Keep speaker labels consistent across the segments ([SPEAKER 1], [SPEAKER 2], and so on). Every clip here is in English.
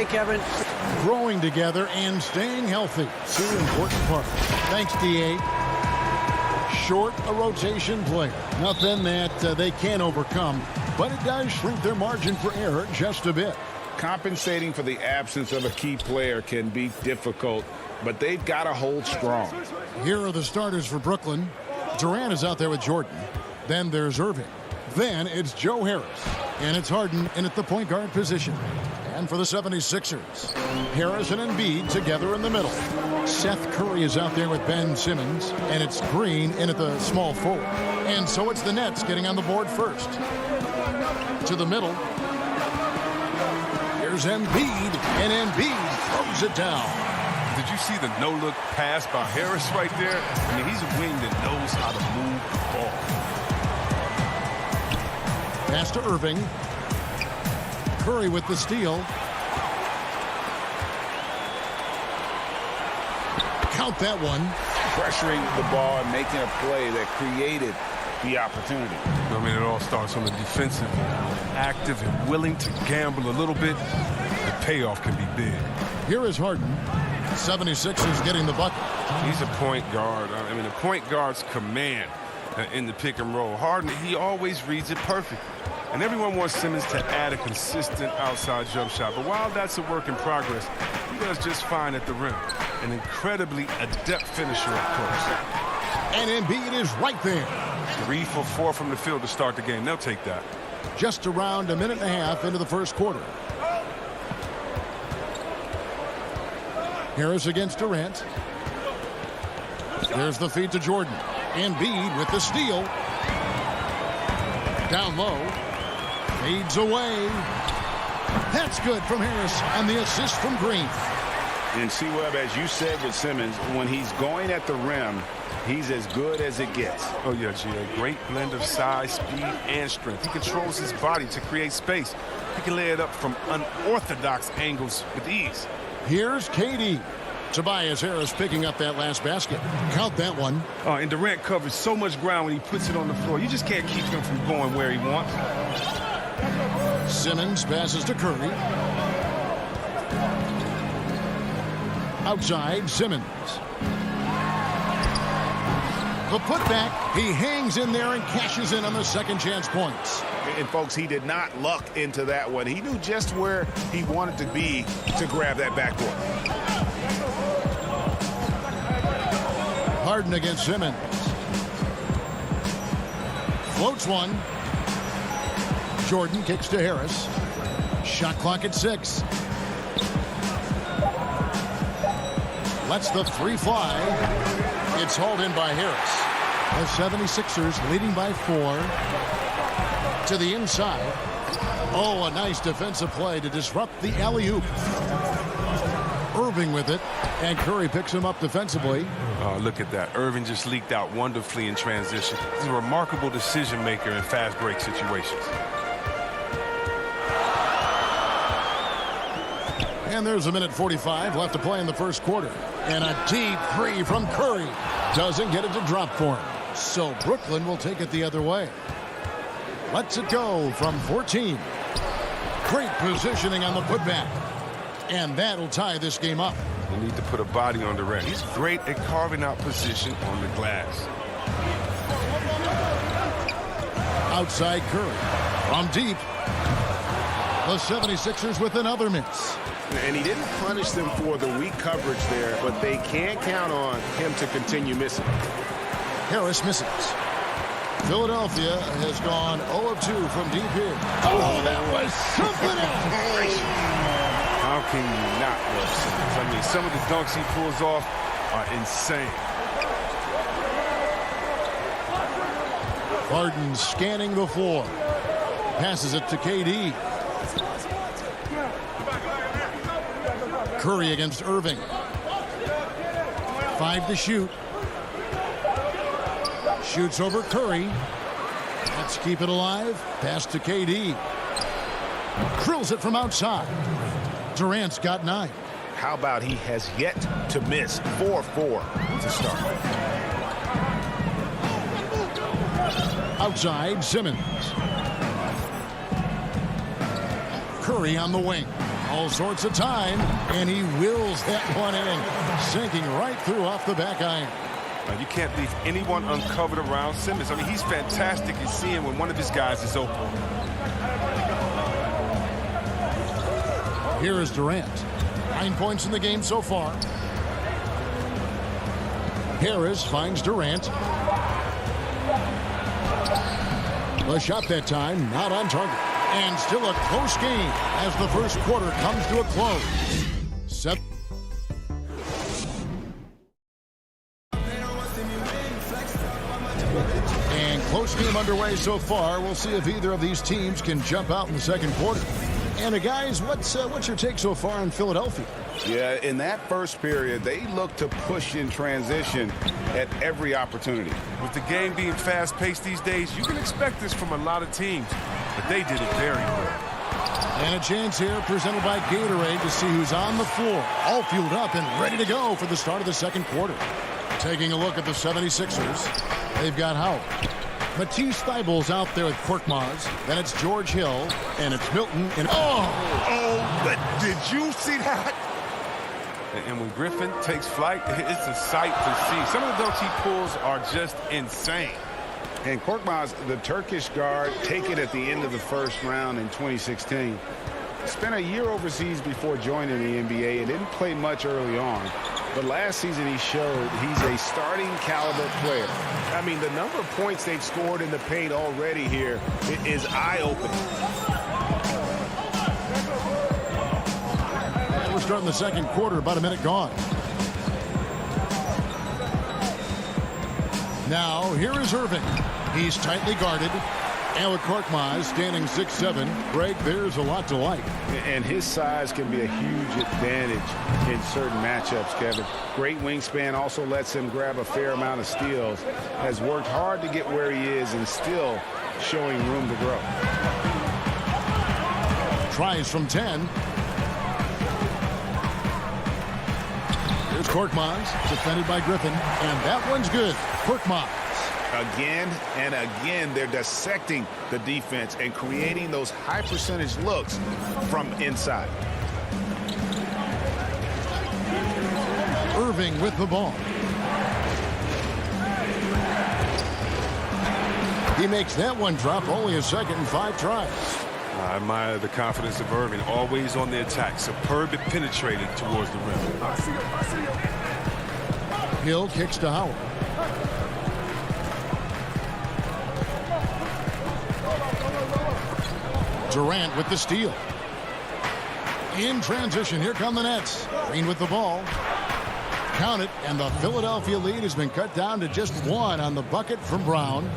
[SPEAKER 1] Hey, Kevin.
[SPEAKER 2] Growing together and staying healthy. Two important parts. Thanks, D.A. Short a rotation player. Nothing that they can't overcome, but it does shrink their margin for error just a bit.
[SPEAKER 3] Compensating for the absence of a key player can be difficult, but they've got to hold strong.
[SPEAKER 2] Here are the starters for Brooklyn. Durant is out there with Jordan. Then there's Irving. Then it's Joe Harris. And it's Harden in at the point guard position. And for the 76ers, Harris and Embiid together in the middle. Seth Curry is out there with Ben Simmons. And it's Green in at the small forward. And so it's the Nets getting on the board first. To the middle. Here's Embiid. And Embiid throws it down.
[SPEAKER 4] Did you see the no-look pass by Harris right there? I mean, he's a wing that knows how to move the ball.
[SPEAKER 2] Pass to Irving. Curry with the steal. Count that one.
[SPEAKER 3] Pressuring the ball and making a play that created the opportunity.
[SPEAKER 4] I mean, it all starts on the defensive, active and willing to gamble a little bit. The payoff can be big.
[SPEAKER 2] Here is Harden. 76ers getting the bucket.
[SPEAKER 4] He's a point guard. I mean, the point guard's command in the pick and roll. Harden, he always reads it perfectly. And everyone wants Simmons to add a consistent outside jump shot. But while that's a work in progress, he does just fine at the rim. An incredibly adept finisher up close.
[SPEAKER 2] And Embiid is right there.
[SPEAKER 4] 3 for 4 from the field to start the game. They'll take that.
[SPEAKER 2] Just around a minute and a half into the first quarter. Harris against Durant. There's the feed to Jordan. Embiid with the steal. Down low. Fades away. That's good from Harris on the assist from Green.
[SPEAKER 3] And C-Webb, as you said with Simmons, when he's going at the rim, he's as good as it gets.
[SPEAKER 4] Oh, yeah, G. A great blend of size, speed, and strength. He controls his body to create space. He can lay it up from unorthodox angles with ease.
[SPEAKER 2] Here's KD. Tobias Harris picking up that last basket. Count that one.
[SPEAKER 4] And Durant covers so much ground when he puts it on the floor. You just can't keep him from going where he wants.
[SPEAKER 2] Simmons passes to Curry. Outside, Simmons. The putback, he hangs in there and cashes in on the second chance points.
[SPEAKER 3] And, folks, he did not luck into that one. He knew just where he wanted to be to grab that backboard.
[SPEAKER 2] Harden against Simmons. Floats one. Jordan kicks to Harris. Shot clock at 6. Lets the 3 fly. It's hauled in by Harris. The 76ers leading by 4. To the inside. Oh, a nice defensive play to disrupt the alley-oop. Irving with it. And Curry picks him up defensively.
[SPEAKER 4] Oh, look at that. Irving just leaked out wonderfully in transition. He's a remarkable decision maker in fast break situations.
[SPEAKER 2] And there's a minute 45 left to play in the first quarter. And a deep three from Curry. Doesn't get it to drop for him. So Brooklyn will take it the other way. Lets it go from 14. Great positioning on the putback. And that'll tie this game up.
[SPEAKER 4] You need to put a body on Durant. He's great at carving out position on the glass.
[SPEAKER 2] Outside Curry. From deep. The 76ers with another miss.
[SPEAKER 3] And he didn't punish them for the weak coverage there, but they can't count on him to continue missing.
[SPEAKER 2] Harris misses. Philadelphia has gone 0 of 2 from deep here. Oh, that was something else.
[SPEAKER 4] How can you not love Simmons? I mean, some of the dunks he pulls off are insane.
[SPEAKER 2] Harden scanning the floor. Passes it to KD. Curry against Irving. 5 to shoot. Shoots over Curry. Let's keep it alive. Pass to KD. Drills it from outside. Durant's got 9.
[SPEAKER 3] How about he has yet to miss 4-4 to start.
[SPEAKER 2] Outside, Simmons. Curry on the wing. All sorts of time, and he wills that one in, sinking right through off the back iron.
[SPEAKER 4] You can't leave anyone uncovered around Simmons. I mean, he's fantastic at seeing when one of his guys is open.
[SPEAKER 2] Here is Durant. 9 points in the game so far. Harris finds Durant. A shot that time, not on target. And still a close game as the first quarter comes to a close. And close game underway so far. We'll see if either of these teams can jump out in the second quarter. And guys, what's your take so far on Philadelphia?
[SPEAKER 3] Yeah, in that first period, they look to push in transition at every opportunity.
[SPEAKER 4] With the game being fast-paced these days, you can expect this from a lot of teams, but they did it very well.
[SPEAKER 2] And a chance here presented by Gatorade to see who's on the floor, all fueled up and ready to go for the start of the second quarter. Taking a look at the 76ers, they've got Howard. Matisse Thybulle's out there with Korkmaz. Then it's George Hill, and it's Milton. And
[SPEAKER 3] but did you see that?
[SPEAKER 4] And when Griffin takes flight, it's a sight to see. Some of the dunks he pulls are just insane.
[SPEAKER 3] And Korkmaz, the Turkish guard, taken at the end of the first round in 2016. Spent a year overseas before joining the NBA and didn't play much early on. But last season he showed he's a starting caliber player. I mean, the number of points they've scored in the paint already here is eye-opening.
[SPEAKER 2] And we're starting the second quarter, about a minute gone. Now, here is Irving. He's tightly guarded. And with Korkmaz standing 6'7", Greg, there's a lot to like.
[SPEAKER 3] And his size can be a huge advantage in certain matchups, Kevin. Great wingspan also lets him grab a fair amount of steals. Has worked hard to get where he is and still showing room to grow.
[SPEAKER 2] Tries from 10. Here's Korkmaz, defended by Griffin. And that one's good. Korkmaz.
[SPEAKER 3] Again and again, they're dissecting the defense and creating those high percentage looks from inside.
[SPEAKER 2] Irving with the ball. He makes that one drop, only a second and 5 tries.
[SPEAKER 4] I admire the confidence of Irving, always on the attack, superb at penetrating towards the rim.
[SPEAKER 2] Hill kicks to Howard. Durant with the steal. In transition, here come the Nets. Green with the ball. Count it, and the Philadelphia lead has been cut down to just 1 on the bucket from Brown.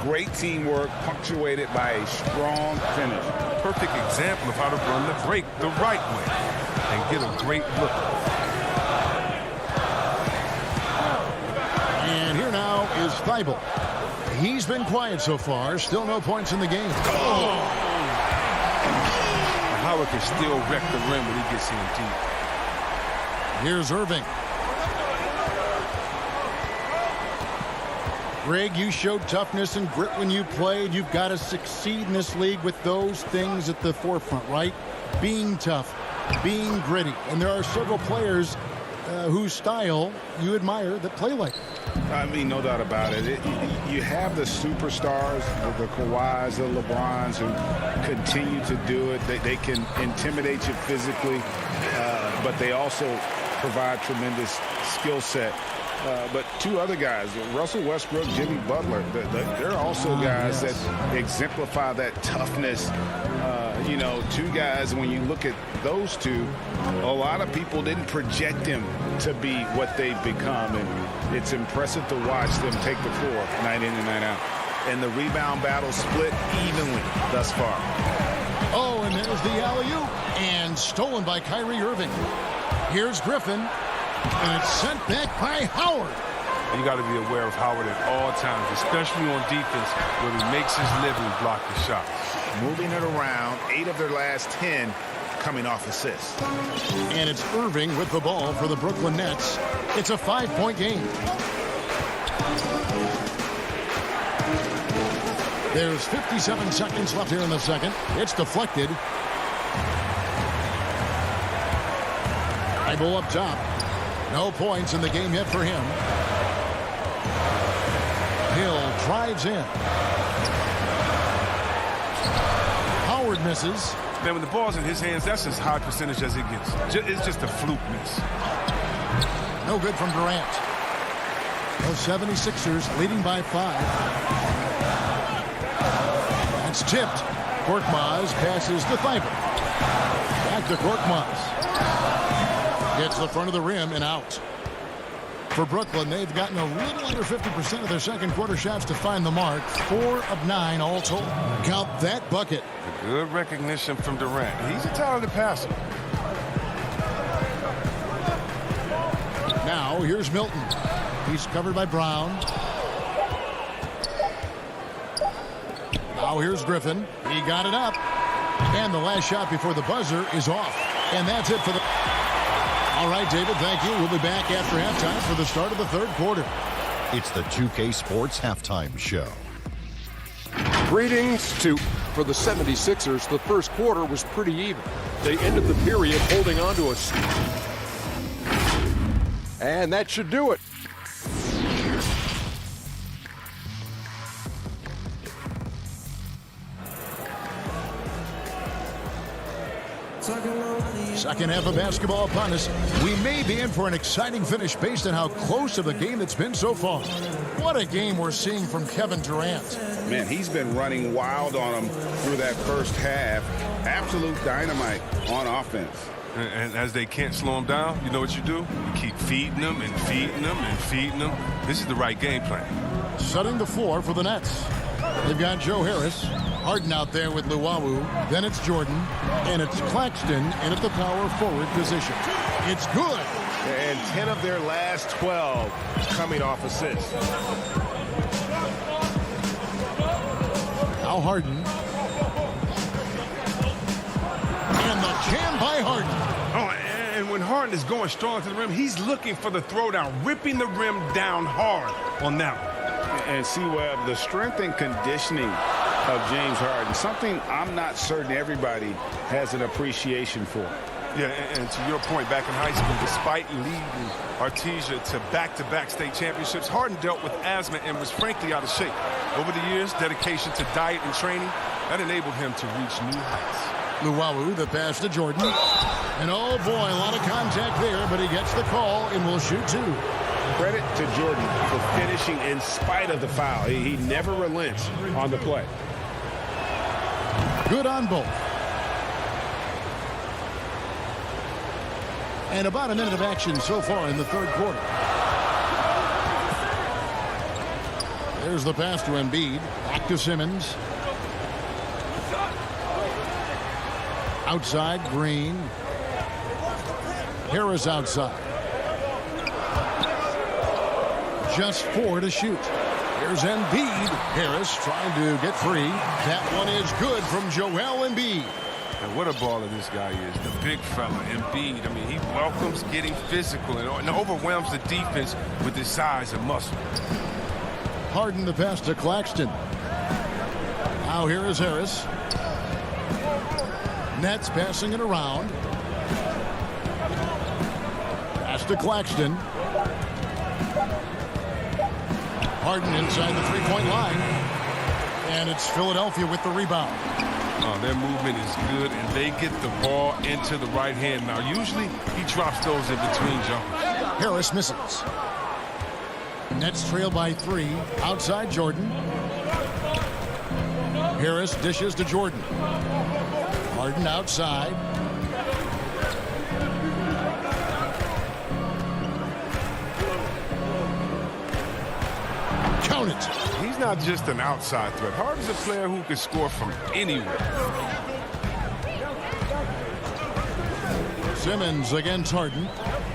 [SPEAKER 3] Great teamwork punctuated by a strong finish.
[SPEAKER 4] Perfect example of how to run the break the right way and get a great look.
[SPEAKER 2] And here now is Thibault. He's been quiet so far. Still no points in the game.
[SPEAKER 4] Oh! Howard can still wreck the rim when he gets in deep.
[SPEAKER 2] Here's Irving. Greg, you showed toughness and grit when you played. You've got to succeed in this league with those things at the forefront, right? Being tough, being gritty. And there are several players whose style you admire that play like it.
[SPEAKER 3] I mean, no doubt about it. You have the superstars, the Kawhis, the LeBrons, who continue to do it. They can intimidate you physically, but they also provide tremendous skill set. But 2 other guys, Russell Westbrook, Jimmy Butler, they're also guys that exemplify that toughness. 2 guys, when you look at those 2, a lot of people didn't project them to be what they've become. And it's impressive to watch them take the floor night in and night out. And the rebound battle split evenly thus far.
[SPEAKER 2] Oh, and there's the alley-oop. And stolen by Kyrie Irving. Here's Griffin. And it's sent back by Howard.
[SPEAKER 4] You got to be aware of Howard at all times, especially on defense, where he makes his living blocking shots.
[SPEAKER 3] Moving it around, 8 of their last 10 coming off assists.
[SPEAKER 2] And it's Irving with the ball for the Brooklyn Nets. It's a 5-point game. There's 57 seconds left here in the second. It's deflected. Thibault up top. No points in the game yet for him. Hill drives in. Howard misses.
[SPEAKER 4] Man, when the ball's in his hands, that's as high percentage as it gets. It's just a fluke miss.
[SPEAKER 2] No good from Durant. Those 76ers leading by 5. That's tipped. Korkmaz passes to Thibault. Back to Korkmaz. Gets the front of the rim and out. For Brooklyn, they've gotten a little under 50% of their second quarter shots to find the mark. 4 of 9 all told. Count that bucket.
[SPEAKER 4] A good recognition from Durant. He's a talented passer.
[SPEAKER 2] Now here's Milton. He's covered by Brown. Now here's Griffin. He got it up. And the last shot before the buzzer is off. And that's it for the... All right, David, thank you. We'll be back after halftime for the start of the third quarter.
[SPEAKER 1] It's the 2K Sports Halftime Show.
[SPEAKER 5] Greetings for the 76ers. The first quarter was pretty even. They ended the period holding on to us. And that should do it.
[SPEAKER 2] Second half of basketball upon us. We may be in for an exciting finish based on how close of a game it's been so far. What a game we're seeing from Kevin Durant.
[SPEAKER 3] Man, he's been running wild on him through that first half. Absolute dynamite on offense.
[SPEAKER 4] And as they can't slow him down, you know what you do? You keep feeding them and feeding them and feeding them. This is the right game plan.
[SPEAKER 2] Setting the floor for the Nets. They've got Joe Harris. Harden out there with Luwawu. Then it's Jordan. And it's Claxton in at the power forward position. It's good.
[SPEAKER 6] And 10 of their last 12 coming off assists.
[SPEAKER 2] Now Harden. And the jam by Harden.
[SPEAKER 4] Oh, and when Harden is going strong to the rim, he's looking for the throwdown, ripping the rim down hard on that one.
[SPEAKER 3] And see, Webb, the strength and conditioning of James Harden, something I'm not certain everybody has an appreciation for.
[SPEAKER 4] Yeah, and to your point, back in high school, despite leading Artesia to back-to-back state championships, Harden dealt with asthma and was frankly out of shape. Over the years, dedication to diet and training, that enabled him to reach new heights.
[SPEAKER 2] Luwawu, the pass to Jordan. And oh boy, a lot of contact there, but he gets the call and will shoot 2.
[SPEAKER 3] Credit to Jordan for finishing in spite of the foul. He never relents on the play.
[SPEAKER 2] Good on both. And about a minute of action so far in the third quarter. There's the pass to Embiid. Back to Simmons. Outside, Green. Harris outside. Just 4 to shoot. Here's Embiid. Harris trying to get free. That one is good from Joel Embiid.
[SPEAKER 4] And what a baller this guy is, the big fella, Embiid. I mean, he welcomes getting physical and overwhelms the defense with his size and muscle.
[SPEAKER 2] Harden the pass to Claxton. Now here is Harris. Nets passing it around. Pass to Claxton. Harden inside the three-point line. And it's Philadelphia with the rebound.
[SPEAKER 4] Their movement is good, and they get the ball into the right hand. Now, usually he drops those in between jumpers.
[SPEAKER 2] Harris misses. Nets trail by 3. Outside Jordan. Harris dishes to Jordan. Harden outside. Count it.
[SPEAKER 4] He's not just an outside threat. Harden's a player who can score from anywhere.
[SPEAKER 2] Simmons against Harden.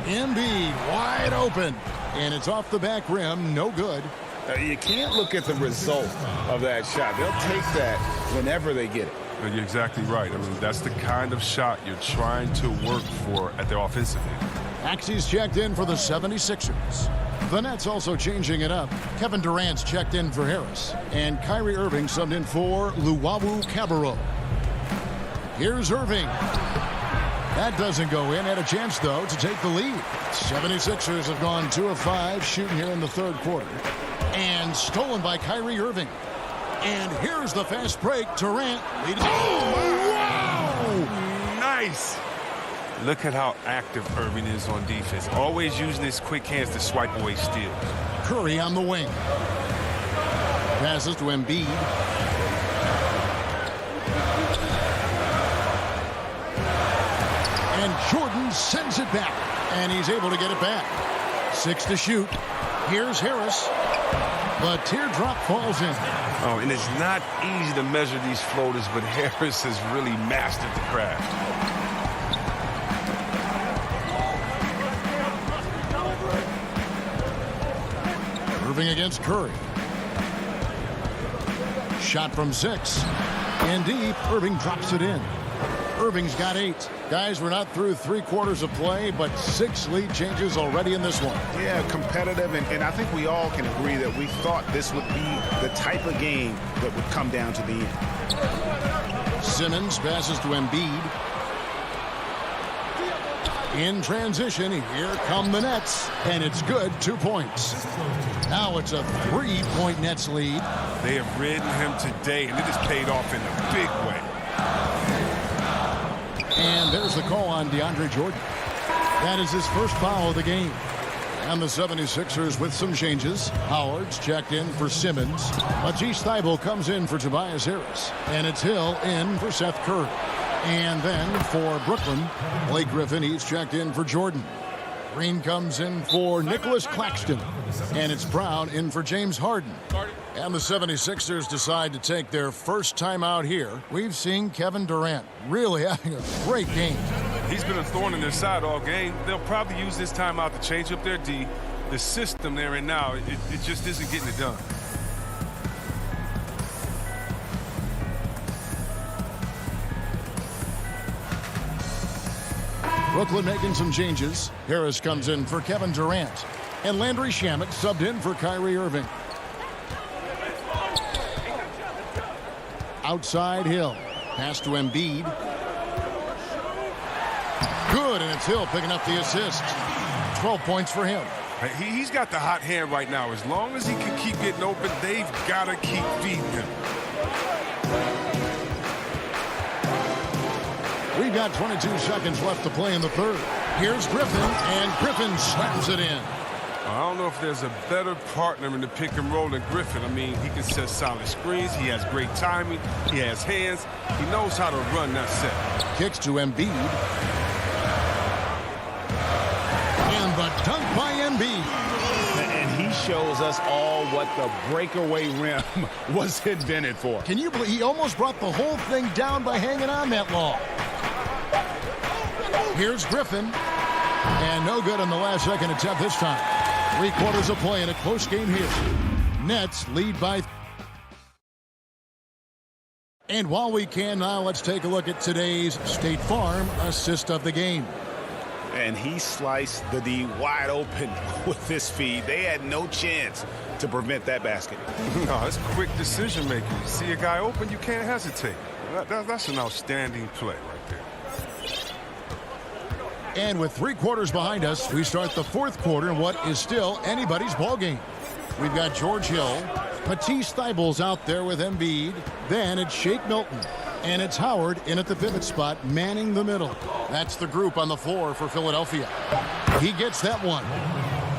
[SPEAKER 2] Embiid wide open. And it's off the back rim. No good.
[SPEAKER 3] You can't look at the result of that shot. They'll take that whenever they get it.
[SPEAKER 4] You're exactly right. I mean, that's the kind of shot you're trying to work for at their offensive end.
[SPEAKER 2] Axies checked in for the 76ers. The Nets also changing it up. Kevin Durant's checked in for Harris. And Kyrie Irving subbed in for Luwawu Cabarrot. Here's Irving. That doesn't go in. Had a chance, though, to take the lead. 76ers have gone 2 of 5 shooting here in the third quarter. And stolen by Kyrie Irving. And here's the fast break. Durant leads. Oh, wow!
[SPEAKER 4] Nice. Look at how active Irving is on defense. Always using his quick hands to swipe away steals.
[SPEAKER 2] Curry on the wing. Passes to Embiid. And Jordan sends it back. And he's able to get it back. 6 to shoot. Here's Harris. The teardrop falls in.
[SPEAKER 4] Oh, and it's not easy to measure these floaters, but Harris has really mastered the craft.
[SPEAKER 2] Irving against Curry. Shot from 6. In deep, Irving drops it in. Irving's got 8. Guys, we're not through 3 quarters of play, but 6 lead changes already in this one.
[SPEAKER 3] Yeah, competitive, and I think we all can agree that we thought this would be the type of game that would come down to the end.
[SPEAKER 2] Simmons passes to Embiid. In transition, here come the Nets, and it's good. 2 points. Now it's a 3-point Nets lead.
[SPEAKER 4] They have ridden him today, and it has paid off in a big way.
[SPEAKER 2] And there's the call on DeAndre Jordan. That is his first foul of the game. And the 76ers with some changes. Howard's checked in for Simmons. Matisse Thybulle comes in for Tobias Harris. And it's Hill in for Seth Curry. And then for Brooklyn, Blake Griffin, he's checked in for Jordan. Green comes in for Nicholas Claxton. And it's Brown in for James Harden. And the 76ers decide to take their first time out here. We've seen Kevin Durant really having a great game.
[SPEAKER 4] He's been a thorn in their side all game. They'll probably use this timeout to change up their D. The system they're in now, it just isn't getting it done.
[SPEAKER 2] Brooklyn making some changes. Harris comes in for Kevin Durant. And Landry Shamet subbed in for Kyrie Irving. Outside Hill. Pass to Embiid. Good, and it's Hill picking up the assist. 12 points for him.
[SPEAKER 4] He's got the hot hand right now. As long as he can keep getting open, they've got to keep feeding him.
[SPEAKER 2] We've got 22 seconds left to play in the third. Here's Griffin, and Griffin slams it in.
[SPEAKER 4] I don't know if there's a better partner in the pick and roll than Griffin. I mean, he can set solid screens. He has great timing. He has hands. He knows how to run that set.
[SPEAKER 2] Kicks to Embiid. And the dunk by Embiid.
[SPEAKER 3] And he shows us all what the breakaway rim was invented for.
[SPEAKER 2] Can you believe he almost brought the whole thing down by hanging on that long? Here's Griffin. And no good on the last second attempt this time. 3 quarters of play in a close game here. Nets lead by. And while we can now, let's take a look at today's State Farm assist of the game.
[SPEAKER 3] And he sliced the D wide open with his feed. They had no chance to prevent that basket.
[SPEAKER 4] No, it's quick decision making. You see a guy open, you can't hesitate. That's an outstanding play right there.
[SPEAKER 2] And with 3 quarters behind us, we start the fourth quarter in what is still anybody's ball game. We've got George Hill. Matisse Thybulle's out there with Embiid. Then it's Shake Milton. And it's Howard in at the pivot spot, manning the middle. That's the group on the floor for Philadelphia. He gets that one.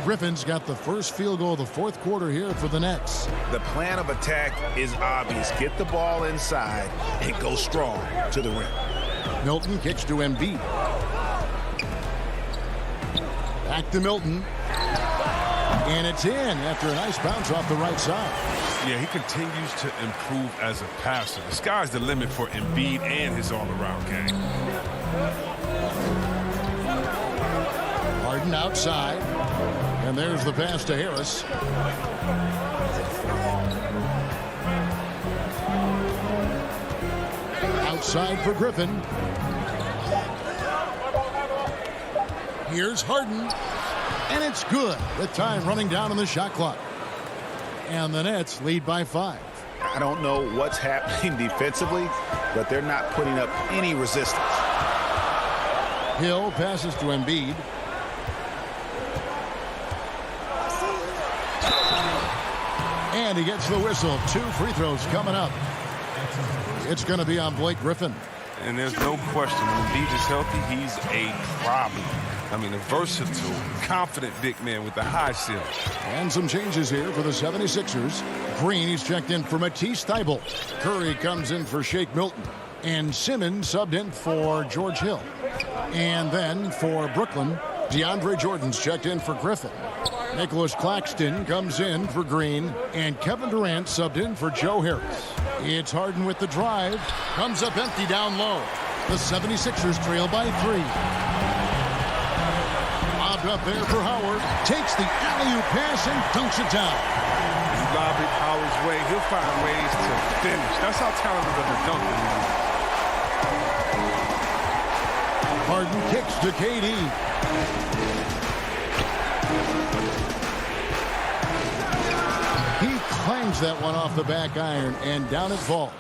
[SPEAKER 2] Griffin's got the first field goal of the fourth quarter here for the Nets.
[SPEAKER 3] The plan of attack is obvious. Get the ball inside and go strong to the rim.
[SPEAKER 2] Milton kicks to Embiid. Back to Milton. And it's in after a nice bounce off the right side.
[SPEAKER 4] Yeah, he continues to improve as a passer. The sky's the limit for Embiid and his all-around game.
[SPEAKER 2] Harden outside. And there's the pass to Harris. Outside for Griffin. Here's Harden. And it's good with time running down on the shot clock. And the Nets lead by 5.
[SPEAKER 3] I don't know what's happening defensively, but they're not putting up any resistance.
[SPEAKER 2] Hill passes to Embiid. And he gets the whistle. 2 free throws coming up. It's going to be on Blake Griffin.
[SPEAKER 4] And there's no question, when Embiid is healthy, he's a problem. I mean, a versatile, confident big man with a high ceiling.
[SPEAKER 2] And some changes here for the 76ers. Green, he's checked in for Matisse Thybulle. Curry comes in for Shake Milton. And Simmons subbed in for George Hill. And then for Brooklyn, DeAndre Jordan's checked in for Griffin. Nicholas Claxton comes in for Green. And Kevin Durant subbed in for Joe Harris. It's Harden with the drive. Comes up empty down low. The 76ers trail by 3. Lobbed up there for Howard. Takes the alley-oop pass and dunks it down.
[SPEAKER 4] You lob it Howard's way, he'll find ways to finish. That's how talented of a dunker he is.
[SPEAKER 2] Harden kicks to KD. He clangs that one off the back iron, and down it falls.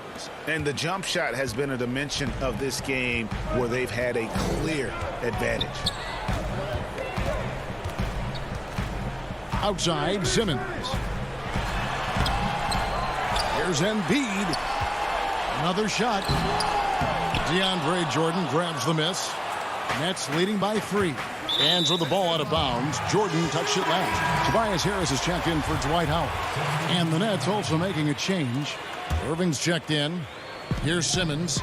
[SPEAKER 3] And the jump shot has been a dimension of this game where they've had a clear advantage.
[SPEAKER 2] Outside, Simmons. Here's Embiid. Another shot. DeAndre Jordan grabs the miss. Nets leading by 3. Hands with the ball out of bounds. Jordan touched it last. Tobias Harris is checked in for Dwight Howard. And the Nets also making a change. Irving's checked in. Here's Simmons.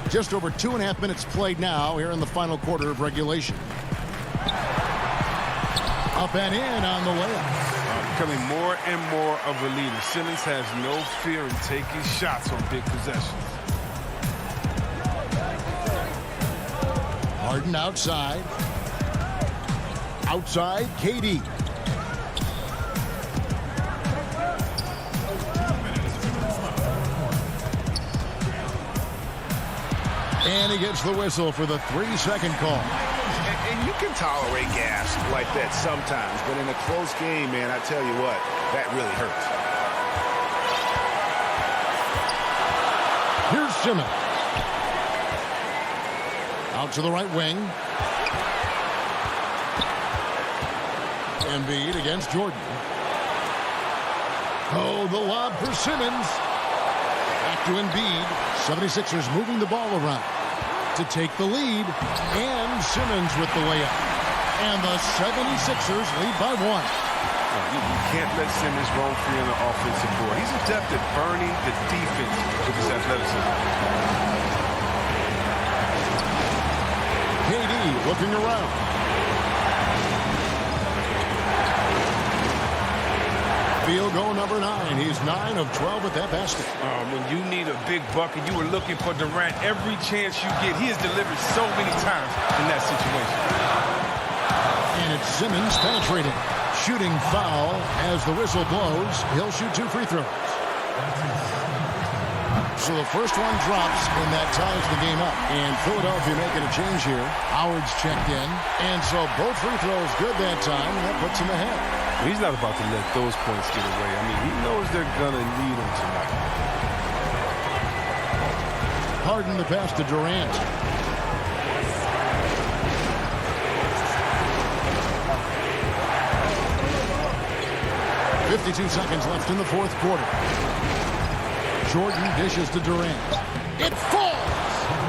[SPEAKER 2] Just over 2.5 minutes played now here in the final quarter of regulation. Up and in on the layup.
[SPEAKER 4] Becoming more and more of a leader. Simmons has no fear in taking shots on big possessions.
[SPEAKER 2] Harden outside. Outside, KD. And he gets the whistle for the 3-second call.
[SPEAKER 3] And you can tolerate gas like that sometimes, but in a close game, man, I tell you what, that really hurts.
[SPEAKER 2] Here's Simmons. Out to the right wing. Embiid against Jordan. Oh, the lob for Simmons. Back to Embiid. 76ers moving the ball around to take the lead. And Simmons with the layup. And the 76ers lead by 1.
[SPEAKER 4] You can't let Simmons roam free on the offensive board. He's adept at burning the defense with his athleticism.
[SPEAKER 2] KD looking around. Field goal number 9. He's 9 of 12 at that basket.
[SPEAKER 4] When you need a big bucket, you were looking for Durant every chance you get. He has delivered so many times in that situation.
[SPEAKER 2] And it's Simmons penetrating. Shooting foul as the whistle blows. He'll shoot 2 free throws. So the first one drops, and that ties the game up. And Philadelphia making a change here. Howard's checked in. And so both free throws good that time, and that puts him ahead.
[SPEAKER 4] He's not about to let those points get away. I mean, he knows they're going to need him tonight.
[SPEAKER 2] Harden the pass to Durant. .52 seconds left in the fourth quarter. Jordan dishes to Durant. It falls!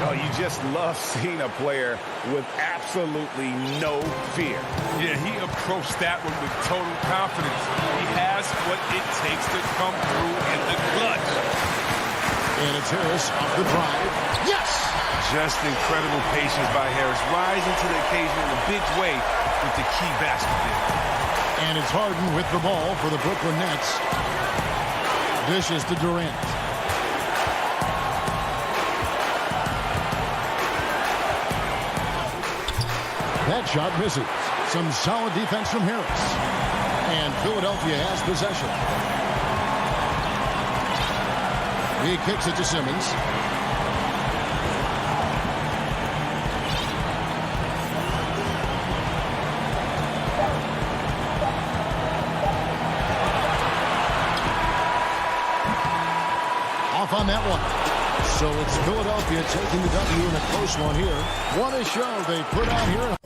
[SPEAKER 3] Oh, you just love seeing a player with absolutely no fear.
[SPEAKER 4] Yeah, he approached that one with total confidence. He has what it takes to come through in the clutch.
[SPEAKER 2] And it's Harris off the drive. Yes!
[SPEAKER 4] Just incredible patience by Harris. Rising to the occasion in a big way with the key basket there.
[SPEAKER 2] And it's Harden with the ball for the Brooklyn Nets. Dishes to Durant. That shot misses. Some solid defense from Harris. And Philadelphia has possession. He kicks it to Simmons. Off on that one. So it's Philadelphia taking the W in a close one here. What a show they put on here.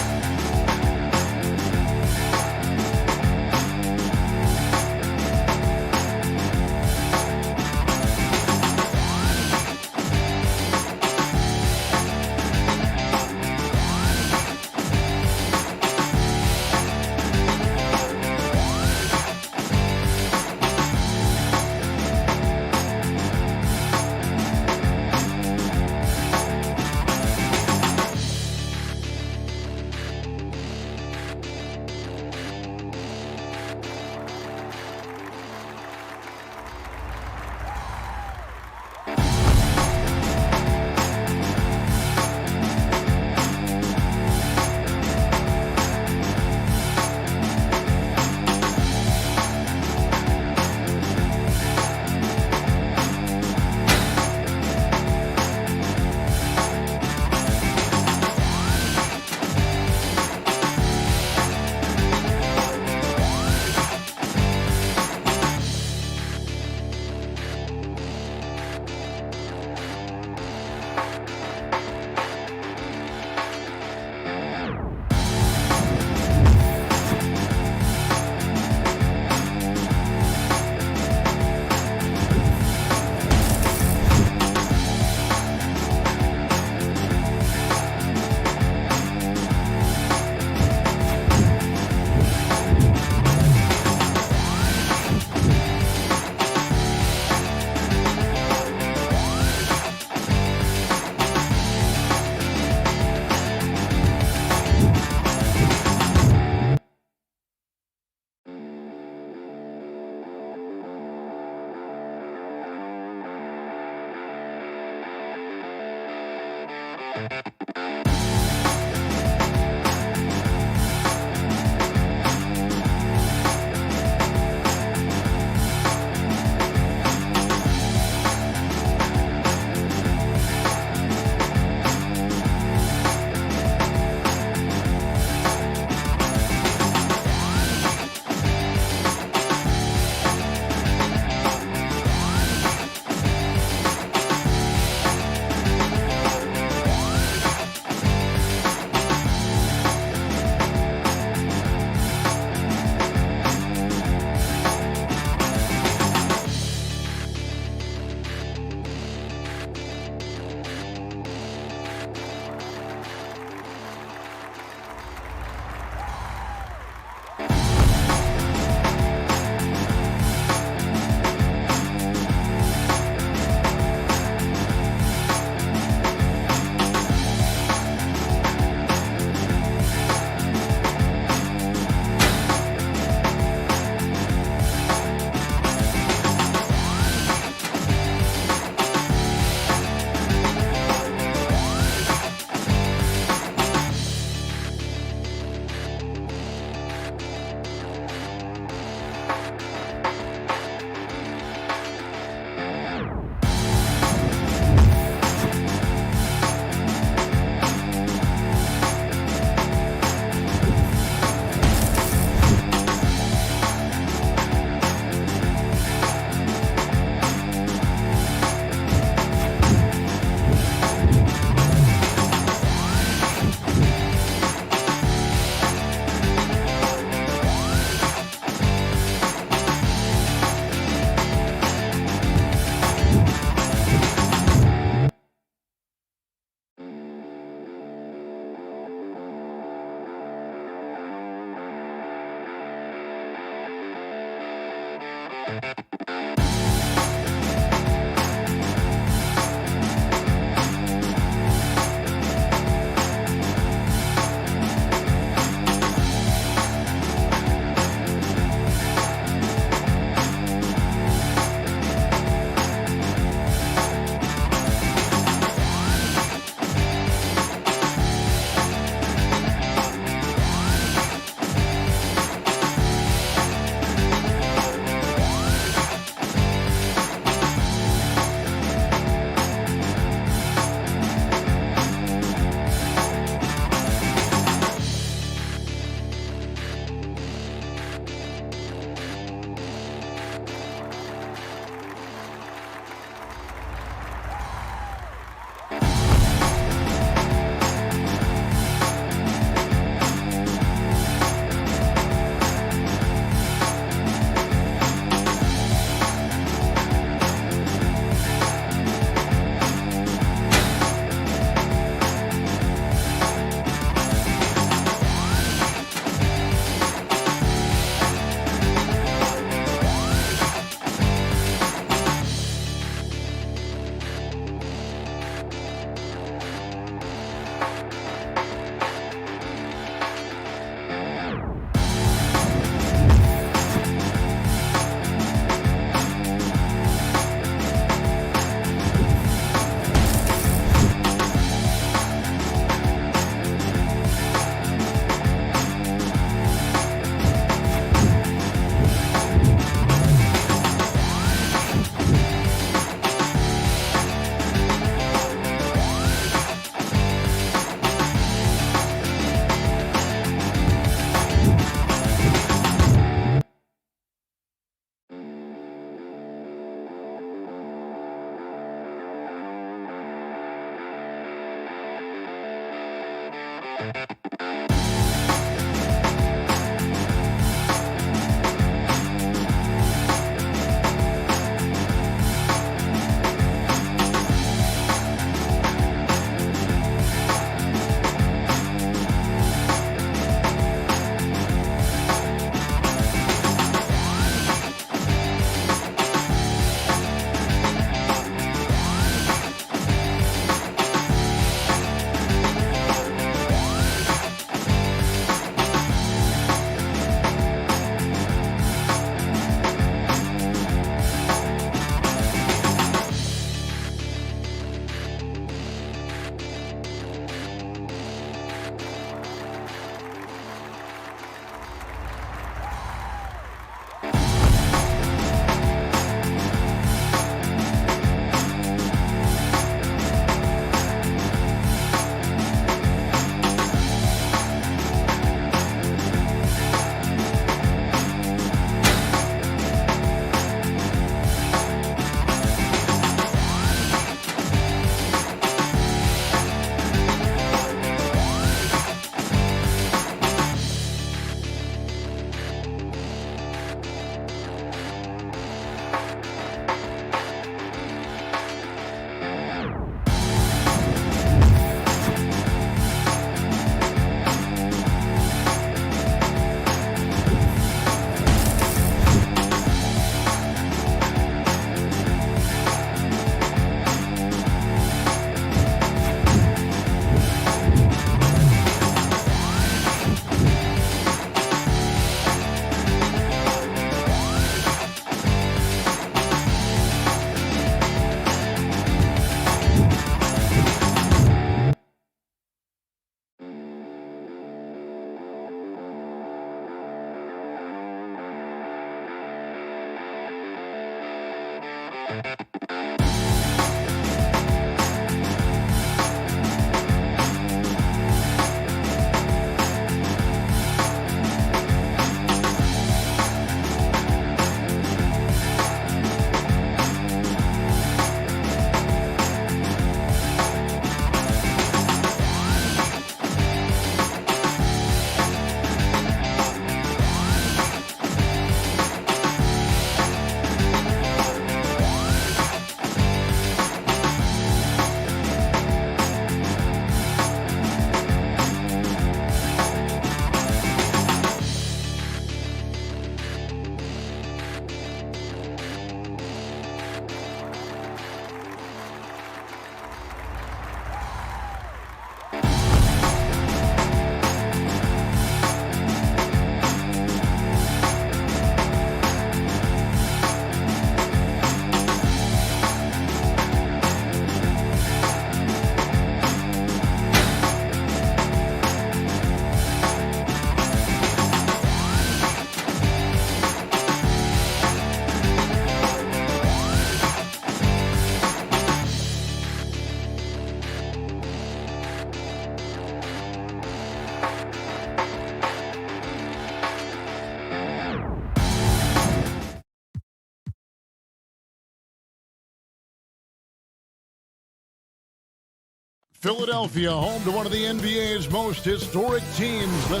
[SPEAKER 2] Philadelphia, home to one of the NBA's most historic teams, the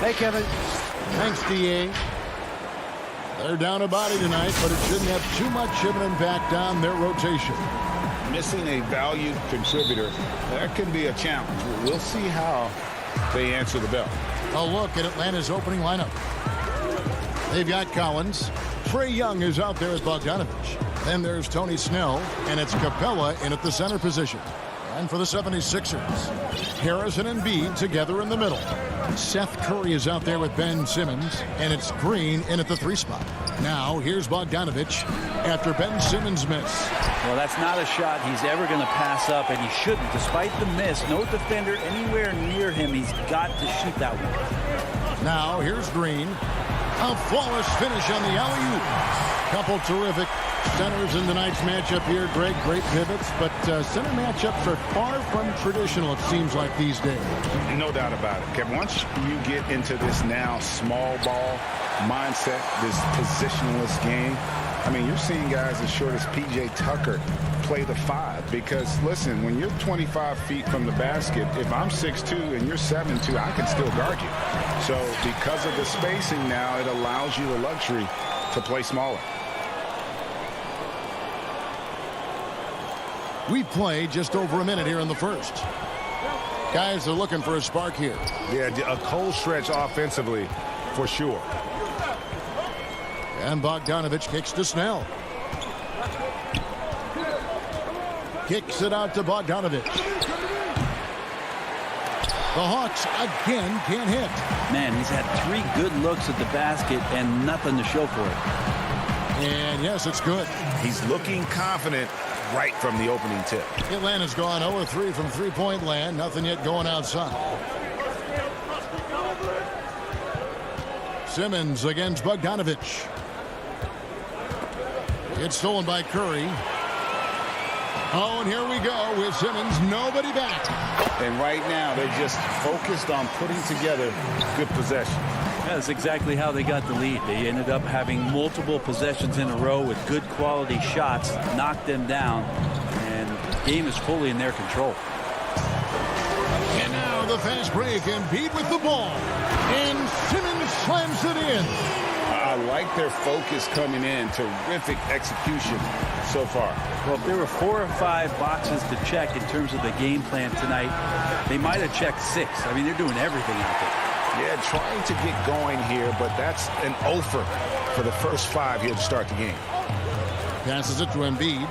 [SPEAKER 7] Hey, Kevin.
[SPEAKER 2] Thanks, D.A. They're down a body tonight, but it shouldn't have too much of an impact on their rotation.
[SPEAKER 3] Missing a valued contributor, that can be a challenge. We'll see how they answer the bell.
[SPEAKER 2] A look at Atlanta's opening lineup. They've got Collins. Trae Young is out there as Bogdanovich. Then there's Tony Snell, and it's Capella in at the center position. And for the 76ers, Harrison and Embiid together in the middle. Seth Curry is out there with Ben Simmons, and it's Green in at the 3 spot. Now, here's Bogdanovich after Ben Simmons' miss.
[SPEAKER 7] Well, that's not a shot he's ever going to pass up, and he shouldn't. Despite the miss, no defender anywhere near him. He's got to shoot that one.
[SPEAKER 2] Now, here's Green. A flawless finish on the alley-oop. Couple terrific centers in tonight's matchup here, Greg. Great pivots, but center matchups are far from traditional, it seems like, these days.
[SPEAKER 3] No doubt about it, Kevin. Once you get into this now small ball mindset, this positionless game, I mean, you're seeing guys as short as P.J. Tucker play the 5 because, listen, when you're 25 feet from the basket, if I'm 6'2" and you're 7'2", I can still guard you. So because of the spacing now, it allows you the luxury to play smaller.
[SPEAKER 2] We played just over a minute here in the first. Guys are looking for a spark here.
[SPEAKER 3] Yeah, a cold stretch offensively for sure.
[SPEAKER 2] And Bogdanovich kicks to Snell. Kicks it out to Bogdanovich. The Hawks again can't hit.
[SPEAKER 7] Man, he's had 3 good looks at the basket and nothing to show for it.
[SPEAKER 2] And yes, it's good.
[SPEAKER 6] He's looking confident right from the opening tip.
[SPEAKER 2] Atlanta's gone 0-3 from three-point land. Nothing yet going outside. Simmons against Bogdanovich. It's stolen by Curry. Oh, and here we go with Simmons. Nobody back.
[SPEAKER 6] And right now, they're just focused on putting together good possession.
[SPEAKER 7] That's exactly how they got the lead. They ended up having multiple possessions in a row with good quality shots, knocked them down, and the game is fully in their control.
[SPEAKER 2] And now the fast break, Embiid with the ball. And Simmons slams it in.
[SPEAKER 6] I like their focus coming in. Terrific execution so far.
[SPEAKER 7] Well, if there were 4 or 5 boxes to check in terms of the game plan tonight, they might have checked 6. I mean, they're doing everything out there.
[SPEAKER 6] Yeah, trying to get going here, but that's an offer for the first 5 here to start the game.
[SPEAKER 2] Passes it to Embiid.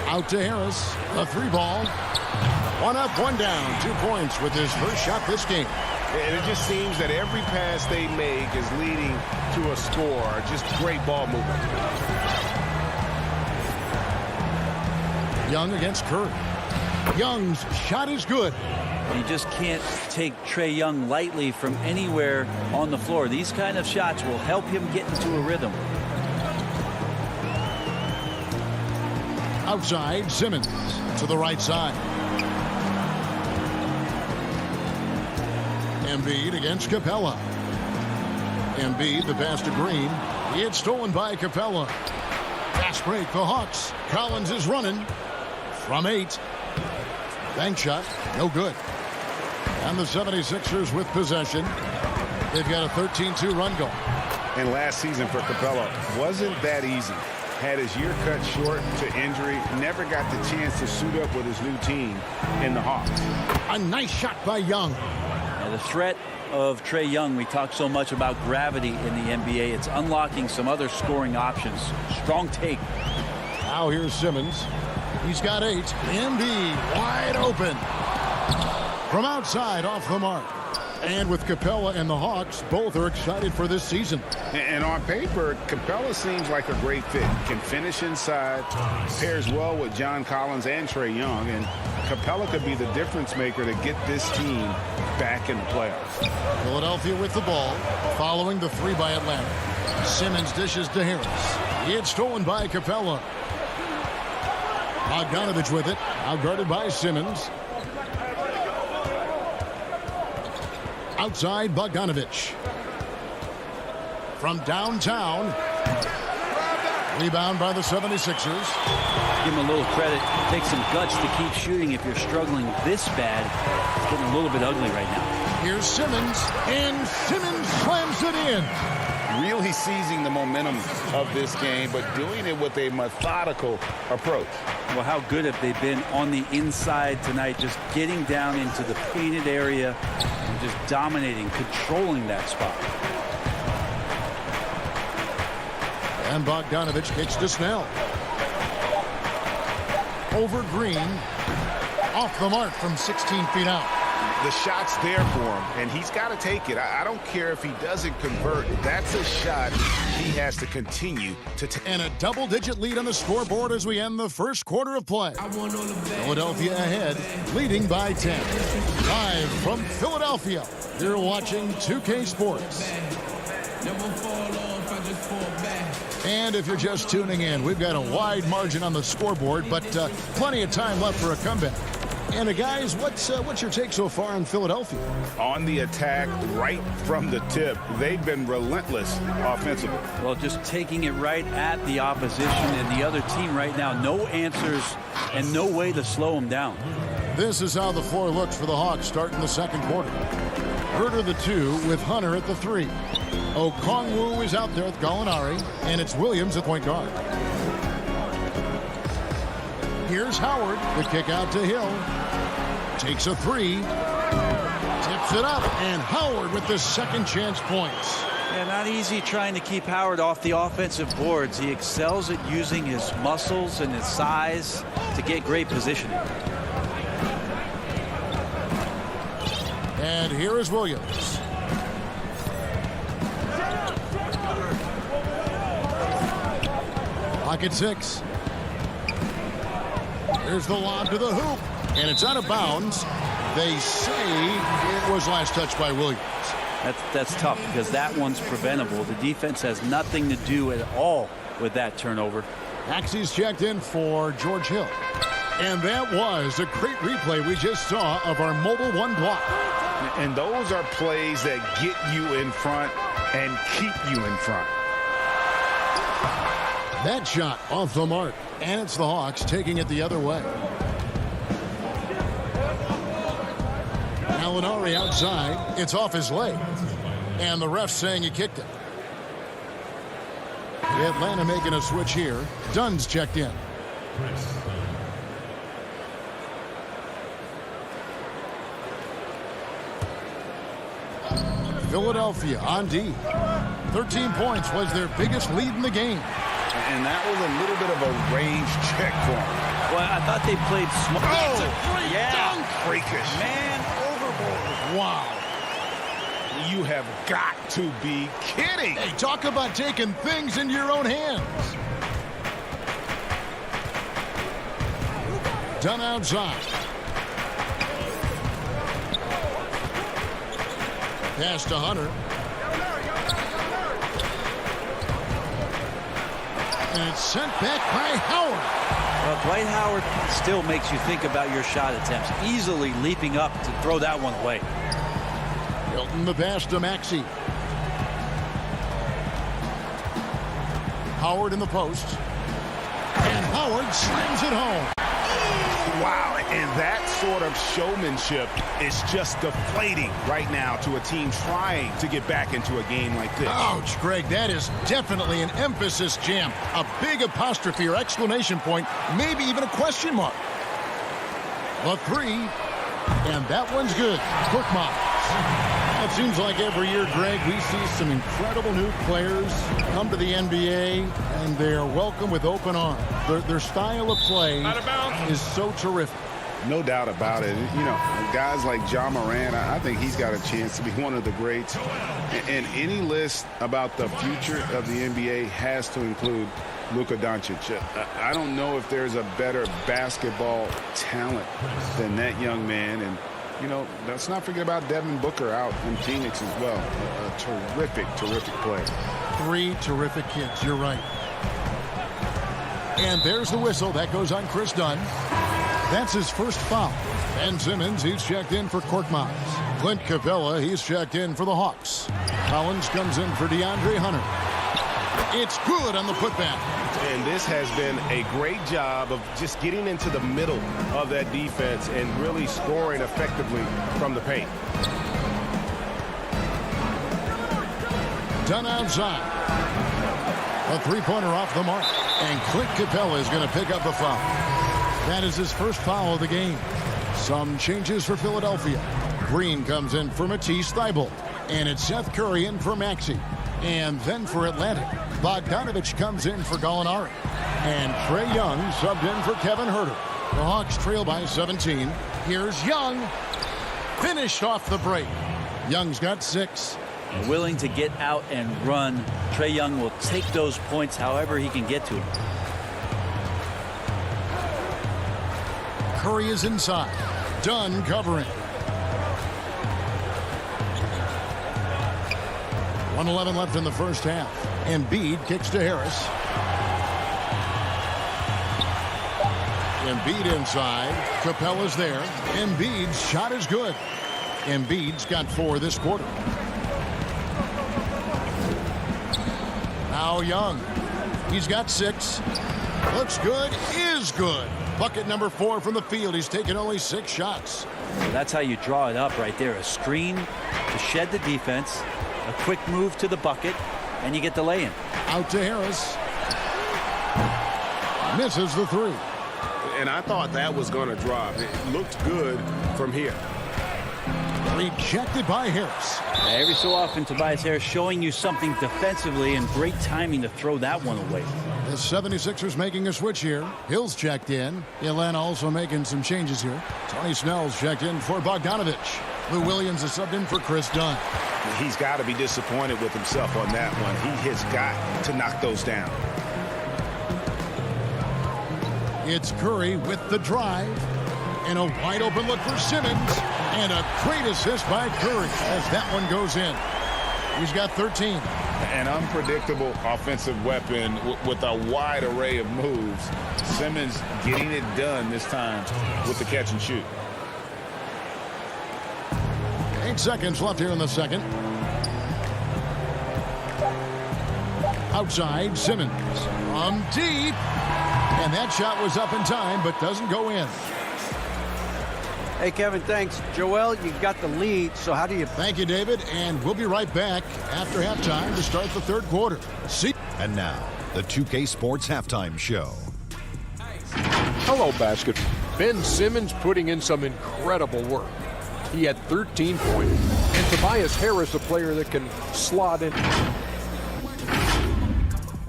[SPEAKER 2] Out to Harris. A 3-ball. 1 up, 1 down. 2 points with his first shot this game.
[SPEAKER 6] And it just seems that every pass they make is leading to a score. Just great ball movement.
[SPEAKER 2] Young against Curry. Young's shot is good.
[SPEAKER 7] You just can't take Trae Young lightly from anywhere on the floor. These kind of shots will help him get into a rhythm.
[SPEAKER 2] Outside, Simmons to the right side. Embiid against Capella. Embiid, the pass to Green. It's stolen by Capella. Fast break, the Hawks. Collins is running from 8. Bank shot, no good. And the 76ers with possession. They've got a 13-2 run going.
[SPEAKER 3] And last season for Capella wasn't that easy. Had his year cut short to injury. Never got the chance to suit up with his new team in the Hawks.
[SPEAKER 2] A nice shot by Young.
[SPEAKER 7] The threat of Trae Young, we talk so much about gravity in the NBA. It's unlocking some other scoring options. Strong take.
[SPEAKER 2] Now here's Simmons. He's got 8. Embiid wide open. From outside, off the mark. And with Capella and the Hawks, both are excited for this season.
[SPEAKER 3] And on paper, Capella seems like a great fit. Can finish inside, pairs well with John Collins and Trae Young, and Capella could be the difference maker to get this team back in the playoffs.
[SPEAKER 2] Philadelphia with the ball, following the 3 by Atlanta. Simmons dishes to Harris. It's stolen by Capella. Bogdanovich with it, outguarded by Simmons. Outside, Bogdanovich. From downtown. Rebound by the 76ers.
[SPEAKER 7] Give him a little credit. Take some guts to keep shooting if you're struggling this bad. It's getting a little bit ugly right now.
[SPEAKER 2] Here's Simmons, and Simmons slams it in.
[SPEAKER 6] Really seizing the momentum of this game, but doing it with a methodical approach.
[SPEAKER 7] Well, how good have they been on the inside tonight, just getting down into the painted area and just dominating, controlling that spot.
[SPEAKER 2] And Bogdanovich kicks to Snell. Over Green. Off the mark from 16 feet out.
[SPEAKER 6] The shot's there for him, and he's got to take it. I don't care if he doesn't convert. That's a shot he has to continue to take.
[SPEAKER 2] And a double-digit lead on the scoreboard as we end the first quarter of play. Philadelphia ahead, leading by 10. Live from Philadelphia, you're watching 2K Sports. And if you're just tuning in, we've got a wide margin on the scoreboard, but plenty of time left for a comeback. And guys, what's your take so far on Philadelphia?
[SPEAKER 3] On the attack right from the tip, they've been relentless offensively.
[SPEAKER 7] Well, just taking it right at the opposition and the other team right now. No answers and no way to slow them down.
[SPEAKER 2] This is how the floor looks for the Hawks starting the second quarter. Herter the 2 with Hunter at the 3. Okongwu is out there with Gallinari, and it's Williams at point guard. Here's Howard, the kick out to Hill. Takes a 3. Tips it up, and Howard with the second chance points.
[SPEAKER 7] Yeah, not easy trying to keep Howard off the offensive boards. He excels at using his muscles and his size to get great positioning.
[SPEAKER 2] And here is Williams. Pocket 6. Here's the lob to the hoop. And it's out of bounds. They say it was last touched by Williams.
[SPEAKER 7] That's tough because that one's preventable. The defense has nothing to do at all with that turnover.
[SPEAKER 2] Maxey's checked in for George Hill. And that was a great replay we just saw of our mobile one block.
[SPEAKER 3] And those are plays that get you in front and keep you in front.
[SPEAKER 2] That shot off the mark. And it's the Hawks taking it the other way. Gallinari outside. It's off his leg. And the ref's saying he kicked it. Atlanta making a switch here. Dunn's checked in. Philadelphia on D. 13 points was their biggest lead in the game.
[SPEAKER 3] And that was a little bit of a range check for him.
[SPEAKER 7] Well, I thought they played smart.
[SPEAKER 3] That's a
[SPEAKER 2] great dunk.
[SPEAKER 3] Freakish.
[SPEAKER 7] Man overboard.
[SPEAKER 2] Wow.
[SPEAKER 3] You have got to be kidding.
[SPEAKER 2] Hey, talk about taking things into your own hands. Dunn outside. Pass to Hunter. And it's sent back by Howard.
[SPEAKER 7] Well, Dwight Howard still makes you think about your shot attempts. Easily leaping up to throw that one away.
[SPEAKER 2] Hilton the pass to Maxey. Howard in the post. And Howard slams it home.
[SPEAKER 3] Wow, and that sort of showmanship is just deflating right now to a team trying to get back into a game like this.
[SPEAKER 2] Ouch, Greg, that is definitely an emphasis jam. A big apostrophe or exclamation point, maybe even a question mark. The 3, and that one's good. Korkmaz. It seems like every year, Greg, we see some incredible new players come to the NBA, and they are welcome with open arms. Their style of play is so terrific.
[SPEAKER 3] No doubt about it. You know, guys like Ja Morant, I think he's got a chance to be one of the greats. And any list about the future of the NBA has to include Luka Doncic. I don't know if there's a better basketball talent than that young man. And you know, let's not forget about Devin Booker out in Phoenix as well. A terrific, terrific player.
[SPEAKER 2] 3 terrific kids, you're right. And there's the whistle. That goes on Chris Dunn. That's his first foul. Ben Simmons, he's checked in for Korkmaz. Clint Capella, he's checked in for the Hawks. Collins comes in for DeAndre Hunter. It's good on the putback.
[SPEAKER 8] And this has been a great job of just getting into the middle of that defense and really scoring effectively from the paint.
[SPEAKER 2] Done outside. A three-pointer off the mark. And Clint Capella is going to pick up a foul. That is his first foul of the game. Some changes for Philadelphia. Green comes in for Matisse Thybulle. And it's Seth Curry in for Maxey. And then for Atlanta, Bogdanovich comes in for Gallinari. And Trae Young subbed in for Kevin Herter. The Hawks trail by 17. Here's Young. Finished off the break. Young's got 6.
[SPEAKER 7] Willing to get out and run. Trae Young will take those points however he can get to them.
[SPEAKER 2] Curry is inside. Dunn covering. 1:11 left in the first half. Embiid kicks to Harris. Embiid inside. Capella's there. Embiid's shot is good. Embiid's got 4 this quarter. Now Young. He's got 6. Looks good. Is good. Bucket number 4 from the field. He's taken only 6 shots.
[SPEAKER 7] So that's how you draw it up right there. A screen to shed the defense. A quick move to the bucket. And you get the lay-in.
[SPEAKER 2] Out to Harris. Misses the 3.
[SPEAKER 8] And I thought that was going to drop. It looked good from here.
[SPEAKER 2] Rejected by Harris.
[SPEAKER 7] Every so often, Tobias Harris showing you something defensively, and great timing to throw that one away.
[SPEAKER 2] The 76ers making a switch here. Hill's checked in. Atlanta also making some changes here. Tony Snell's checked in for Bogdanovich. Lou Williams is subbed in for Chris Dunn.
[SPEAKER 6] He's got to be disappointed with himself on that one. He has got to knock those down.
[SPEAKER 2] It's Curry with the drive. And a wide open look for Simmons. And a great assist by Curry as that one goes in. He's got 13.
[SPEAKER 3] An unpredictable offensive weapon with a wide array of moves. Simmons getting it done this time with the catch and shoot.
[SPEAKER 2] 8 seconds left here in the second. Outside, Simmons from deep. And that shot was up in time, but doesn't go in.
[SPEAKER 9] Hey, Kevin, thanks. Joel, you got the lead, so how do you...
[SPEAKER 2] Thank you, David, and we'll be right back after halftime to start the third quarter. See.
[SPEAKER 1] And now, the 2K Sports Halftime Show.
[SPEAKER 5] Hello, basketball. Ben Simmons putting in some incredible work. He had 13 points. And Tobias Harris, a player that can slot in.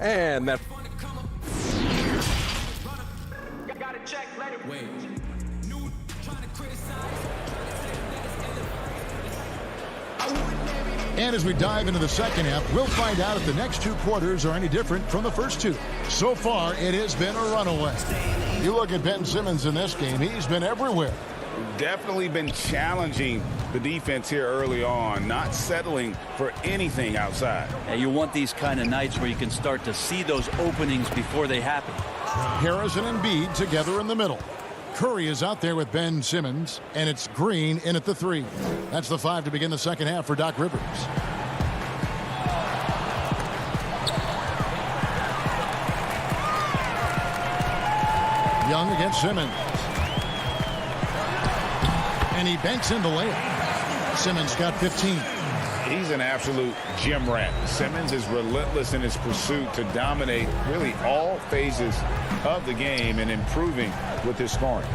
[SPEAKER 5] And that...
[SPEAKER 2] And as we dive into the second half, we'll find out if the next 2 quarters are any different from the first 2. So far, it has been a runaway. You look at Ben Simmons in this game, he's been everywhere.
[SPEAKER 3] Definitely been challenging the defense here early on, not settling for anything outside.
[SPEAKER 7] Yeah, you want these kind of nights where you can start to see those openings before they happen.
[SPEAKER 2] Harris and Embiid together in the middle. Curry is out there with Ben Simmons, and it's Green in at the 3. That's the 5 to begin the second half for Doc Rivers. Young against Simmons. And he banks in the layup. Simmons got 15.
[SPEAKER 3] He's an absolute gym rat. Simmons is relentless in his pursuit to dominate really all phases of the game and improving with his scoring.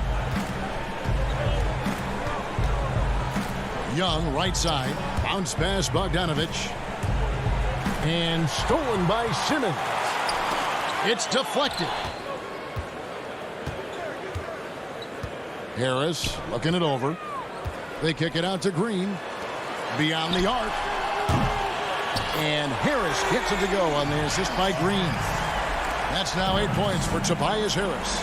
[SPEAKER 2] Young, right side. Bounce pass, Bogdanovich. And stolen by Simmons. It's deflected. Harris looking it over. They kick it out to Green. Beyond the arc. And Harris gets it to go on the assist by Green. That's now 8 points for Tobias Harris.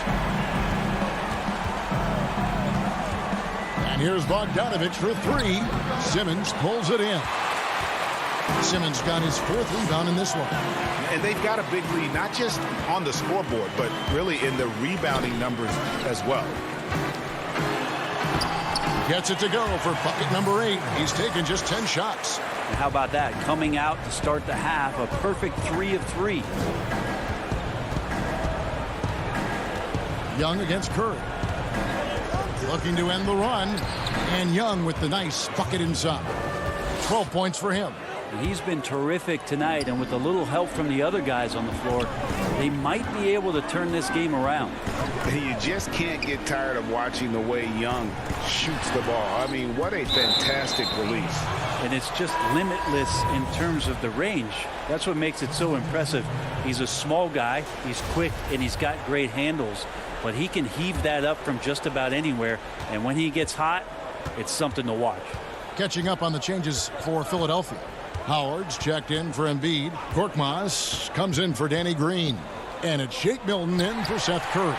[SPEAKER 2] And here's Bogdanovich for 3. Simmons pulls it in. Simmons got his 4th rebound in this one.
[SPEAKER 6] And they've got a big lead, not just on the scoreboard, but really in the rebounding numbers as well.
[SPEAKER 2] Gets it to go for bucket number 8. He's taken just 10 shots.
[SPEAKER 7] And how about that? Coming out to start the half, a perfect 3 of 3.
[SPEAKER 2] Young against Curry. Looking to end the run. And Young with the nice bucket inside. 12 points for him.
[SPEAKER 7] He's been terrific tonight, and with a little help from the other guys on the floor, they might be able to turn this game around.
[SPEAKER 3] You just can't get tired of watching the way Young shoots the ball. I mean, what a fantastic release.
[SPEAKER 7] And it's just limitless in terms of the range. That's what makes it so impressive. He's a small guy, he's quick, and he's got great handles. But he can heave that up from just about anywhere. And when he gets hot, it's something to watch.
[SPEAKER 2] Catching up on the changes for Philadelphia. Howard's checked in for Embiid. Korkmaz comes in for Danny Green. And it's Shake Milton in for Seth Curry.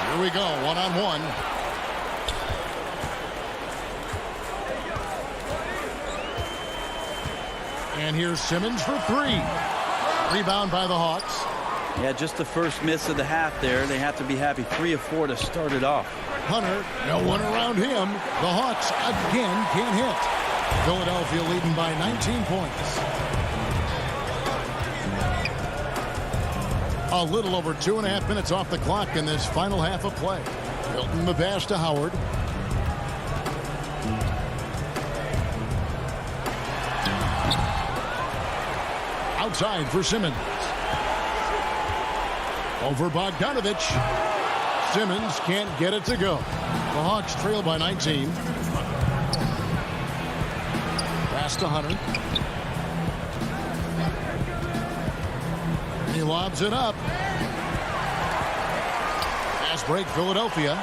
[SPEAKER 2] Here we go, one-on-one. And here's Simmons for 3. Rebound by the Hawks.
[SPEAKER 7] Yeah, just the first miss of the half there. They have to be happy. 3 of 4 to start it off.
[SPEAKER 2] Hunter, no one around him. The Hawks again can't hit. Philadelphia leading by 19 points. A little over 2.5 minutes off the clock in this final half of play. Milton the pass to Howard. Outside for Simmons. Over Bogdanovich. Simmons can't get it to go. The Hawks trail by 19. Pass to Hunter. He lobs it up. Fast break, Philadelphia.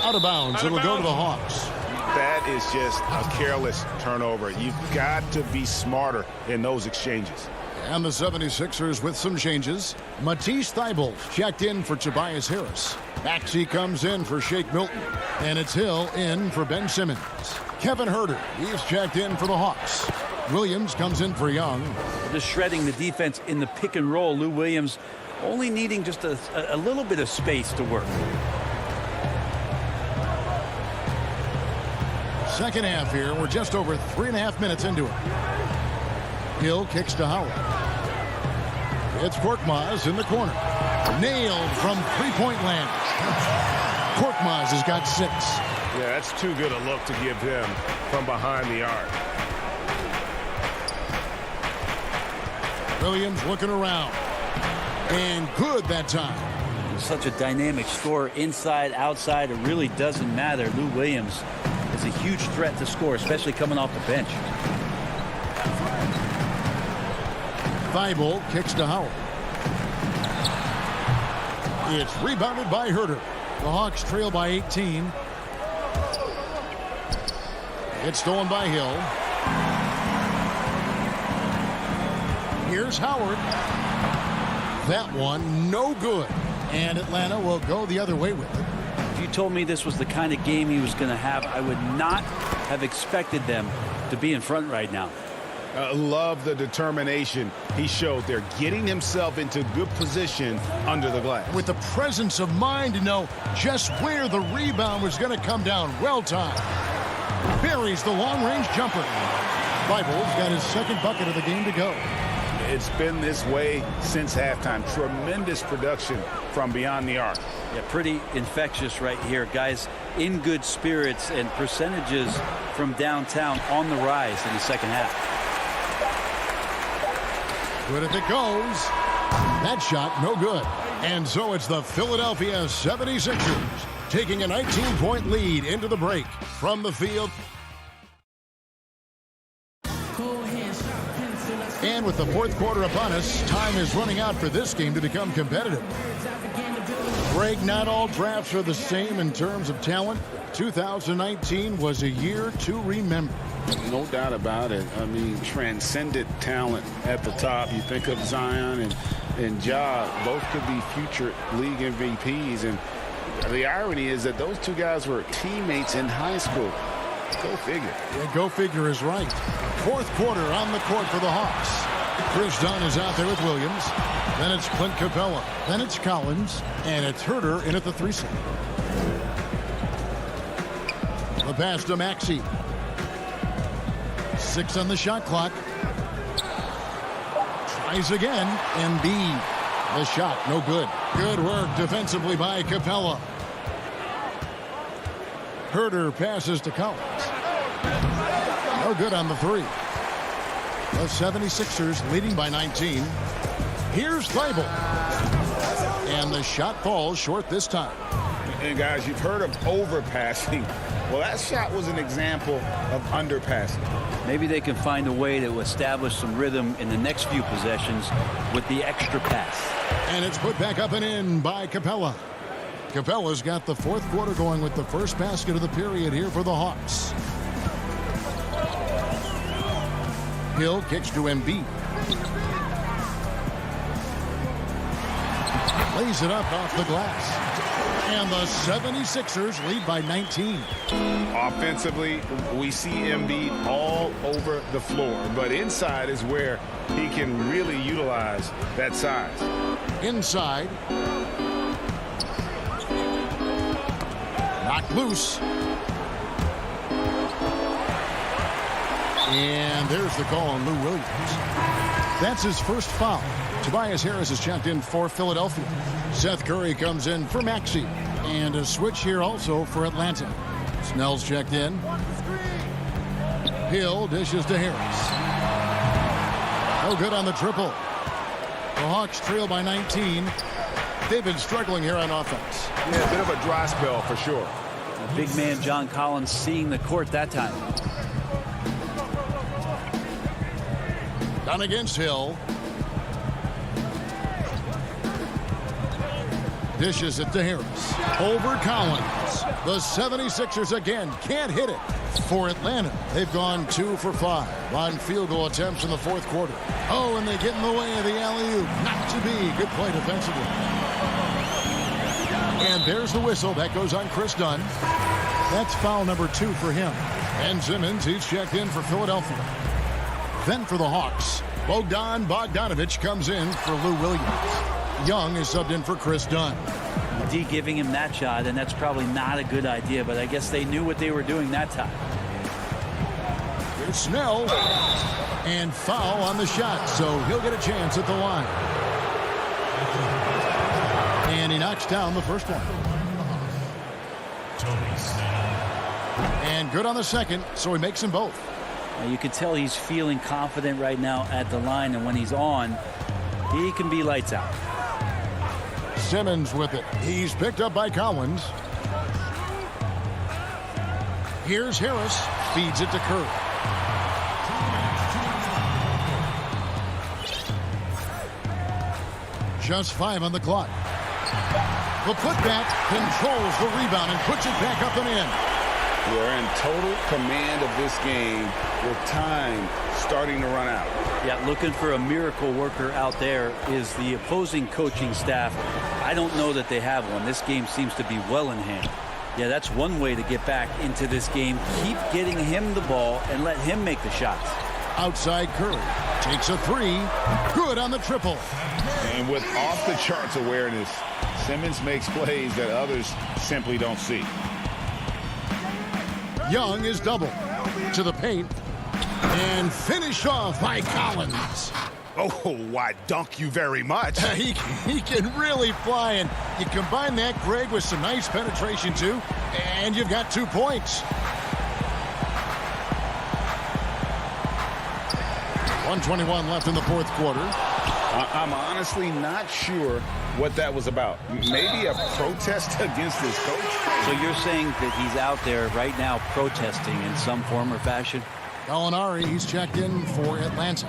[SPEAKER 2] Out of bounds. It'll go to the Hawks.
[SPEAKER 6] That is just a careless turnover. You've got to be smarter in those exchanges.
[SPEAKER 2] And the 76ers with some changes. Matisse Thybulle checked in for Tobias Harris. Maxey comes in for Shake Milton. And it's Hill in for Ben Simmons. Kevin Huerter, he's checked in for the Hawks. Williams comes in for Young.
[SPEAKER 7] Just shredding the defense in the pick and roll. Lou Williams only needing just a little bit of space to work.
[SPEAKER 2] Second half here. We're just over 3.5 minutes into it. Hill kicks to Howard. It's Korkmaz in the corner. Nailed from three-point land. Korkmaz has got 6.
[SPEAKER 8] Yeah, that's too good a look to give him from behind the arc.
[SPEAKER 2] Williams looking around. And good that time.
[SPEAKER 7] Such a dynamic scorer, inside, outside. It really doesn't matter. Lou Williams is a huge threat to score, especially coming off the bench.
[SPEAKER 2] Thybulle kicks to Howard. It's rebounded by Huerter. The Hawks trail by 18. It's stolen by Hill. Here's Howard. That one no good. And Atlanta will go the other way with it.
[SPEAKER 7] If you told me this was the kind of game he was going to have, I would not have expected them to be in front right now.
[SPEAKER 6] Love the determination he showed there, getting himself into good position under the glass.
[SPEAKER 2] With the presence of mind to know just where the rebound was going to come down. Well timed. Buries the long-range jumper. Thybulle's got his second bucket of the game to go.
[SPEAKER 6] It's been this way since halftime. Tremendous production from beyond the arc.
[SPEAKER 7] Yeah, pretty infectious right here. Guys in good spirits, and percentages from downtown on the rise in the second half.
[SPEAKER 2] Good if it goes. That shot no good. And so it's the Philadelphia 76ers taking a 19-point lead into the break. From the field. And with the fourth quarter upon us, time is running out for this game to become competitive. Greg, not all drafts are the same in terms of talent. 2019 was a year to remember.
[SPEAKER 3] No doubt about it. I mean, transcendent talent at the top. You think of Zion and Ja, both could be future league MVPs. And the irony is that those two guys were teammates in high school. Go figure.
[SPEAKER 2] Yeah, go figure is right. Fourth quarter on the court for the Hawks. Chris Dunn is out there with Williams. Then it's Clint Capella. Then it's Collins. And it's Huerter in at the 3-set. The pass to Maxey. 6 on the shot clock. Tries again. Embiid. The shot, no good. Good work defensively by Capella. Huerter passes to Collins. No good on the 3. The 76ers leading by 19. Here's Thybulle. And the shot falls short this time.
[SPEAKER 6] And guys, you've heard of overpassing. Well, that shot was an example of underpassing.
[SPEAKER 7] Maybe they can find a way to establish some rhythm in the next few possessions with the extra pass.
[SPEAKER 2] And it's put back up and in by Capella. Capella's got the fourth quarter going with the first basket of the period here for the Hawks. Hill kicks to Embiid. Lays it up off the glass. And the 76ers lead by 19.
[SPEAKER 3] Offensively, we see Embiid all over the floor, but inside is where he can really utilize that size.
[SPEAKER 2] Inside. Knocked loose. And there's the call on Lou Williams. That's his first foul. Tobias Harris is checked in for Philadelphia. Seth Curry comes in for Maxey. And a switch here also for Atlanta. Snell's checked in. Hill dishes to Harris. No good on the triple. The Hawks trail by 19. They've been struggling here on offense.
[SPEAKER 3] Yeah, a bit of a dry spell for sure.
[SPEAKER 7] The big man John Collins seeing the court that time.
[SPEAKER 2] Down against Hill. Dishes it to Harris. Over Collins. The 76ers again can't hit it. For Atlanta, they've gone 2 for 5 on field goal attempts in the fourth quarter. Oh, and they get in the way of the alley-oop. Not to be. Good play defensively. And there's the whistle. That goes on Chris Dunn. That's foul number 2 for him. And Simmons, he's checked in for Philadelphia. Then for the Hawks, Bogdan Bogdanović comes in for Lou Williams. Young is subbed in for Chris Dunn.
[SPEAKER 7] D giving him that shot, and that's probably not a good idea, but I guess they knew what they were doing that time.
[SPEAKER 2] Here's Snell. And foul on the shot, so he'll get a chance at the line. And he knocks down the first one. And good on the second, so he makes them both.
[SPEAKER 7] Now you can tell he's feeling confident right now at the line, and when he's on, he can be lights out.
[SPEAKER 2] Simmons with it. He's picked up by Collins. Here's Harris. Feeds it to Curry. Just 5 on the clock. The putback controls the rebound and puts it back up and in.
[SPEAKER 3] We're in total command of this game with time starting to run out.
[SPEAKER 7] Yeah, looking for a miracle worker out there is the opposing coaching staff. I don't know that they have one. This game seems to be well in hand. Yeah, that's one way to get back into this game. Keep getting him the ball and let him make the shots.
[SPEAKER 2] Outside Curry. Takes a 3. Good on the triple.
[SPEAKER 3] And with off-the-charts awareness, Simmons makes plays that others simply don't see.
[SPEAKER 2] Young is double. To the paint. And finish off by Collins.
[SPEAKER 6] Oh, why, dunk you very much.
[SPEAKER 2] He can really fly, and you combine that, Greg, with some nice penetration, too, and you've got 2 points. 1:21 left in the fourth quarter.
[SPEAKER 3] I'm honestly not sure what that was about. Maybe a protest against his coach?
[SPEAKER 7] So you're saying that he's out there right now protesting in some form or fashion?
[SPEAKER 2] Gallinari, he's checked in for Atlanta.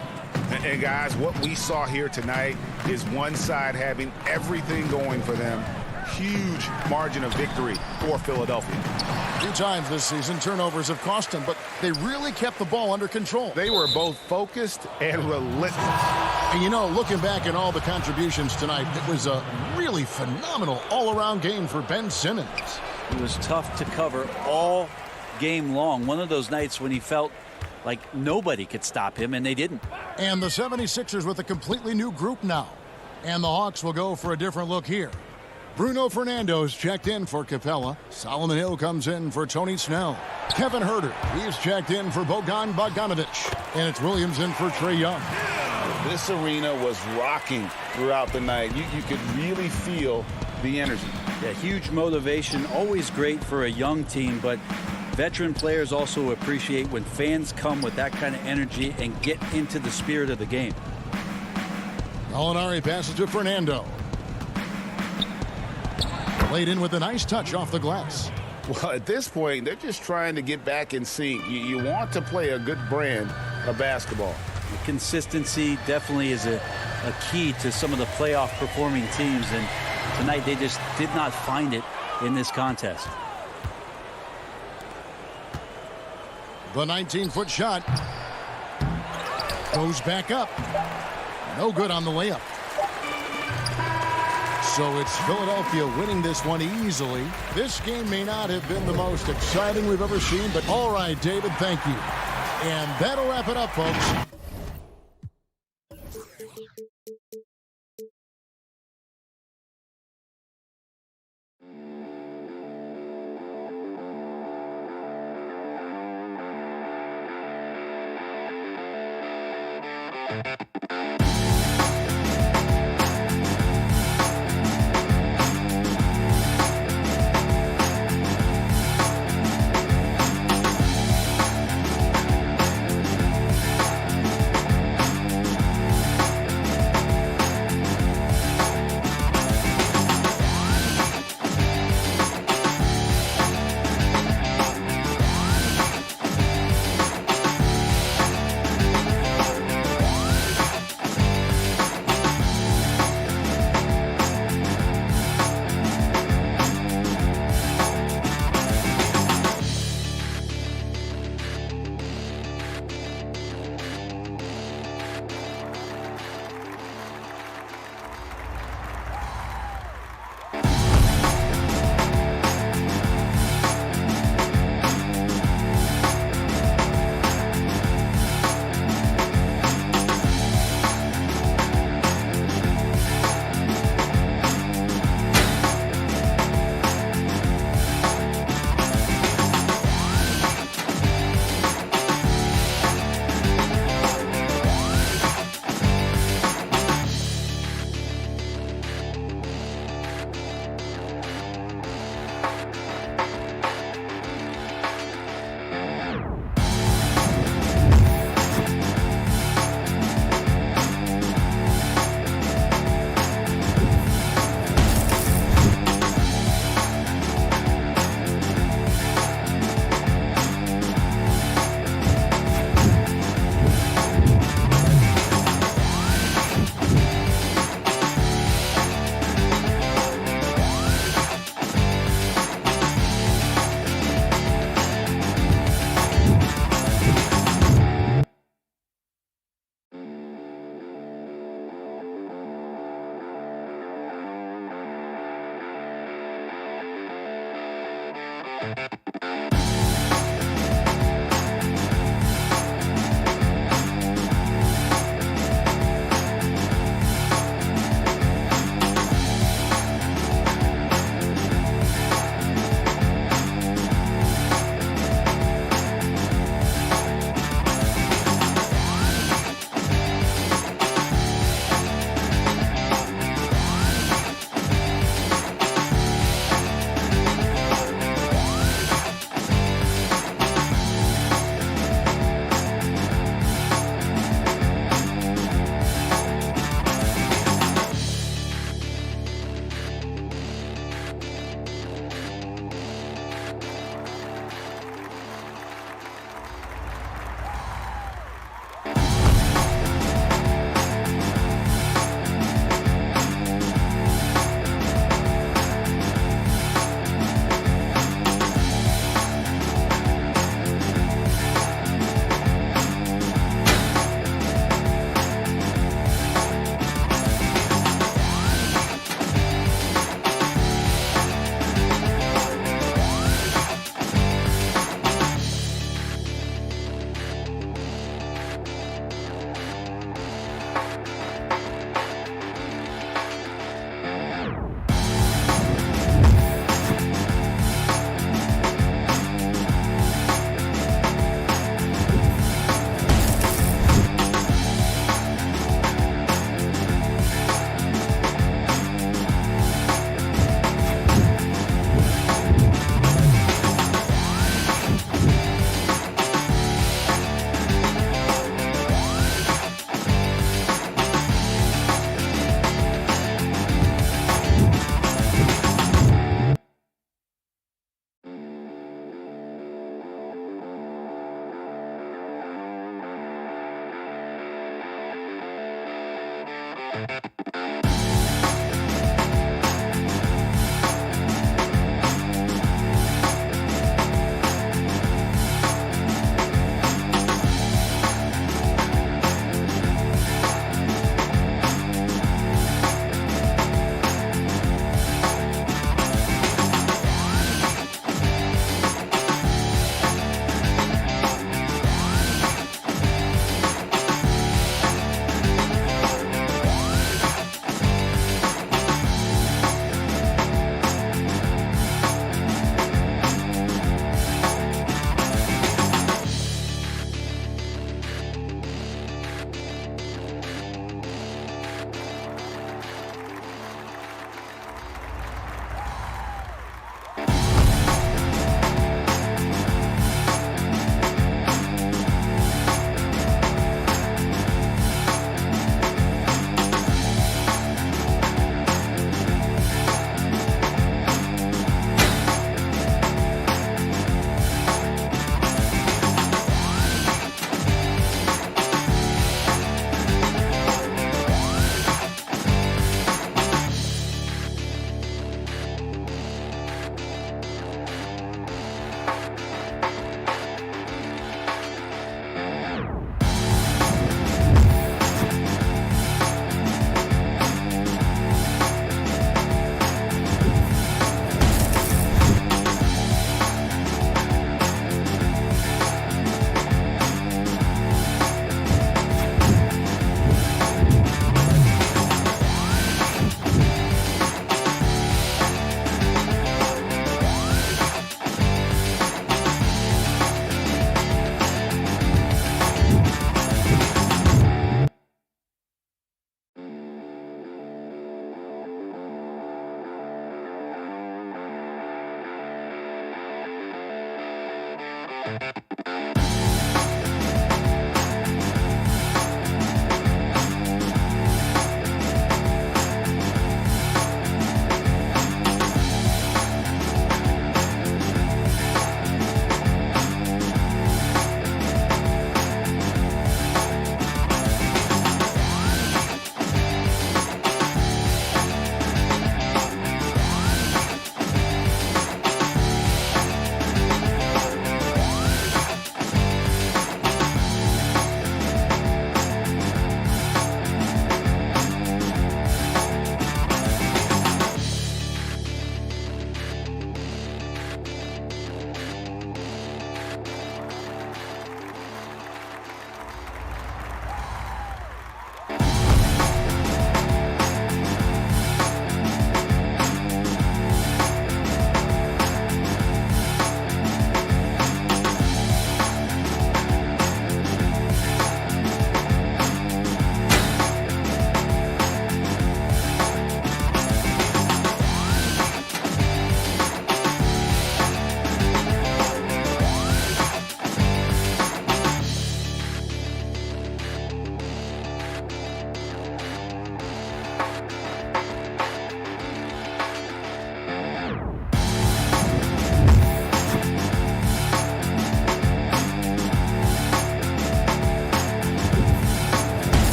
[SPEAKER 6] And guys, what we saw here tonight is one side having everything going for them. Huge margin of victory for Philadelphia.
[SPEAKER 2] 2 times this season, turnovers have cost them, but they really kept the ball under control.
[SPEAKER 6] They were both focused and relentless.
[SPEAKER 2] And you know, looking back at all the contributions tonight, it was a really phenomenal all-around game for Ben Simmons.
[SPEAKER 7] It was tough to cover all game long. One of those nights when he felt like nobody could stop him, and they didn't.
[SPEAKER 2] And the 76ers with a completely new group now. And the Hawks will go for a different look here. Bruno Fernando's checked in for Capella. Solomon Hill comes in for Tony Snell. Kevin Huerter, he's checked in for Bogdan Bogdanović. And it's Williams in for Trae Young.
[SPEAKER 3] This arena was rocking throughout the night. You could really feel the energy.
[SPEAKER 7] Yeah, huge motivation, always great for a young team, but veteran players also appreciate when fans come with that kind of energy and get into the spirit of the game.
[SPEAKER 2] Gallinari passes to Fernando. Laid in with a nice touch off the glass.
[SPEAKER 3] Well, at this point, they're just trying to get back in sync. You want to play a good brand of basketball.
[SPEAKER 7] Consistency definitely is a key to some of the playoff performing teams, and tonight they just did not find it in this contest.
[SPEAKER 2] The 19-foot shot goes back up. No good on the layup. So it's Philadelphia winning this one easily. This game may not have been the most exciting we've ever seen, but all right, David, thank you. And that'll wrap it up, folks.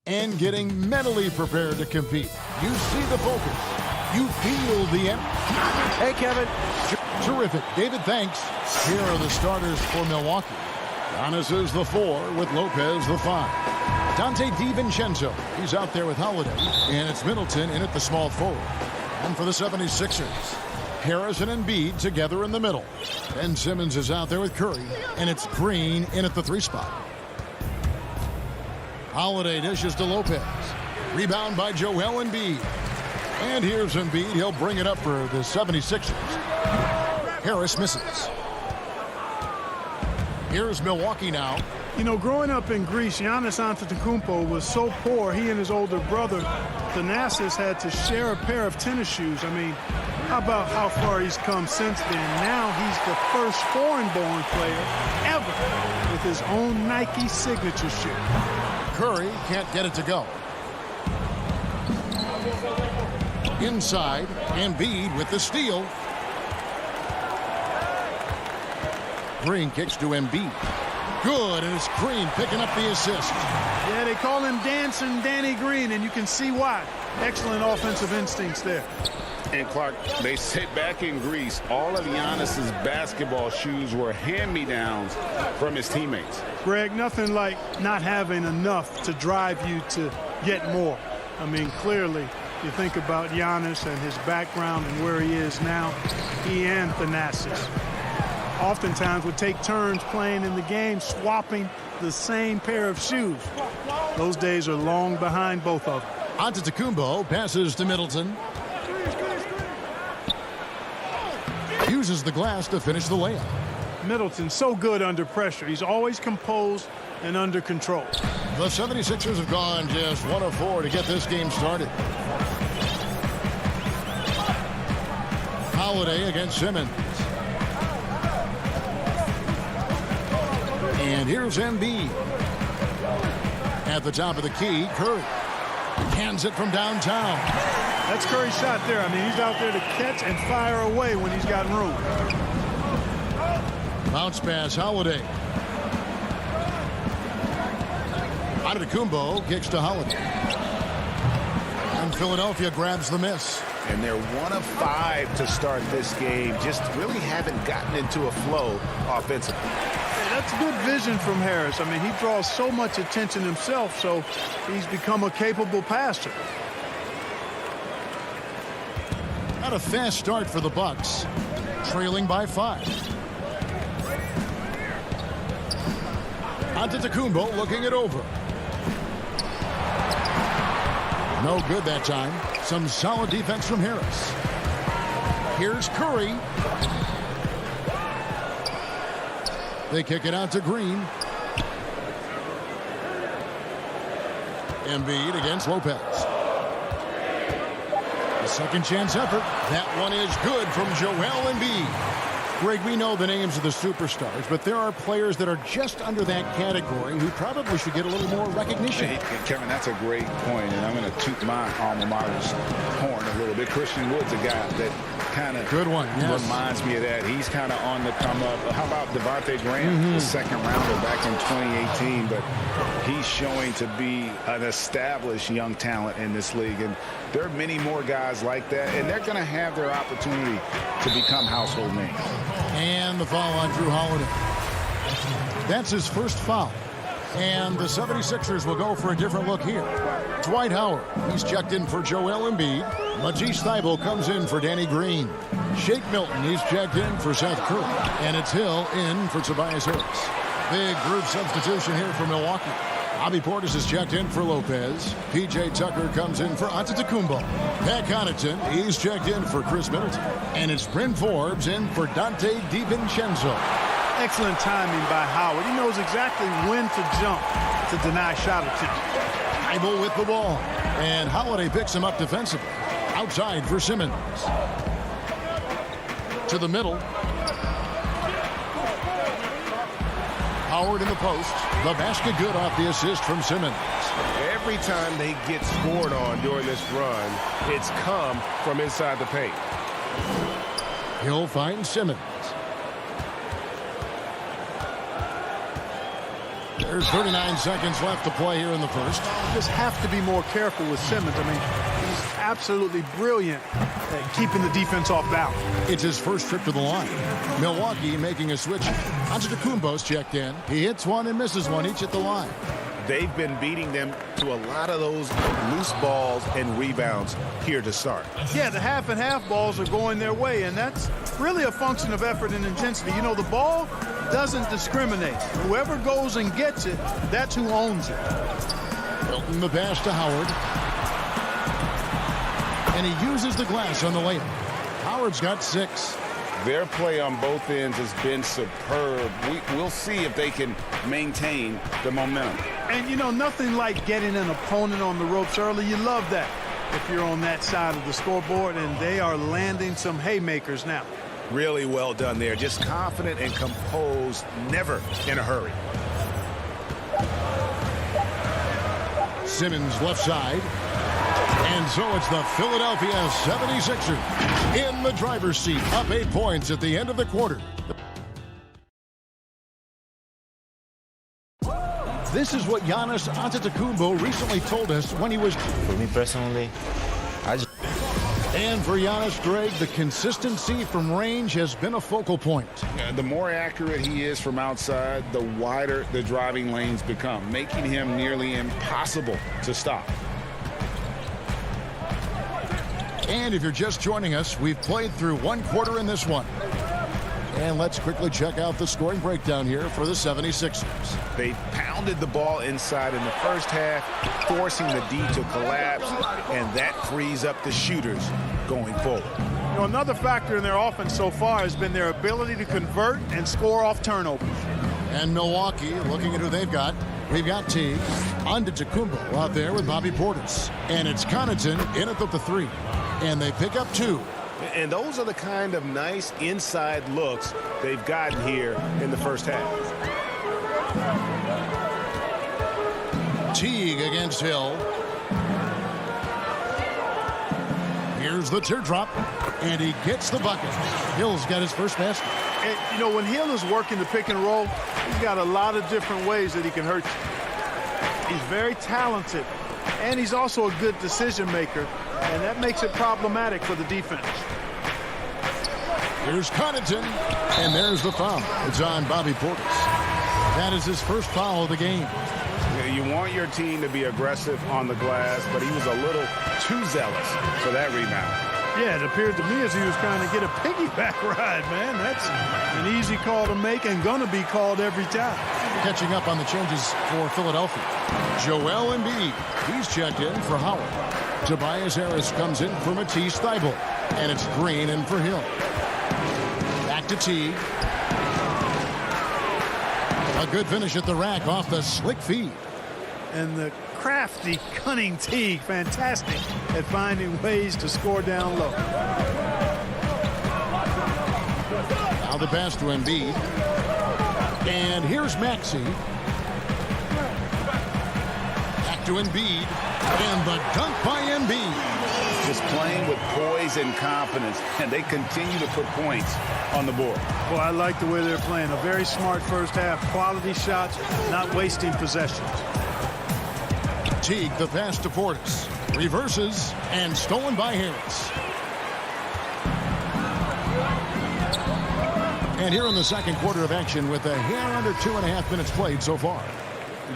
[SPEAKER 2] and getting mentally prepared to compete. You see the focus. You feel the energy.
[SPEAKER 9] Hey, Kevin.
[SPEAKER 2] Terrific. David, thanks. Here are the starters for Milwaukee. Giannis is the 4 with Lopez the 5. Dante DiVincenzo, he's out there with Holiday. And it's Middleton in at the small forward. And for the 76ers, Harrison and Embiid together in the middle. Ben Simmons is out there with Curry. And it's Green in at the 3 spot. Holiday dishes to Lopez. Rebound by Joel Embiid. And here's Embiid. He'll bring it up for the 76ers. Harris misses. Here's Milwaukee now.
[SPEAKER 10] You know, growing up in Greece, Giannis Antetokounmpo was so poor, he and his older brother, Thanasis, had to share a pair of tennis shoes. I mean, how about how far he's come since then? Now he's the first foreign-born player ever with his own Nike signature shoe.
[SPEAKER 2] Curry can't get it to go. Inside, Embiid with the steal. Green kicks to Embiid. Good, and it's Green picking up the assist.
[SPEAKER 10] Yeah, they call him Dancing Danny Green, and you can see why. Excellent offensive instincts there.
[SPEAKER 3] And Clark, they sit back in Greece. All of Giannis's basketball shoes were hand-me-downs from his teammates.
[SPEAKER 10] Greg, nothing like not having enough to drive you to get more. I mean, clearly, you think about Giannis and his background and where he is now, he and Thanasis oftentimes would take turns playing in the game, swapping the same pair of shoes. Those days are long behind both of them.
[SPEAKER 2] Antetokounmpo passes to Middleton. Uses the glass to finish the layup.
[SPEAKER 10] Middleton so good under pressure. He's always composed and under control.
[SPEAKER 2] The 76ers have gone just 1 of 4 to get this game started. Holiday against Simmons. And here's Embiid. At the top of the key, Curry. Hands it from downtown.
[SPEAKER 10] That's Curry's shot there. I mean, he's out there to catch and fire away when he's got room.
[SPEAKER 2] Bounce pass, Holiday. Antetokounmpo kicks to Holiday. And Philadelphia grabs the miss.
[SPEAKER 6] And they're 1 of 5 to start this game. Just really haven't gotten into a flow offensively.
[SPEAKER 10] That's good vision from Harris. I mean, he draws so much attention himself, so he's become a capable passer.
[SPEAKER 2] Not a fast start for the Bucks, trailing by 5. Antetokounmpo looking it over. No good that time. Some solid defense from Harris. Here's Curry. They kick it out to Green. Embiid against Lopez. A second chance effort. That one is good from Joel Embiid. Greg, we know the names of the superstars, but there are players that are just under that category who probably should get a little more recognition.
[SPEAKER 3] Hey, Kevin, that's a great point, and I'm going to toot my alma mater's horn a little bit. Christian Wood's a guy that kind of reminds me of that. He's kind of on the come up. How about Devontae Graham, the second rounder back in 2018? But he's showing to be an established young talent in this league, and there are many more guys like that, and they're going to have their opportunity to become household names.
[SPEAKER 2] And the foul on Drew Holiday. That's his first foul. And the 76ers will go for a different look here. Dwight Howard, he's checked in for Joel Embiid. Matisse Thybulle comes in for Danny Green. Shake Milton, he's checked in for Seth Curry. And it's Hill in for Tobias Harris. Big group substitution here for Milwaukee. Bobby Portis is checked in for Lopez. P.J. Tucker comes in for Antetokounmpo. Pat Connaughton, he's checked in for Chris Middleton. And it's Bryn Forbes in for Dante DiVincenzo.
[SPEAKER 10] Excellent timing by Howard. He knows exactly when to jump to deny shot attempt.
[SPEAKER 2] Thybulle with the ball. And Holiday picks him up defensively. Outside for Simmons. To the middle. Howard in the post. The basket good off the assist from Simmons.
[SPEAKER 8] Every time they get scored on during this run, it's come from inside the paint.
[SPEAKER 2] He'll find Simmons. There's 39 seconds left to play here in the first.
[SPEAKER 10] Just have to be more careful with Simmons. I mean, he's absolutely brilliant at keeping the defense off balance.
[SPEAKER 2] It's his first trip to the line. Milwaukee making a switch. Antetokounmpo's checked in. He hits one and misses one each at the line.
[SPEAKER 6] They've been beating them to a lot of those loose balls and rebounds here to start.
[SPEAKER 10] Yeah, the half and half balls are going their way, and that's really a function of effort and intensity. You know, the ball doesn't discriminate. Whoever goes and gets it, that's who owns it.
[SPEAKER 2] Milton the pass to Howard. And he uses the glass on the layup. Howard's got 6.
[SPEAKER 3] Their play on both ends has been superb. We'll see if they can maintain the momentum.
[SPEAKER 10] And, you know, nothing like getting an opponent on the ropes early. You love that if you're on that side of the scoreboard, and they are landing some haymakers now.
[SPEAKER 6] Really well done there. Just confident and composed, never in a hurry.
[SPEAKER 2] Simmons left side. And so it's the Philadelphia 76ers in the driver's seat, up 8 points at the end of the quarter. This is what Giannis Antetokounmpo recently told us when he was...
[SPEAKER 11] For me personally,
[SPEAKER 2] And for Giannis, Greg, the consistency from range has been a focal point.
[SPEAKER 3] The more accurate he is from outside, the wider the driving lanes become, making him nearly impossible to stop.
[SPEAKER 2] And if you're just joining us, we've played through one quarter in this one. And let's quickly check out the scoring breakdown here for the 76ers.
[SPEAKER 3] They pounded the ball inside in the first half, forcing the D to collapse, and that frees up the shooters going forward.
[SPEAKER 10] You know, another factor in their offense so far has been their ability to convert and score off turnovers.
[SPEAKER 2] And Milwaukee, looking at who they've got. We've got Teague, Antetokounmpo out there with Bobby Portis. And it's Connaughton in at the 3. And they pick up 2.
[SPEAKER 8] And those are the kind of nice inside looks they've gotten here in the first half.
[SPEAKER 2] Teague against Hill. Here's the teardrop, and he gets the bucket. Hill's got his first basket.
[SPEAKER 10] And, you know, when Hill is working the pick and roll, he's got a lot of different ways that he can hurt you. He's very talented, and he's also a good decision maker, and that makes it problematic for the defense.
[SPEAKER 2] Here's Connaughton, and there's the foul. It's on Bobby Portis. That is his first foul of the game.
[SPEAKER 3] You want your team to be aggressive on the glass, but he was a little too zealous for that rebound.
[SPEAKER 10] Yeah, it appeared to me as he was trying to get a piggyback ride, man. That's an easy call to make and going to be called every time.
[SPEAKER 2] Catching up on the changes for Philadelphia. Joel Embiid, he's checked in for Howard. Tobias Harris comes in for Matisse Thybulle. And it's Green in for Hill. Back to Teague. A good finish at the rack off the slick feed.
[SPEAKER 10] And the crafty, cunning Teague, fantastic at finding ways to score down low.
[SPEAKER 2] Now the pass to Embiid. And here's Maxey. Back to Embiid. And the dunk by Embiid.
[SPEAKER 3] Just playing with poise and confidence, and they continue to put points on the board.
[SPEAKER 10] Well, I like the way they're playing. A very smart first half. Quality shots, not wasting possessions.
[SPEAKER 2] Teague, the pass to Portis. Reverses, and stolen by Harris. And here in the second quarter of action with a hair under 2.5 minutes played so far.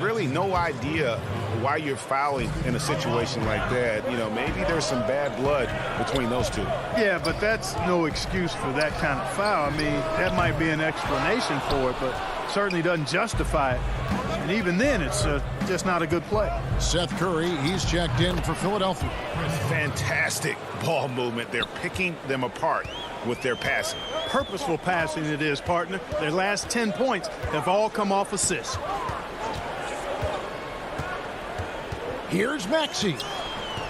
[SPEAKER 3] Really no idea why you're fouling in a situation like that. You know, maybe there's some bad blood between those two.
[SPEAKER 10] Yeah, but that's no excuse for that kind of foul. I mean, that might be an explanation for it, but certainly doesn't justify it. And even then, it's just not a good play.
[SPEAKER 2] Seth Curry, he's checked in for Philadelphia.
[SPEAKER 3] Fantastic ball movement. They're picking them apart with their passing.
[SPEAKER 10] Purposeful passing it is, partner. Their last 10 points have all come off assists.
[SPEAKER 2] Here's Maxey.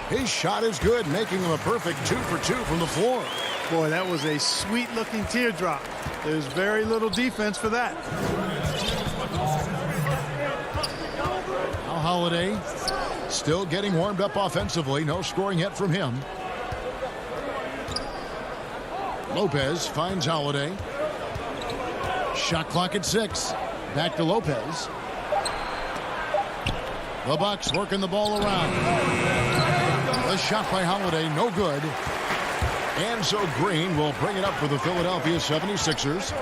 [SPEAKER 2] His shot is good, making him a perfect 2 for 2 from the floor.
[SPEAKER 10] Boy, that was a sweet-looking teardrop. There's very little defense for that.
[SPEAKER 2] Now Holiday still getting warmed up offensively. No scoring yet from him. Lopez finds Holiday. Shot clock at 6. Back to Lopez. The Bucks working the ball around. The shot by Holiday, no good. And so Green will bring it up for the Philadelphia 76ers.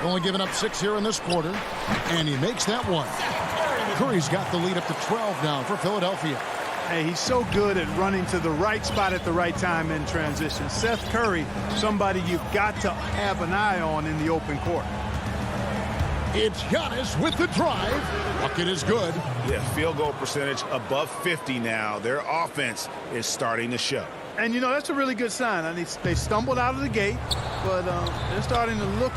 [SPEAKER 2] Only given up 6 here in this quarter. And he makes that one. Curry's got the lead up to 12 now for Philadelphia.
[SPEAKER 10] Hey, he's so good at running to the right spot at the right time in transition. Seth Curry, somebody you've got to have an eye on in the open court.
[SPEAKER 2] It's Giannis with the drive. Bucket is good.
[SPEAKER 3] Yeah, field goal percentage above 50 now. Their offense is starting to show.
[SPEAKER 10] And, you know, that's a really good sign. I mean, they stumbled out of the gate, but they're starting to look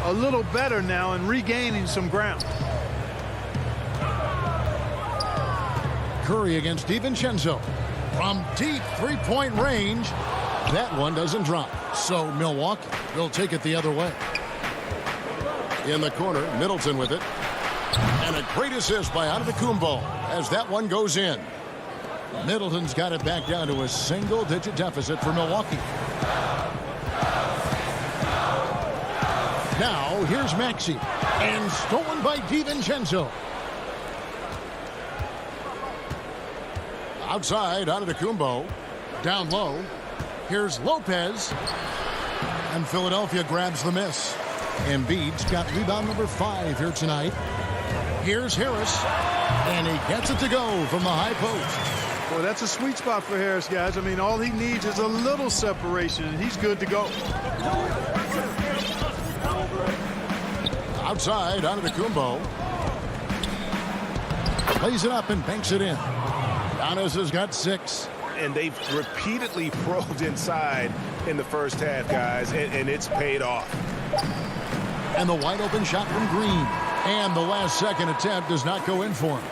[SPEAKER 10] a little better now and regaining some ground.
[SPEAKER 2] Curry against DiVincenzo. From deep three-point range, that one doesn't drop. So Milwaukee will take it the other way. In the corner, Middleton with it. And a great assist by Antetokounmpo as that one goes in. Middleton's got it back down to a single-digit deficit for Milwaukee. Now, here's Maxey. And stolen by DiVincenzo. Outside, Antetokounmpo. Down low. Here's Lopez. And Philadelphia grabs the miss. Embiid's got rebound number 5 here tonight. Here's Harris. And he gets it to go from the high post.
[SPEAKER 10] Well, that's a sweet spot for Harris, guys. I mean, all he needs is a little separation, and he's good to go.
[SPEAKER 2] Outside, Antetokounmpo. Plays it up and banks it in. Giannis has got 6.
[SPEAKER 6] And they've repeatedly probed inside in the first half, guys, and it's paid off.
[SPEAKER 2] And the wide open shot from Green. And the last second attempt does not go in for him.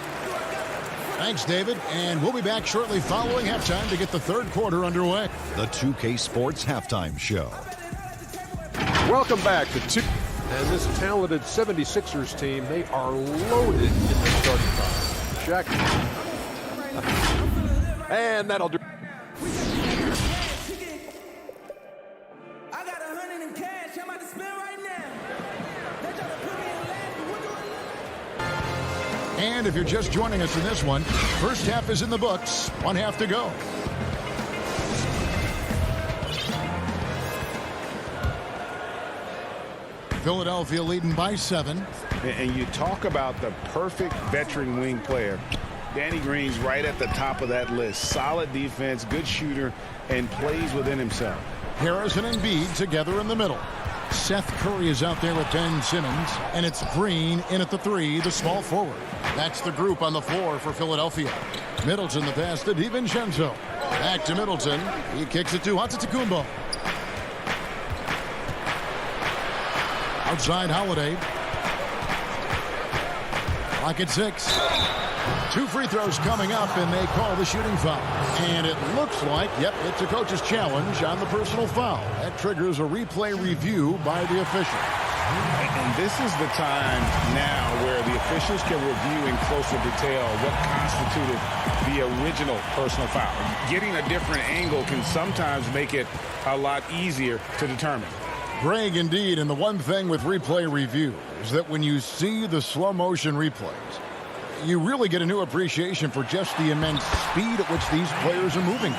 [SPEAKER 2] Thanks, David. And we'll be back shortly following halftime to get the third quarter underway.
[SPEAKER 1] The 2K Sports Halftime Show.
[SPEAKER 5] Welcome back to 2. And this talented 76ers team, they are loaded in the starting five. Check. And that'll do.
[SPEAKER 11] I got 100 in cash. I'm about to spend right now. They try to put me in last.
[SPEAKER 2] And if you're just joining us in this one, first half is in the books. 1 half to go. Philadelphia leading by 7.
[SPEAKER 3] And you talk about the perfect veteran wing player. Danny Green's right at the top of that list. Solid defense, good shooter, and plays within himself.
[SPEAKER 2] Harris and Embiid together in the middle. Seth Curry is out there with Ben Simmons, and it's Green in at the 3, the small forward. That's the group on the floor for Philadelphia. Middleton the pass to DiVincenzo. Back to Middleton. He kicks it to Antetokounmpo. Outside Holiday. Clock at 6. 2 free throws coming up, and they call the shooting foul. And it looks like, yep, it's a coach's challenge on the personal foul. That triggers a replay review by the official.
[SPEAKER 3] And this is the time now where the officials can review in closer detail what constituted the original personal foul. Getting a different angle can sometimes make it a lot easier to determine.
[SPEAKER 2] Greg, indeed, and the one thing with replay review is that when you see the slow motion replays, you really get a new appreciation for just the immense speed at which these players are moving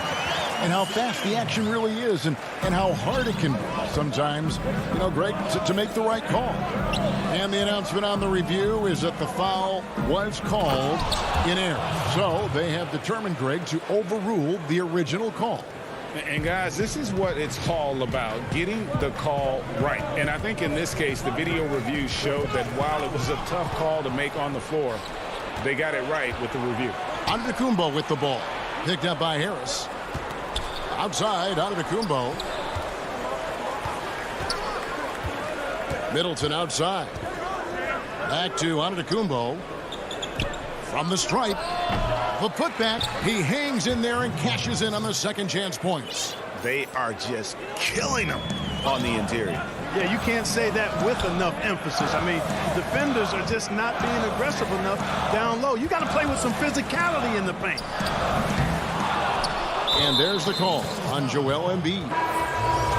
[SPEAKER 2] and how fast the action really is and how hard it can be sometimes, you know, Greg, to make the right call. And the announcement on the review is that the foul was called in error. So they have determined, Greg, to overrule the original call.
[SPEAKER 3] And guys, this is what it's all about, getting the call right. And I think in this case, the video review showed that while it was a tough call to make on the floor, they got it right with the review.
[SPEAKER 2] Antetokounmpo with the ball. Picked up by Harris. Outside, Antetokounmpo. Middleton outside. Back to Antetokounmpo. From the stripe. The putback. He hangs in there and cashes in on the second chance points.
[SPEAKER 6] They are just killing them on the interior.
[SPEAKER 10] Yeah, you can't say that with enough emphasis. I mean, defenders are just not being aggressive enough down low. You got to play with some physicality in the paint.
[SPEAKER 2] And there's the call on Joel Embiid.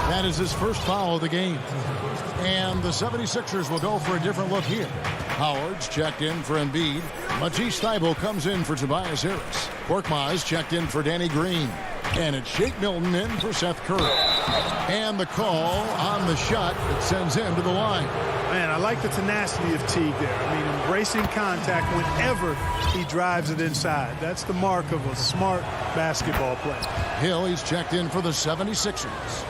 [SPEAKER 2] That is his first foul of the game. And the 76ers will go for a different look here. Howard's checked in for Embiid. Matisse Thybulle comes in for Tobias Harris. Korkmaz checked in for Danny Green. And it's Shake Milton in for Seth Curry. And the call on the shot that sends him to the line.
[SPEAKER 10] Man, I like the tenacity of Teague there. I mean, embracing contact whenever he drives it inside. That's the mark of a smart basketball player.
[SPEAKER 2] Hill, he's checked in for the 76ers.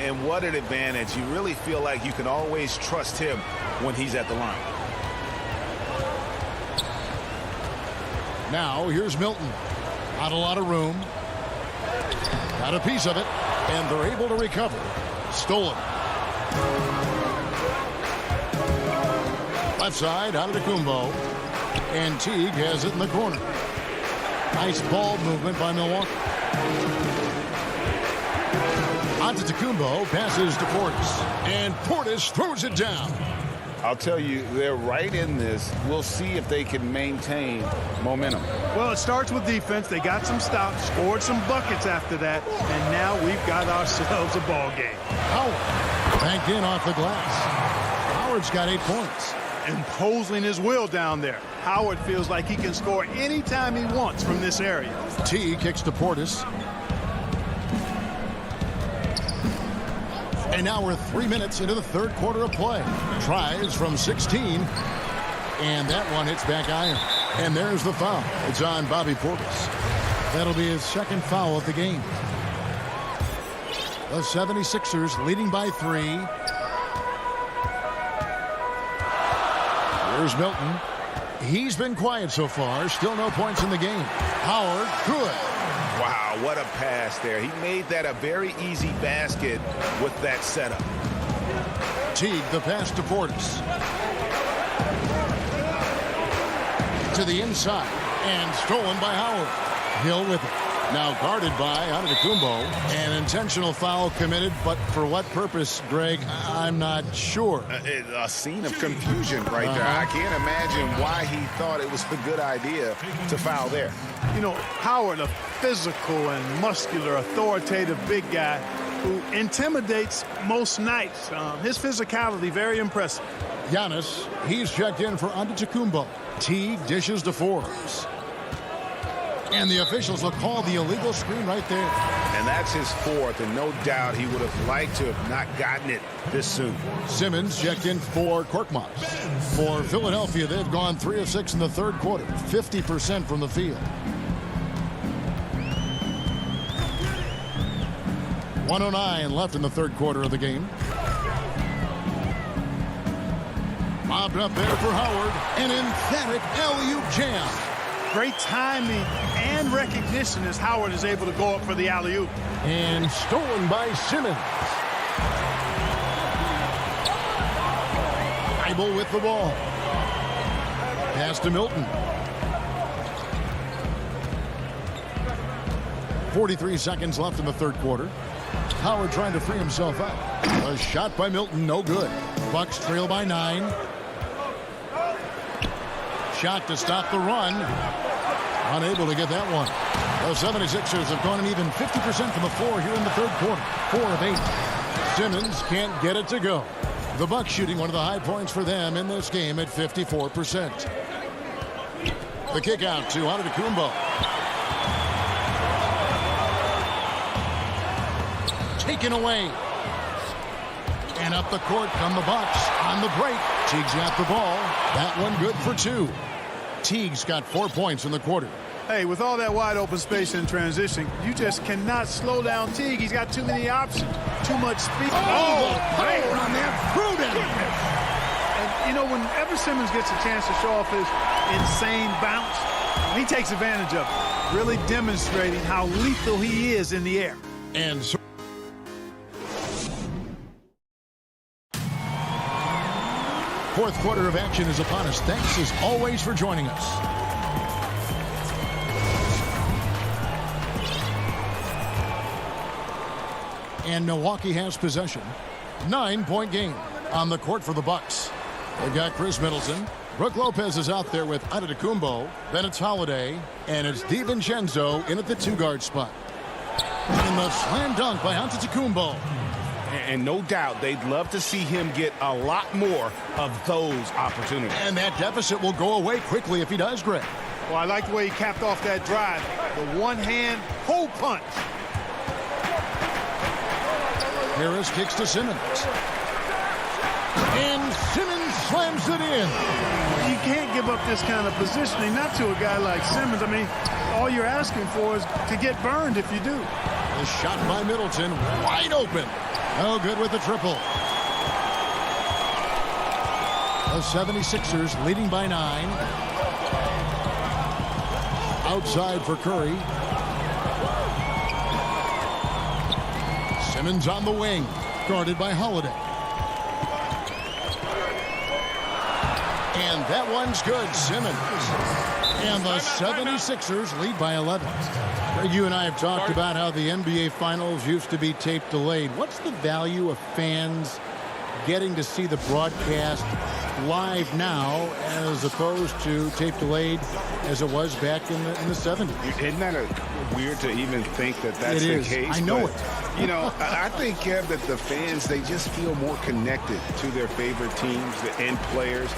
[SPEAKER 6] And what an advantage. You really feel like you can always trust him when he's at the line.
[SPEAKER 2] Now, here's Milton. Not a lot of room. Got a piece of it, and they're able to recover. Stolen. Left side, Antetokounmpo. And Teague has it in the corner. Nice ball movement by Milwaukee. Antetokounmpo passes to Portis. And Portis throws it down.
[SPEAKER 3] I'll tell you, they're right in this. We'll see if they can maintain momentum.
[SPEAKER 10] Well, it starts with defense. They got some stops, scored some buckets after that, and now we've got ourselves a ball game.
[SPEAKER 2] Howard banked in off the glass. Howard's got 8 points.
[SPEAKER 10] Imposing his will down there. Howard feels like he can score anytime he wants from this area.
[SPEAKER 2] T kicks to Portis. And now we're 3 minutes into the third quarter of play. Tries from 16. And that one hits back iron. And there's the foul. It's on Bobby Portis. That'll be his second foul of the game. The 76ers leading by 3. Here's Milton. He's been quiet so far. Still no points in the game. Howard, good.
[SPEAKER 6] Wow, what a pass there. He made that a very easy basket with that setup.
[SPEAKER 2] Teague, the pass to Portis. To the inside. And stolen by Howard. Hill with it. Now guarded by Antetokounmpo. An intentional foul committed, but for what purpose, Greg, I'm not sure.
[SPEAKER 6] A scene of confusion right there. I can't imagine why he thought it was a good idea to foul there.
[SPEAKER 10] You know, Howard, a physical and muscular, authoritative big guy who intimidates most nights. His physicality, very impressive.
[SPEAKER 2] Giannis, he's checked in for Antetokounmpo. Teague dishes to Forbes. And the officials will call the illegal screen right there.
[SPEAKER 6] And that's his fourth, and no doubt he would have liked to have not gotten it this soon.
[SPEAKER 2] Simmons checked in for Korkmaz. For Philadelphia, they've gone 3 of 6 in the third quarter, 50% from the field. 1:09 left in the third quarter of the game. Mobbed up there for Howard. An emphatic alley-oop jam.
[SPEAKER 10] Great timing and recognition as Howard is able to go up for the alley-oop.
[SPEAKER 2] And stolen by Simmons. Bible with the ball. Pass to Milton. 43 seconds left in the third quarter. Howard trying to free himself up. A shot by Milton, no good. Bucks trail by 9. Shot to stop the run. Unable to get that one. The 76ers have gone an even 50% from the floor here in the third quarter. 4 of 8. Simmons can't get it to go. The Bucks shooting one of the high points for them in this game at 54%. The kick out to Antetokounmpo. Taken away. And up the court come the Bucks on the break. Teague's got the ball. That one good for 2. Teague's got 4 points in the quarter.
[SPEAKER 10] Hey, with all that wide open space in transition, you just cannot slow down Teague. He's got too many options, too much speed.
[SPEAKER 2] Oh, power on that. Threw down.
[SPEAKER 10] And, you know, whenever Simmons gets a chance to show off his insane bounce, he takes advantage of it, really demonstrating how lethal he is in the air.
[SPEAKER 2] And so fourth quarter of action is upon us. Thanks as always for joining us. And Milwaukee has possession. 9-point game on the court for the Bucks. They've got Chris Middleton. Brook Lopez is out there with Antetokounmpo. Then it's Holiday. And it's DiVincenzo in at the 2-guard spot. And the slam dunk by Antetokounmpo.
[SPEAKER 6] And no doubt they'd love to see him get a lot more of those opportunities.
[SPEAKER 2] And that deficit will go away quickly if he does, Greg.
[SPEAKER 10] Well, I like the way he capped off that drive. The one-hand hole punch.
[SPEAKER 2] Harris kicks to Simmons. And Simmons slams it in.
[SPEAKER 10] You can't give up this kind of positioning, not to a guy like Simmons. I mean, all you're asking for is to get burned if you do.
[SPEAKER 2] The shot by Middleton, wide open. No good with the triple. The 76ers leading by 9. Outside for Curry. Simmons on the wing, guarded by Holiday. And that one's good, Simmons. And the 76ers lead by 11. Greg, you and I have talked about how the NBA Finals used to be tape delayed. What's the value of fans getting to see the broadcast live now as opposed to tape delayed as it was back in the 70s?
[SPEAKER 6] Isn't that weird to even think that that's the case?
[SPEAKER 2] I know it.
[SPEAKER 6] You know, I think, Kev, that the fans, they just feel more connected to their favorite teams and players.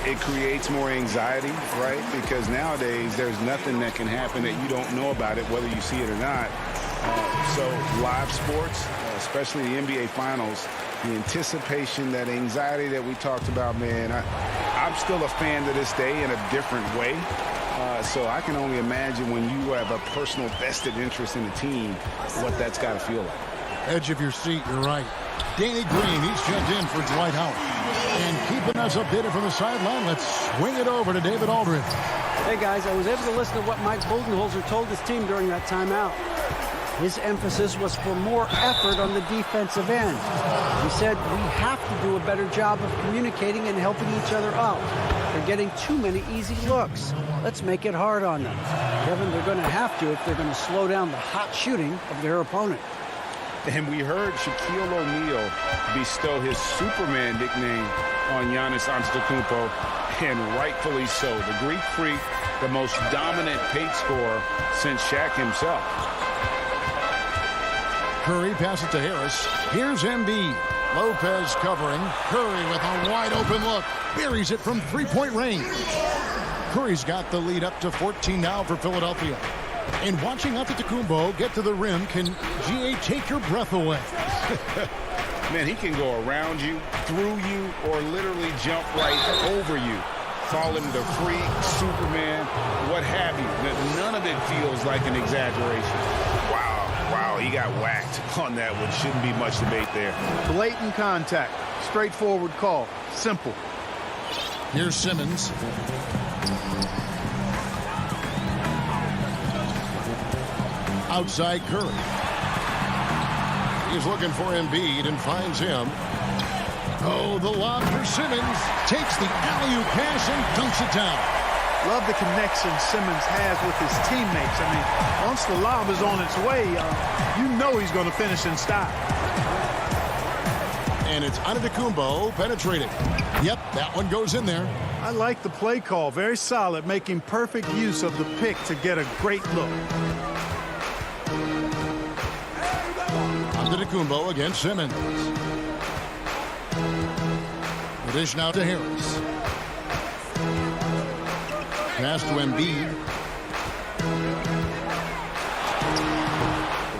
[SPEAKER 6] It creates more anxiety, right? Because nowadays there's nothing that can happen that you don't know about it, whether you see it or not.
[SPEAKER 3] So live sports, especially the NBA Finals, the anticipation, that anxiety that we talked about, man, I'm still a fan to this day in a different way. So I can only imagine when you have a personal vested interest in the team, what that's got to feel like.
[SPEAKER 2] Edge of your seat, you're right. Danny Green, he's checked in for Dwight Howard. And keeping us updated from the sideline, let's swing it over to David Aldridge.
[SPEAKER 9] Hey, guys, I was able to listen to what Mike Budenholzer told his team during that timeout. His emphasis was for more effort on the defensive end. He said we have to do a better job of communicating and helping each other out. They're getting too many easy looks. Let's make it hard on them. Kevin, they're going to have to if they're going to slow down the hot shooting of their opponent.
[SPEAKER 3] And we heard Shaquille O'Neal bestow his Superman nickname on Giannis Antetokounmpo, and rightfully so. The Greek Freak, the most dominant paint scorer since Shaq himself.
[SPEAKER 2] Curry passes to Harris. Here's Embiid. Lopez covering. Curry with a wide-open look. Buries it from three-point range. Curry's got the lead up to 14 now for Philadelphia. And watching Antetokounmpo get to the rim can, GA, take your breath away.
[SPEAKER 3] Man, he can go around you, through you, or literally jump right over you. Call him the Freak, Superman, what have you. None of it feels like an exaggeration. Wow, he got whacked on that one. Shouldn't be much debate there.
[SPEAKER 10] Blatant contact. Straightforward call. Simple.
[SPEAKER 2] Here's Simmons. Outside Curry. He's looking for Embiid and finds him. Oh, the lob for Simmons. Takes the alley-oop pass and dunks it down.
[SPEAKER 10] Love the connection Simmons has with his teammates. I mean, once the lob is on its way, you know he's going to finish in style.
[SPEAKER 2] And it's Antetokounmpo penetrating. Yep, that one goes in there.
[SPEAKER 10] I like the play call. Very solid, making perfect use of the pick to get a great look.
[SPEAKER 2] Antetokounmpo against Simmons. The dish now to Harris. Pass to Embiid.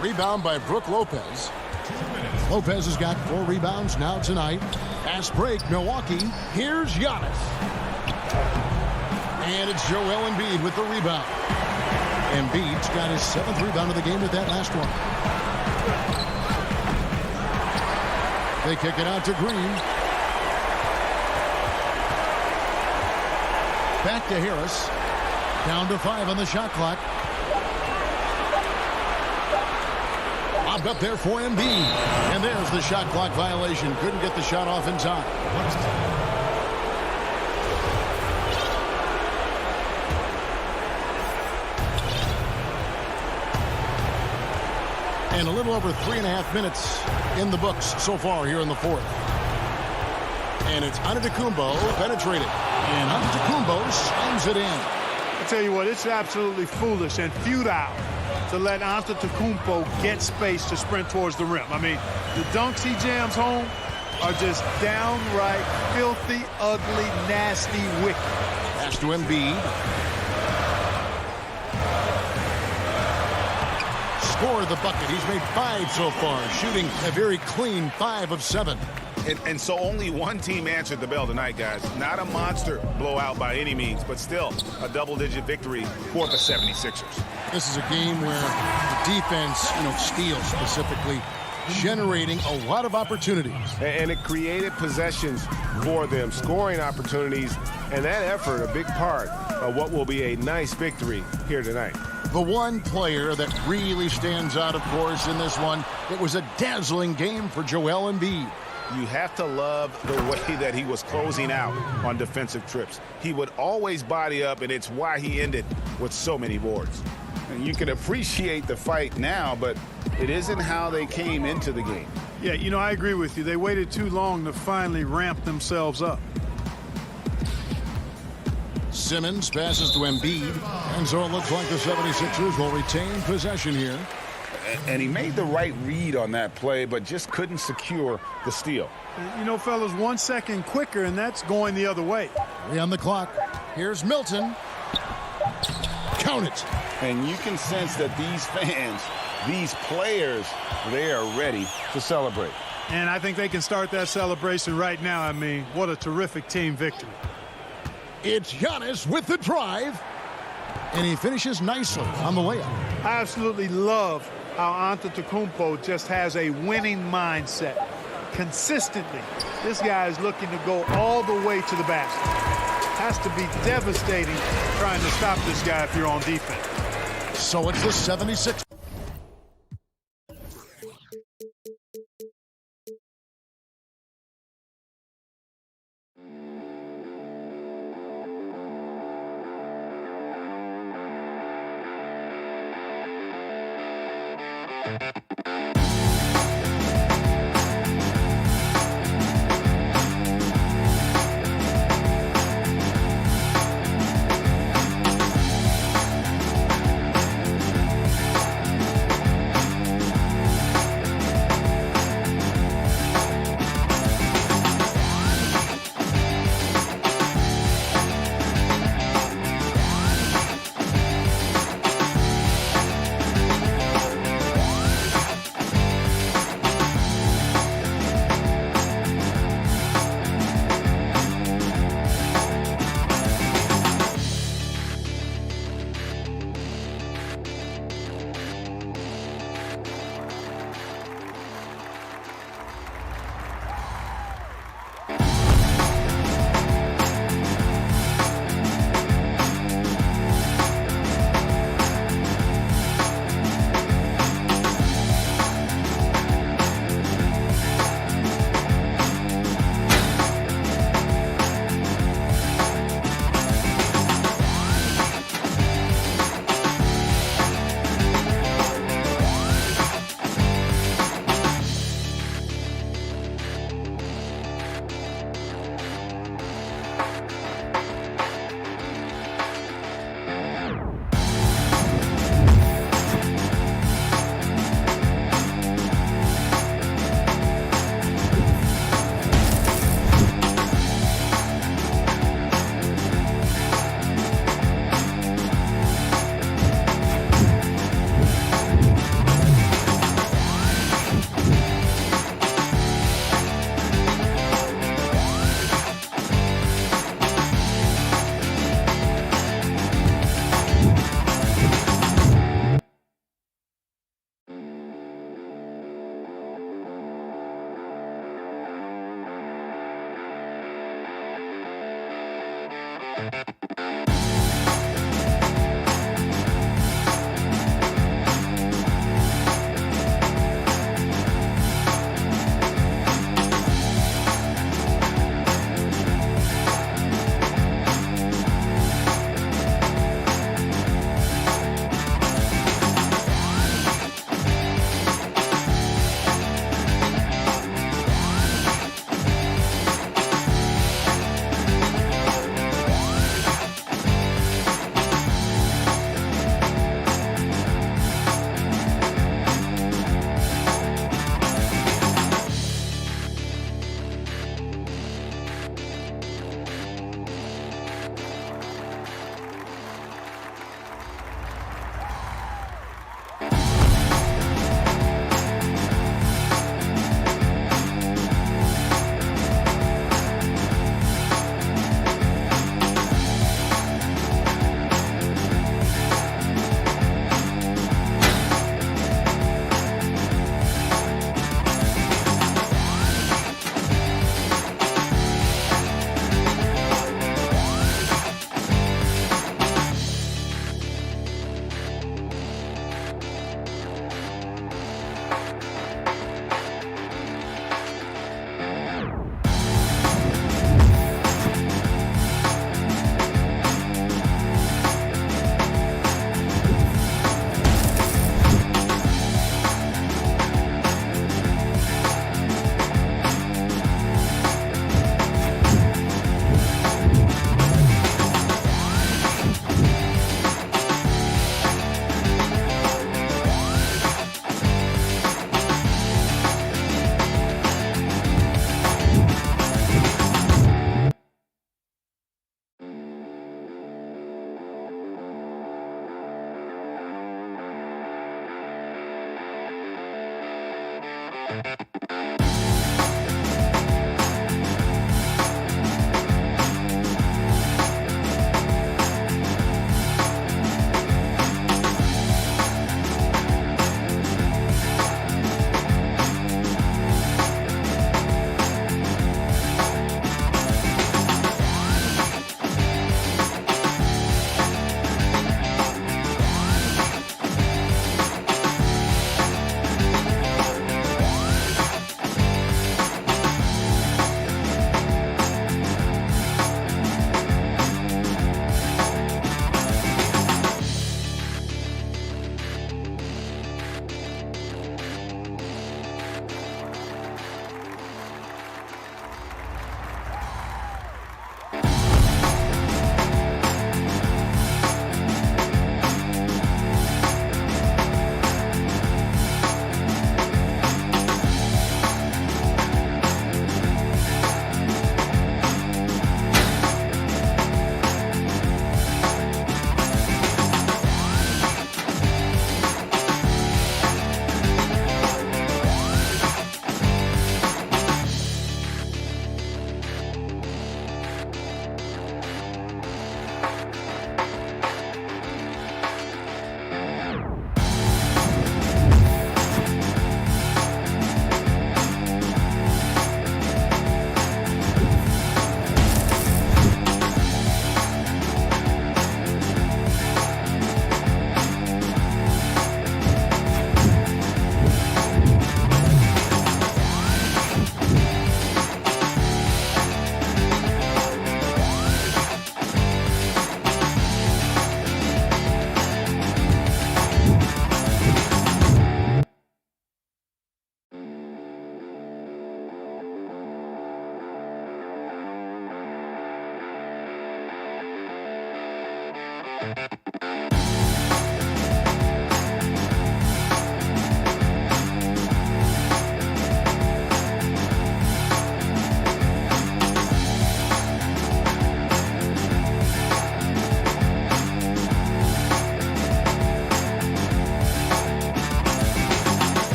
[SPEAKER 2] Rebound by Brook Lopez. Lopez has got 4 rebounds now tonight. Fast break, Milwaukee. Here's Giannis. And it's Joel Embiid with the rebound. Embiid's got his 7th rebound of the game with that last one. They kick it out to Green. Back to Harris. Down to 5 on the shot clock. Lobbed up there for Embiid. And there's the shot clock violation. Couldn't get the shot off in time. And a little over 3.5 minutes in the books so far here in the 4th. And it's Antetokounmpo penetrating. And Antetokounmpo slams it in.
[SPEAKER 10] I tell you what, it's absolutely foolish and futile to let Antetokounmpo get space to sprint towards the rim. I mean, the dunks he jams home are just downright filthy, ugly, nasty, wicked.
[SPEAKER 2] Pass to Embiid. Scored the bucket. He's made 5 so far, shooting a very clean 5 of 7.
[SPEAKER 6] And so only one team answered the bell tonight, guys. Not a monster blowout by any means, but still a double-digit victory for the 76ers.
[SPEAKER 2] This is a game where the defense, steals specifically, generating a lot of opportunities.
[SPEAKER 8] And it created possessions for them, scoring opportunities, and that effort, a big part of what will be a nice victory here tonight.
[SPEAKER 2] The one player that really stands out, of course, in this one, it was a dazzling game for Joel Embiid.
[SPEAKER 6] You have to love the way that he was closing out on defensive trips. He would always body up, and it's why he ended with so many boards. And you can appreciate the fight now, but it isn't how they came into the game.
[SPEAKER 10] Yeah, I agree with you. They waited too long to finally ramp themselves up.
[SPEAKER 2] Simmons passes to Embiid, and so it looks like the 76ers will retain possession here.
[SPEAKER 6] And he made the right read on that play, but just couldn't secure the steal.
[SPEAKER 10] Fellas, 1 second quicker, and that's going the other way.
[SPEAKER 2] 3 on the clock. Here's Milton. Count it.
[SPEAKER 6] And you can sense that these fans, these players, they are ready to celebrate.
[SPEAKER 10] And I think they can start that celebration right now. I mean, what a terrific team victory.
[SPEAKER 2] It's Giannis with the drive. And he finishes nicely on the layup.
[SPEAKER 10] I absolutely love how Antetokounmpo just has a winning mindset. Consistently, this guy is looking to go all the way to the basket. Has to be devastating trying to stop this guy if you're on defense.
[SPEAKER 2] So it's the 76.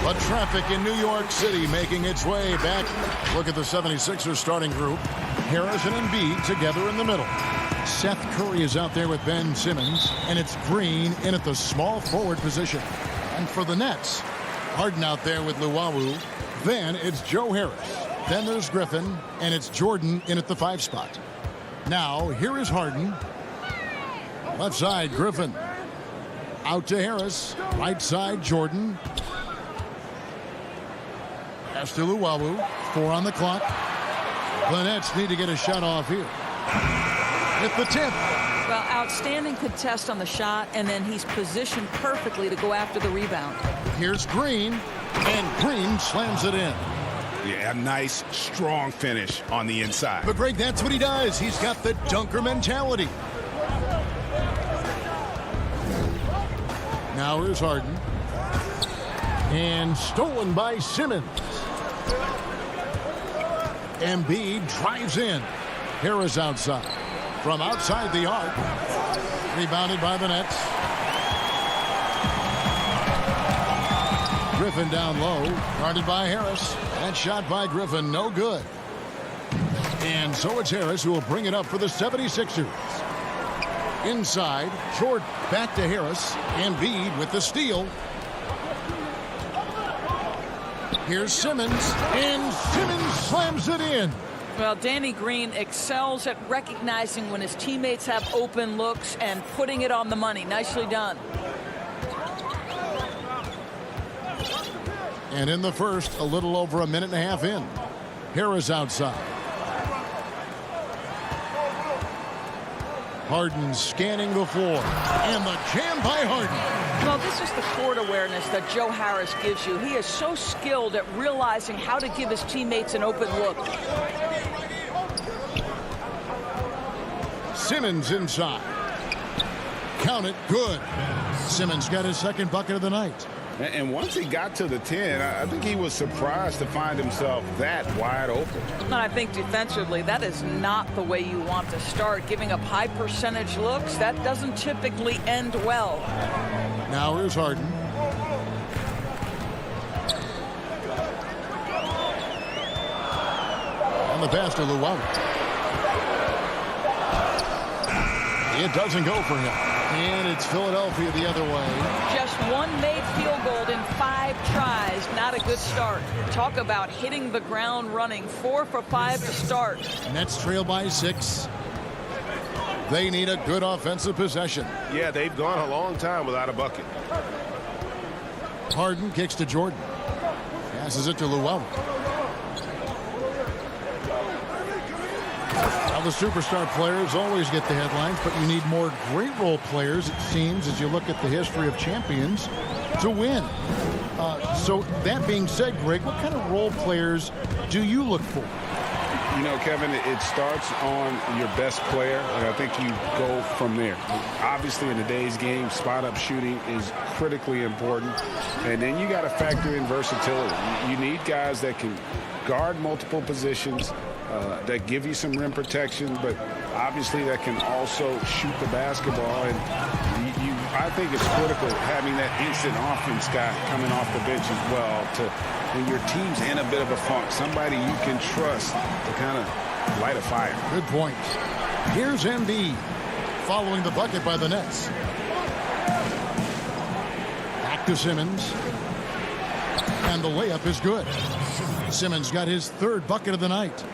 [SPEAKER 2] But traffic in New York City making its way back. Look at the 76ers starting group. Harris and Embiid together in the middle. Seth Curry is out there with Ben Simmons, and it's Green in at the small forward position. And for the Nets, Harden out there with Luwawu. Then it's Joe Harris. Then there's Griffin, and it's Jordan in at the 5 spot. Now, here is Harden. Left side, Griffin. Out to Harris. Right side, Jordan. Pass to Luwawu. 4 on the clock. The Nets need to get a shot off here. Hit the tip.
[SPEAKER 12] Well, outstanding contest on the shot, and then he's positioned perfectly to go after the rebound.
[SPEAKER 2] Here's Green, and Green slams it in.
[SPEAKER 6] Yeah, a nice, strong finish on the inside.
[SPEAKER 2] But, Greg, that's what he does. He's got the dunker mentality. Now here's Harden. And stolen by Simmons. Embiid drives in. Harris outside. From outside the arc. Rebounded by the Nets. Griffin down low. Guarded by Harris. That shot by Griffin, no good. And so it's Harris who will bring it up for the 76ers. Inside, Jordan back to Harris. Embiid with the steal. Here's Simmons, and Simmons slams it in.
[SPEAKER 12] Well, Danny Green excels at recognizing when his teammates have open looks and putting it on the money. Nicely done.
[SPEAKER 2] And in the first, a little over a minute and a half in. Harris outside. Harden scanning the floor. And the jam by Harden.
[SPEAKER 12] Well, this is the court awareness that Joe Harris gives you. He is so skilled at realizing how to give his teammates an open look.
[SPEAKER 2] Simmons inside. Count it, good. Simmons got his second bucket of the night.
[SPEAKER 6] And once he got to the 10, I think he was surprised to find himself that wide open.
[SPEAKER 12] And I think defensively, that is not the way you want to start. Giving up high percentage looks, that doesn't typically end well.
[SPEAKER 2] Now here's Harden. On the pass to Luwawu. It doesn't go for him. And it's Philadelphia the other way.
[SPEAKER 12] Just one made field goal in 5 tries. Not a good start. Talk about hitting the ground running. 4 for 5 to start.
[SPEAKER 2] Nets trail by 6. They need a good offensive possession.
[SPEAKER 8] Yeah, they've gone a long time without a bucket.
[SPEAKER 2] Harden kicks to Jordan. Passes it to Luwawu. Now the superstar players always get the headlines, but you need more great role players, it seems, as you look at the history of champions, to win. So that being said, Greg, what kind of role players do you look for?
[SPEAKER 3] You know, Kevin, it starts on your best player, and I think you go from there. Obviously, in today's game, spot-up shooting is critically important, and then you got to factor in versatility. You need guys that can guard multiple positions, that give you some rim protection, but obviously that can also shoot the basketball. And I think it's critical having that instant offense guy coming off the bench as well to when your team's in a bit of a funk, somebody you can trust to kind of light a fire.
[SPEAKER 2] Good point. Here's Embiid following the bucket by the Nets. Back to Simmons. And the layup is good. Simmons got his 3rd bucket of the night.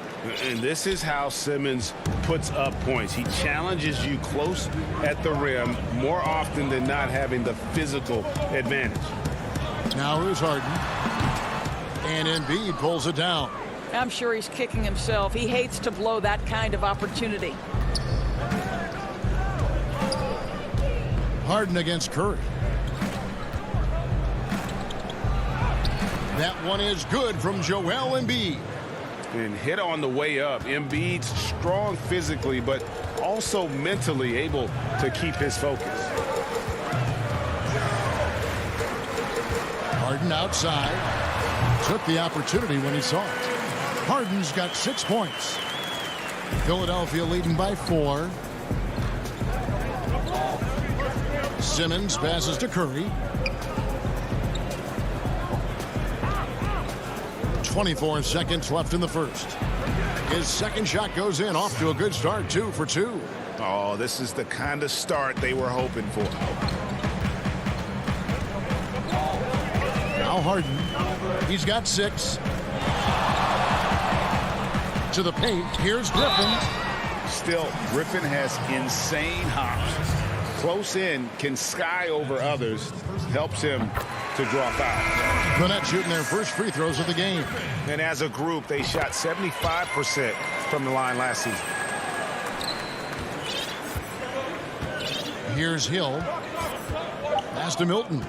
[SPEAKER 8] And this is how Simmons puts up points. He challenges you close at the rim more often than not, having the physical advantage.
[SPEAKER 2] Now here's Harden. And Embiid pulls it down.
[SPEAKER 12] I'm sure he's kicking himself. He hates to blow that kind of opportunity.
[SPEAKER 2] Harden against Curry. That one is good from Joel Embiid.
[SPEAKER 6] And hit on the way up. Embiid's strong physically, but also mentally able to keep his focus.
[SPEAKER 2] Harden outside. Took the opportunity when he saw it. Harden's got 6 points. Philadelphia leading by 4. Simmons passes to Curry. 24 seconds left in the first. His second shot goes in, off to a good start, 2 for 2.
[SPEAKER 6] Oh, this is the kind of start they were hoping for.
[SPEAKER 2] Now Harden, he's got 6. To the paint, here's Griffin.
[SPEAKER 6] Still, Griffin has insane hops. Close in, can sky over others, helps him to draw fouls.
[SPEAKER 2] The Nets shooting their first free throws of the game.
[SPEAKER 6] And as a group, they shot 75% from the line last season.
[SPEAKER 2] Here's Hill. Pass to Milton.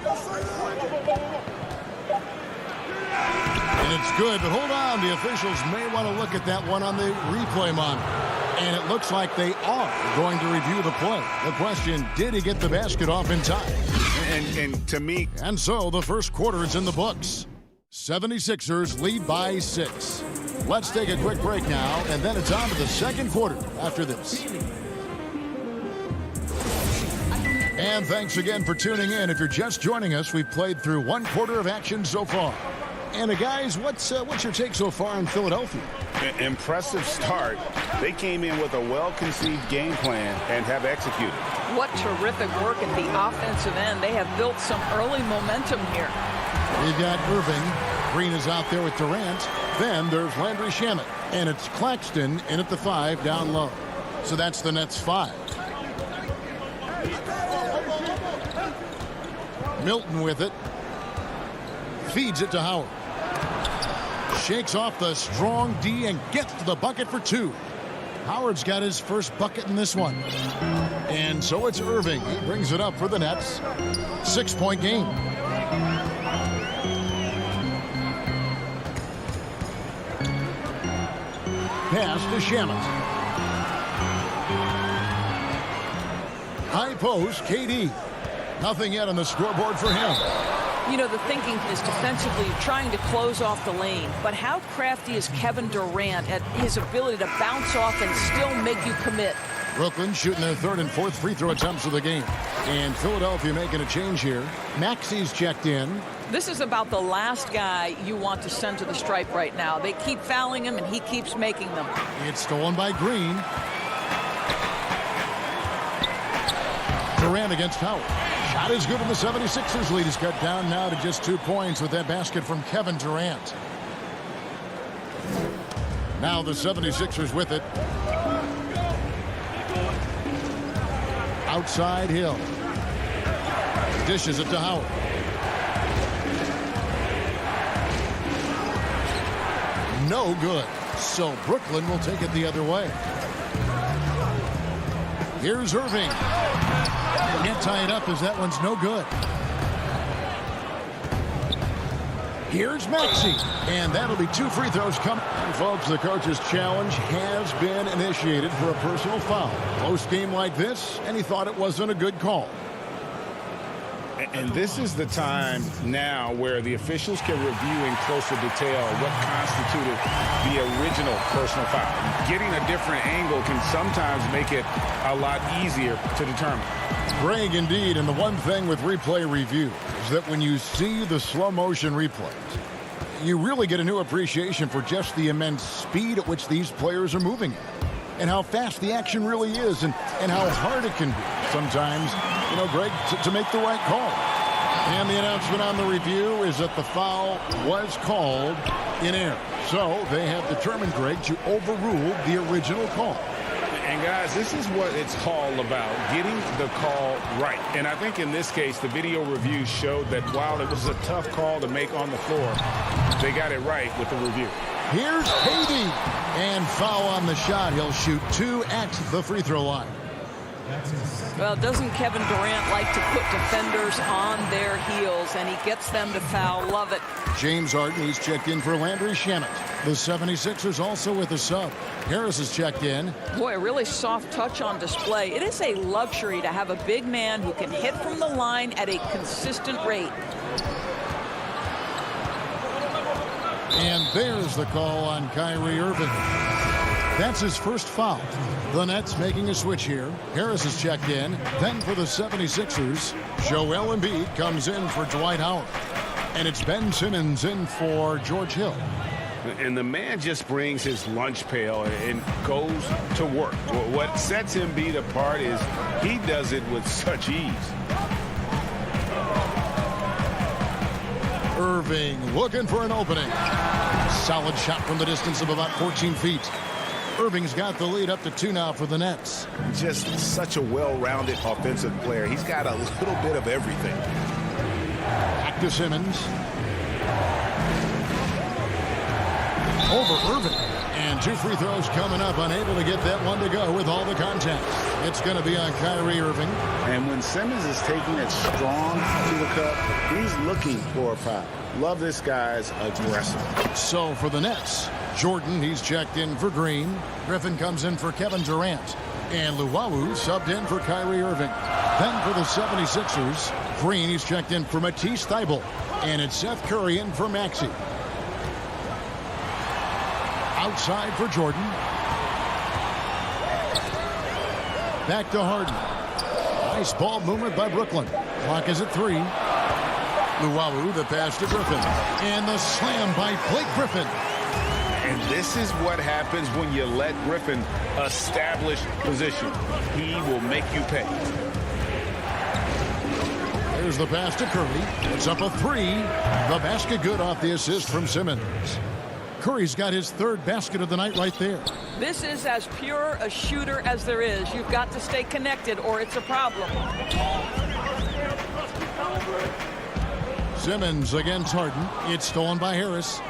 [SPEAKER 2] And it's good, but hold on. The officials may want to look at that one on the replay monitor. And it looks like they are going to review the play. The question, did he get the basket off in time?
[SPEAKER 6] And to me...
[SPEAKER 2] And so the first quarter is in the books. 76ers lead by 6. Let's take a quick break now, and then it's on to the second quarter after this. And thanks again for tuning in. If you're just joining us, we've played through one quarter of action so far. And guys, what's your take so far in Philadelphia?
[SPEAKER 6] Impressive start. They came in with a well-conceived game plan and have executed.
[SPEAKER 12] What terrific work at the offensive end. They have built some early momentum here.
[SPEAKER 2] We've got Irving. Green is out there with Durant. Then there's Landry Shamet. And it's Claxton in at the 5 down low. So that's the Nets 5. Milton with it. Feeds it to Howard. Shakes off the strong D and gets to the bucket for 2. Howard's got his first bucket in this one. And so it's Irving. He brings it up for the Nets. 6-point game. Pass to Shamet. High post, KD. Nothing yet on the scoreboard for him.
[SPEAKER 12] You know, the thinking is defensively trying to close off the lane. But how crafty is Kevin Durant at his ability to bounce off and still make you commit?
[SPEAKER 2] Brooklyn shooting their third and fourth free throw attempts of the game. And Philadelphia making a change here. Maxi's checked in.
[SPEAKER 12] This is about the last guy you want to send to the stripe right now. They keep fouling him, and he keeps making them.
[SPEAKER 2] It's stolen by Green. Durant against Howard. Shot is good, and the 76ers lead is cut down now to just 2 points with that basket from Kevin Durant. Now the 76ers with it. Outside Hill. Dishes it to Howard. No good. So Brooklyn will take it the other way. Here's Irving. Can't tie it up as that one's no good. Here's Maxey. And that'll be 2 free throws coming. And folks, the coach's challenge has been initiated for a personal foul. Close game like this, and he thought it wasn't a good call.
[SPEAKER 6] And this is the time now where the officials can review in closer detail what constituted the original personal foul. Getting a different angle can sometimes make it a lot easier to determine.
[SPEAKER 2] Greg, indeed, and the one thing with replay review is that when you see the slow motion replays, you really get a new appreciation for just the immense speed at which these players are moving and how fast the action really is and how hard it can be sometimes, you know, Greg, to make the right call. And the announcement on the review is that the foul was called in error. So they have determined, Greg, to overrule the original call.
[SPEAKER 6] And guys, this is what it's all about, getting the call right. And I think in this case, the video review showed that while it was a tough call to make on the floor, they got it right with the review.
[SPEAKER 2] Here's KD. And foul on the shot. He'll shoot 2 at the free throw line.
[SPEAKER 12] Well, doesn't Kevin Durant like to put defenders on their heels, and he gets them to foul? Love it.
[SPEAKER 2] James Harden, he's checked in for Landry Shamet. The 76ers also with a sub. Harris is checked in.
[SPEAKER 12] Boy, a really soft touch on display. It is a luxury to have a big man who can hit from the line at a consistent rate.
[SPEAKER 2] And there's the call on Kyrie Irving. That's his first foul. The Nets making a switch here. Harris is checked in. Then for the 76ers, Joel Embiid comes in for Dwight Howard. And it's Ben Simmons in for George Hill.
[SPEAKER 6] And the man just brings his lunch pail and goes to work. What sets Embiid apart is he does it with such ease.
[SPEAKER 2] Irving looking for an opening. Solid shot from the distance of about 14 feet. Irving's got the lead up to 2 now for the Nets.
[SPEAKER 6] Just such a well-rounded offensive player. He's got a little bit of everything.
[SPEAKER 2] Back to Simmons. Over Irving. And 2 free throws coming up. Unable to get that one to go with all the contact. It's going to be on Kyrie Irving.
[SPEAKER 6] And when Simmons is taking it strong to the cup, he's looking for a foul. Love this guy's aggressive.
[SPEAKER 2] So for the Nets, Jordan, he's checked in for Green. Griffin comes in for Kevin Durant. And Luwawu subbed in for Kyrie Irving. Then for the 76ers, Green, he's checked in for Matisse Thybulle. And it's Seth Curry in for Maxey. Outside for Jordan. Back to Harden. Nice ball movement by Brooklyn. Clock is at 3. Luwawu, the pass to Griffin. And the slam by Blake Griffin.
[SPEAKER 6] And this is what happens when you let Griffin establish position. He will make you pay.
[SPEAKER 2] There's the pass to Curry. It's up a 3. The basket good off the assist from Simmons. Curry's got his 3rd basket of the night right there.
[SPEAKER 12] This is as pure a shooter as there is. You've got to stay connected or it's a problem.
[SPEAKER 2] Simmons against Harden. It's stolen by Harris.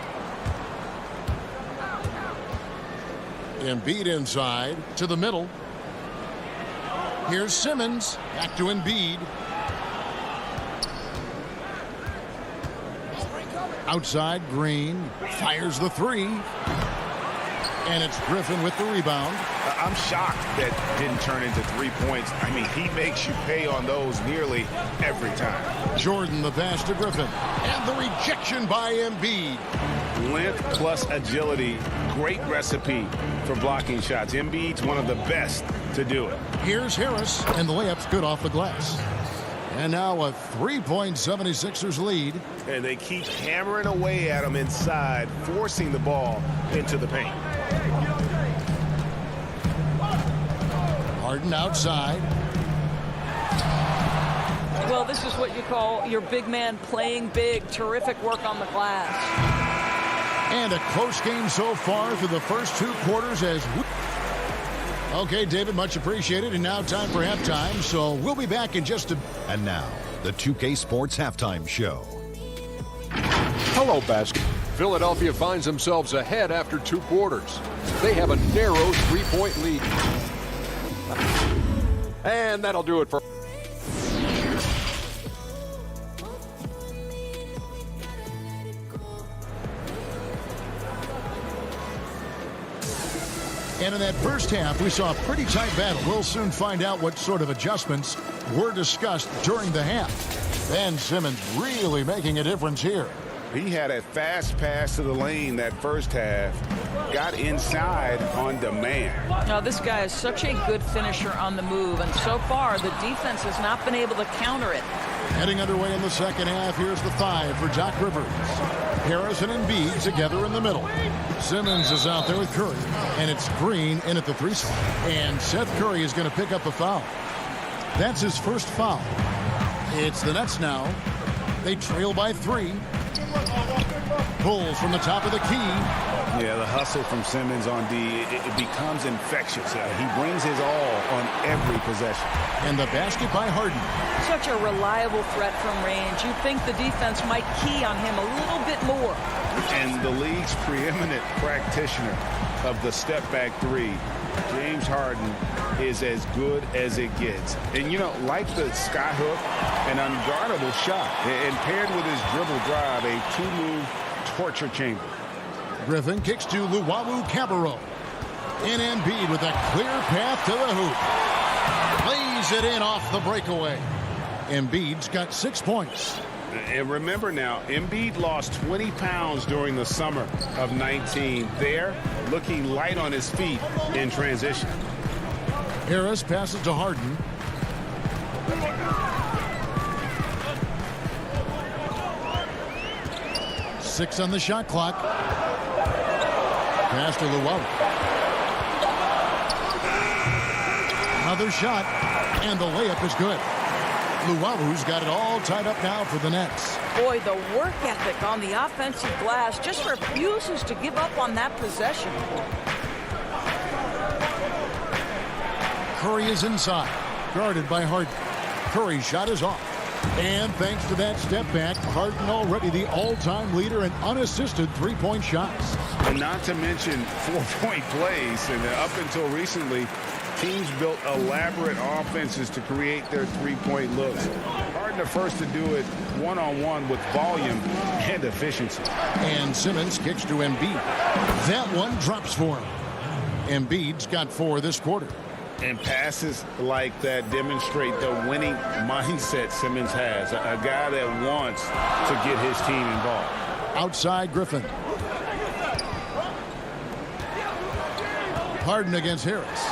[SPEAKER 2] Embiid inside to the middle. Here's Simmons. Back to Embiid. Outside, Green fires the 3. And it's Griffin with the rebound.
[SPEAKER 6] I'm shocked that didn't turn into 3 points. I mean, he makes you pay on those nearly every time.
[SPEAKER 2] Jordan, the pass to Griffin. And the rejection by Embiid.
[SPEAKER 6] Length plus agility, great recipe for blocking shots. Embiid's one of the best to do it.
[SPEAKER 2] Here's Harris, and the layup's good off the glass. And now a 3-point 76ers lead.
[SPEAKER 6] And they keep hammering away at him inside, forcing the ball into the paint.
[SPEAKER 2] Harden outside.
[SPEAKER 12] Well, this is what you call your big man playing big. Terrific work on the glass.
[SPEAKER 2] And a close game so far through the first 2 quarters as okay, David, much appreciated. And now time for halftime. So we'll be back in just a...
[SPEAKER 1] And now, the 2K Sports Halftime Show.
[SPEAKER 5] Hello, basket. Philadelphia finds themselves ahead after 2 quarters. They have a narrow 3-point lead. And that'll do it for...
[SPEAKER 2] And in that first half, we saw a pretty tight battle. We'll soon find out what sort of adjustments were discussed during the half. Ben Simmons really making a difference here.
[SPEAKER 6] He had a fast pass to the lane that first half. Got inside on demand.
[SPEAKER 12] Now, this guy is such a good finisher on the move, and so far the defense has not been able to counter it.
[SPEAKER 2] Heading underway in the second half, here's the 5 for Doc Rivers. Harris and Embiid together in the middle. Simmons is out there with Curry, and it's Green in at the 3 spot. And Seth Curry is going to pick up a foul. That's his first foul. It's the Nets now. They trail by 3. Pulls from the top of the key.
[SPEAKER 6] Yeah, the hustle from Simmons on D, it becomes infectious. He brings his all on every possession.
[SPEAKER 2] And the basket by Harden.
[SPEAKER 12] Such a reliable threat from range. You'd think the defense might key on him a little bit more.
[SPEAKER 6] And the league's preeminent practitioner of the step-back 3, James Harden, is as good as it gets. And, you know, like the skyhook, an unguardable shot. And paired with his dribble drive, a 2-move torture chamber.
[SPEAKER 2] Griffin kicks to Luwawu-Cabarrot. And Embiid with a clear path to the hoop. Lays it in off the breakaway. Embiid's got 6 points.
[SPEAKER 6] And remember now, Embiid lost 20 pounds during the summer of 19. There, looking light on his feet in transition.
[SPEAKER 2] Harris passes to Harden. Six on the shot clock. Pass to Luwawu. Another shot, and the layup is good. Luwawu's got it all tied up now for the Nets.
[SPEAKER 12] Boy, the work ethic on the offensive glass just refuses to give up on that possession.
[SPEAKER 2] Curry is inside, guarded by Harden. Curry's shot is off. And thanks to that step back, Harden already the all-time leader in unassisted three-point shots.
[SPEAKER 3] And not to mention four-point plays. And up until recently, teams built elaborate offenses to create their three-point looks. Harden the first to do it one-on-one with volume and efficiency.
[SPEAKER 2] And Simmons kicks to Embiid. That one drops for him. Embiid's got 4 this quarter.
[SPEAKER 3] And passes like that demonstrate the winning mindset Simmons has. A guy that wants to get his team involved.
[SPEAKER 2] Outside Griffin. Harden against Harris.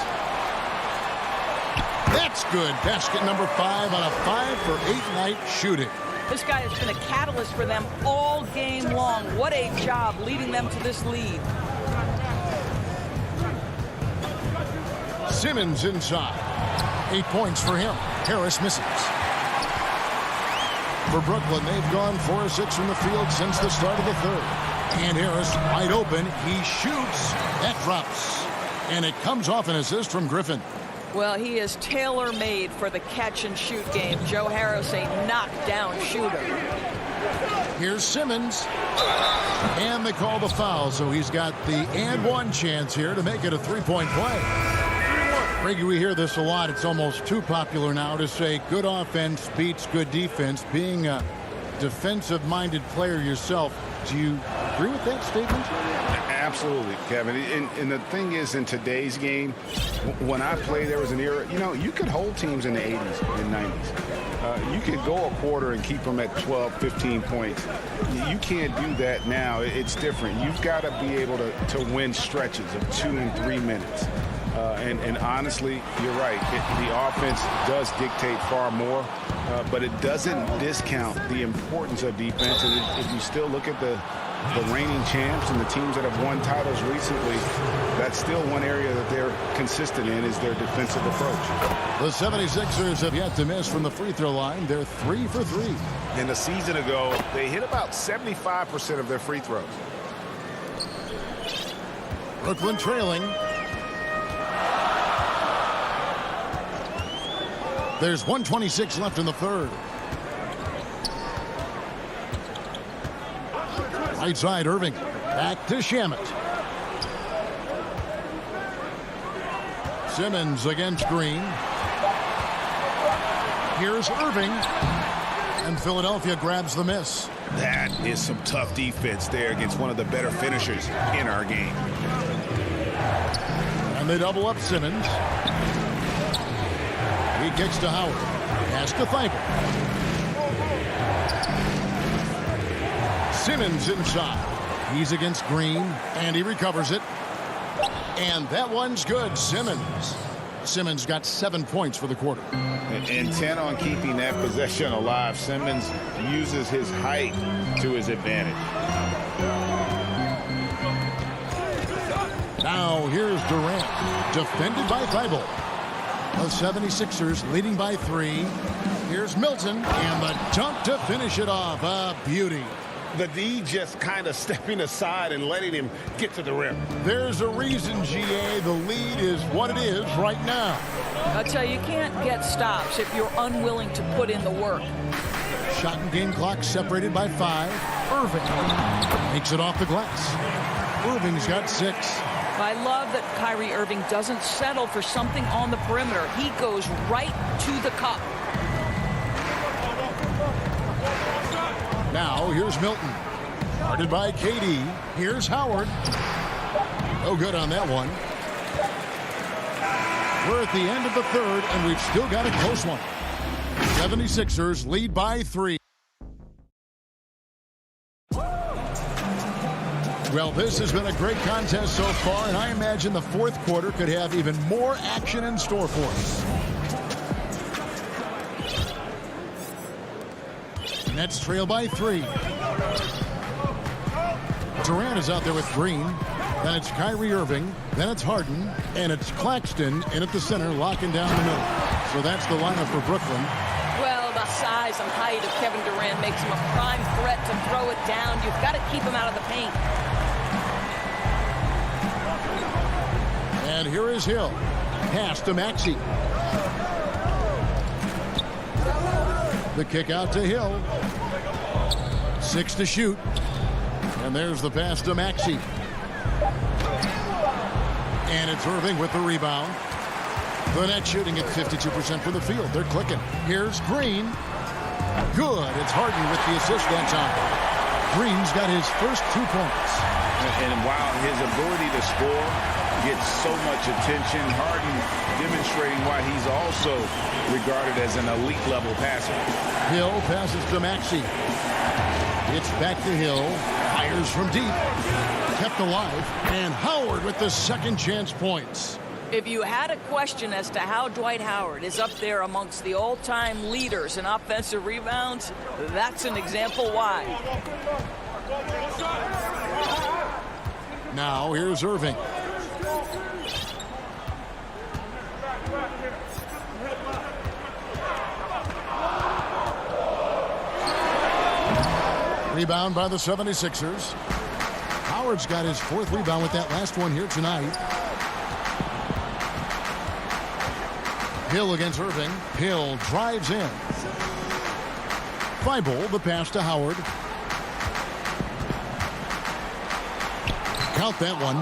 [SPEAKER 2] That's good. Basket number 5 on a 5-for-8 night shooting.
[SPEAKER 12] This guy has been a catalyst for them all game long. What a job leading them to this lead.
[SPEAKER 2] Simmons inside. 8 points for him. Harris misses. For Brooklyn, they've gone 4 of 6 from the field since the start of the third. And Harris wide open. He shoots. That drops. And it comes off an assist from Griffin.
[SPEAKER 12] Well, he is tailor-made for the catch-and-shoot game. Joe Harris, a knockdown shooter.
[SPEAKER 2] Here's Simmons. And they call the foul, so he's got the and-one chance here to make it a three-point play. Reggie, we hear this a lot. It's almost too popular now to say good offense beats good defense. Being a defensive-minded player yourself, do you agree with that statement?
[SPEAKER 3] Absolutely, Kevin. And the thing is, in today's game, when I played, there was an era, you could hold teams in the 80s and 90s. You could go a quarter and keep them at 12, 15 points. You can't do that now. It's different. You've got to be able to win stretches of 2 and 3 minutes. And honestly, you're right. The offense does dictate far more, but it doesn't discount the importance of defense. And if you still look at the reigning champs and the teams that have won titles recently, that's still one area that they're consistent in is their defensive approach.
[SPEAKER 2] The 76ers have yet to miss from the free throw line. They're 3 for 3.
[SPEAKER 6] And a season ago, they hit about 75% of their free throws.
[SPEAKER 2] Brooklyn trailing. There's 1:26 left in the third. Right side, Irving. Back to Shamet. Simmons against Green. Here's Irving. And Philadelphia grabs the miss.
[SPEAKER 6] That is some tough defense there against one of the better finishers in our game.
[SPEAKER 2] And they double up Simmons. He kicks to Howard. Pass to Thibault. Simmons inside. He's against Green, and he recovers it. And that one's good. Simmons got 7 points for the quarter.
[SPEAKER 6] Intent on keeping that possession alive. Simmons uses his height to his advantage.
[SPEAKER 2] Now here's Durant, defended by Thibault. The 76ers leading by 3. Here's Milton, and the dunk to finish it off. A beauty.
[SPEAKER 6] The D just kind of stepping aside and letting him get to the rim.
[SPEAKER 2] There's a reason, GA. The lead is what it is right now.
[SPEAKER 12] I'll tell you, you can't get stops if you're unwilling to put in the work.
[SPEAKER 2] Shot and game clock separated by 5. Irving makes it off the glass. Irving's got 6.
[SPEAKER 12] I love that Kyrie Irving doesn't settle for something on the perimeter. He goes right to the cup.
[SPEAKER 2] Now here's Milton. Guarded by KD. Here's Howard. No good on that one. We're at the end of the third, and we've still got a close one. 76ers lead by 3. Well, this has been a great contest so far, and I imagine the fourth quarter could have even more action in store for us. Nets trail by 3. Durant is out there with Green. Then it's Kyrie Irving. Then it's Harden. And it's Claxton in at the center, locking down the middle. So that's the lineup for Brooklyn.
[SPEAKER 12] Well, the size and height of Kevin Durant makes him a prime threat to throw it down. You've got to keep him out of the paint.
[SPEAKER 2] And here is Hill. Pass to Maxey. The kick out to Hill. 6 to shoot. And there's the pass to Maxey. And it's Irving with the rebound. The net shooting at 52% from the field. They're clicking. Here's Green. Good. It's Harden with the assist that time. Green's got his first 2 points.
[SPEAKER 6] And while his ability to score gets so much attention, Harden demonstrating why he's also regarded as an elite level passer.
[SPEAKER 2] Hill passes to Maxey. It's back to Hill. Fires from deep. Kept alive. And Howard with the second chance points.
[SPEAKER 12] If you had a question as to how Dwight Howard is up there amongst the all-time leaders in offensive rebounds, that's an example why.
[SPEAKER 2] Now here's Irving. Rebound by the 76ers. Howard's got his 4th rebound with that last one here tonight. Hill against Irving. Hill drives in. Thibault, the pass to Howard. Count that one.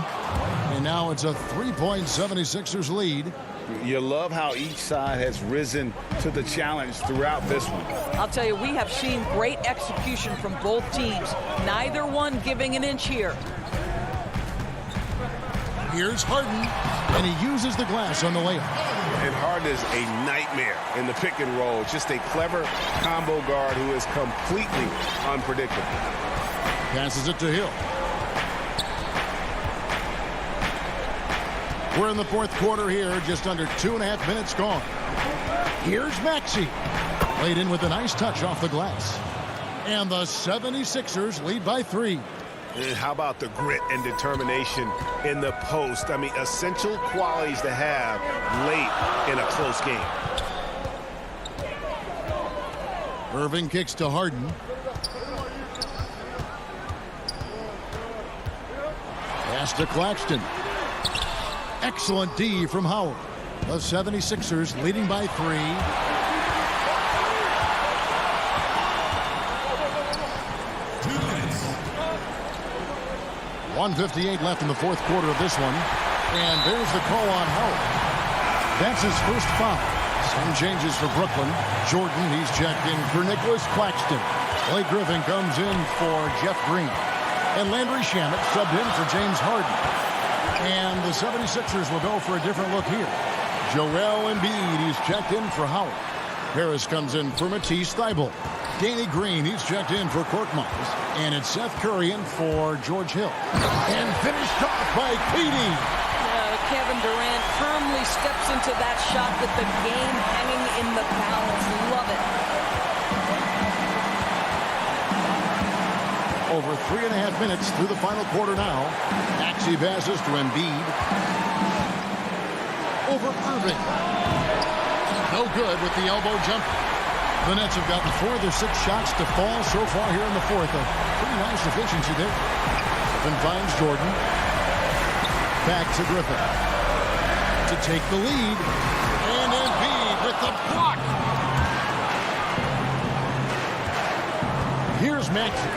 [SPEAKER 2] And now it's a 3-point 76ers lead.
[SPEAKER 6] You love how each side has risen to the challenge throughout this one.
[SPEAKER 12] I'll tell you, we have seen great execution from both teams. Neither one giving an inch here.
[SPEAKER 2] Here's Harden, and he uses the glass on the layup.
[SPEAKER 6] And Harden is a nightmare in the pick and roll. Just a clever combo guard who is completely unpredictable.
[SPEAKER 2] Passes it to Hill. We're in the 4th quarter here, just under 2.5 minutes gone. Here's Maxey. Laid in with a nice touch off the glass. And the 76ers lead by 3.
[SPEAKER 6] And how about the grit and determination in the post? I mean, essential qualities to have late in a close game.
[SPEAKER 2] Irving kicks to Harden. Pass to Claxton. Excellent D from Howard. The 76ers leading by 3. 1:58 left in the 4th quarter of this one. And there's the call on Howard. That's his first foul. Some changes for Brooklyn. Jordan, he's checked in for Nicholas Claxton. Blake Griffin comes in for Jeff Green. And Landry Shamet subbed in for James Harden. And the 76ers will go for a different look here. Joel Embiid, he's checked in for Howard. Harris comes in for Matisse Thybulle. Danny Green, he's checked in for Korkmaz. And it's Seth Curry in for George Hill. And finished off by KD.
[SPEAKER 12] Kevin Durant firmly steps into that shot with the game hanging in the balance. Love it.
[SPEAKER 2] Over 3.5 minutes through the final quarter now. Maxey passes to Embiid. Over Irving. No good with the elbow jump. The Nets have gotten 4 of their 6 shots to fall so far here in the 4th. A pretty nice efficiency there. Griffin finds Jordan. Back to Griffin. To take the lead. And Embiid with the block. Here's Maxey.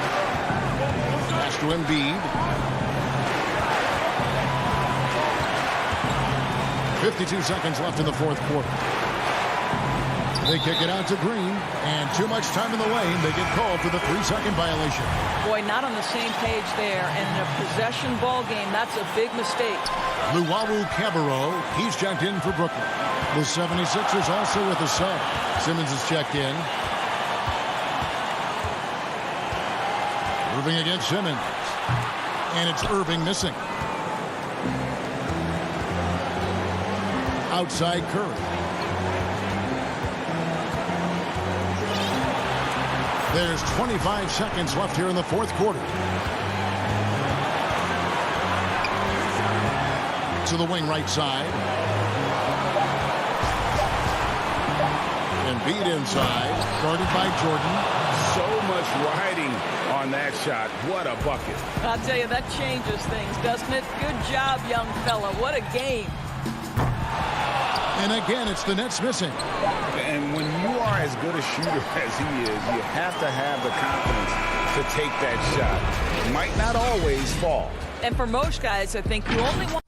[SPEAKER 2] Pass to Embiid. 52 seconds left in the 4th quarter. They kick it out to Green, and too much time in the lane. They get called for the 3-second violation.
[SPEAKER 12] Boy, not on the same page there. And in a possession ball game, that's a big mistake.
[SPEAKER 2] Luwawu Cabarrot, he's checked in for Brooklyn. The 76ers also with a sub. Simmons is checked in. Irving against Simmons. And it's Irving missing. Outside Curry. There's 25 seconds left here in the 4th quarter. To the wing right side. Embiid inside. Guarded by Jordan.
[SPEAKER 6] So much riding on that shot. What a bucket.
[SPEAKER 12] I'll tell you, that changes things, doesn't it? Good job, young fella. What a game.
[SPEAKER 2] And again, it's the Nets missing.
[SPEAKER 6] And when you are as good a shooter as he is, you have to have the confidence to take that shot. It might not always fall.
[SPEAKER 12] And for most guys, I think you only want...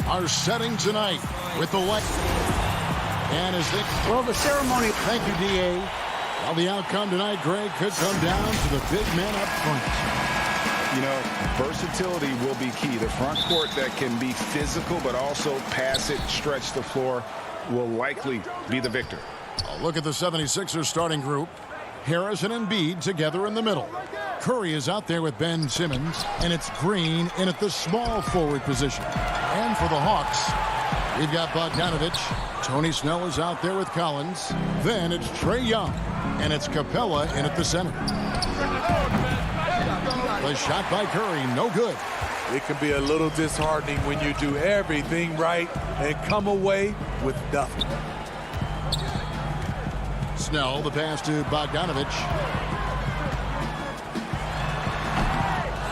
[SPEAKER 2] Are setting tonight with the light. And as they...
[SPEAKER 9] Well, the ceremony...
[SPEAKER 2] Thank you, D.A. Well, the outcome tonight, Greg, could come down to the big man up front.
[SPEAKER 3] You know, versatility will be key. The front court that can be physical but also pass it, stretch the floor, will likely be the victor.
[SPEAKER 2] A look at the 76ers starting group. Harris and Embiid together in the middle. Curry is out there with Ben Simmons, and it's Green in at the small forward position. And for the Hawks, we've got Bogdanovich. Tony Snell is out there with Collins. Then it's Trae Young, and it's Capella in at the center. The shot by Curry, no good.
[SPEAKER 13] It can be a little disheartening when you do everything right and come away with nothing.
[SPEAKER 2] Snell, the pass to Bogdanovich.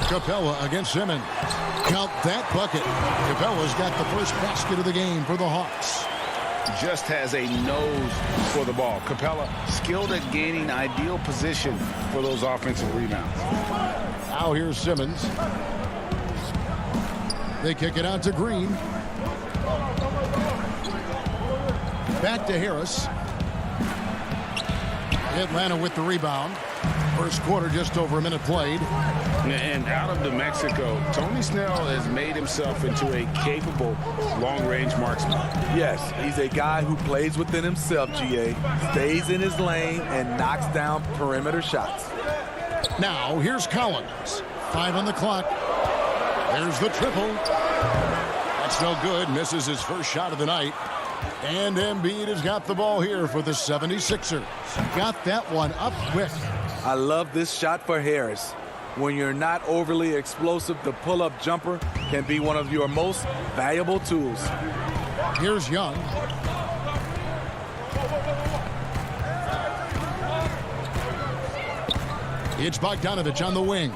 [SPEAKER 2] Capella against Simmons. Count that bucket. Capella's got the first basket of the game for the Hawks.
[SPEAKER 3] Just has a nose for the ball. Capella skilled at gaining ideal position for those offensive rebounds.
[SPEAKER 2] Now here's Simmons. They kick it out to Green. Back to Harris. Atlanta with the rebound. First quarter, just over a minute played.
[SPEAKER 3] And out of New Mexico, Tony Snell has made himself into a capable long-range marksman.
[SPEAKER 13] Yes, he's a guy who plays within himself, GA. Stays in his lane and knocks down perimeter shots.
[SPEAKER 2] Now, here's Collins. 5 on the clock. There's the triple. That's no good. Misses his first shot of the night. And Embiid has got the ball here for the 76ers. Got that one up quick.
[SPEAKER 13] I love this shot for Harris. When you're not overly explosive, the pull-up jumper can be one of your most valuable tools.
[SPEAKER 2] Here's Young. It's Bogdanovich on the wing.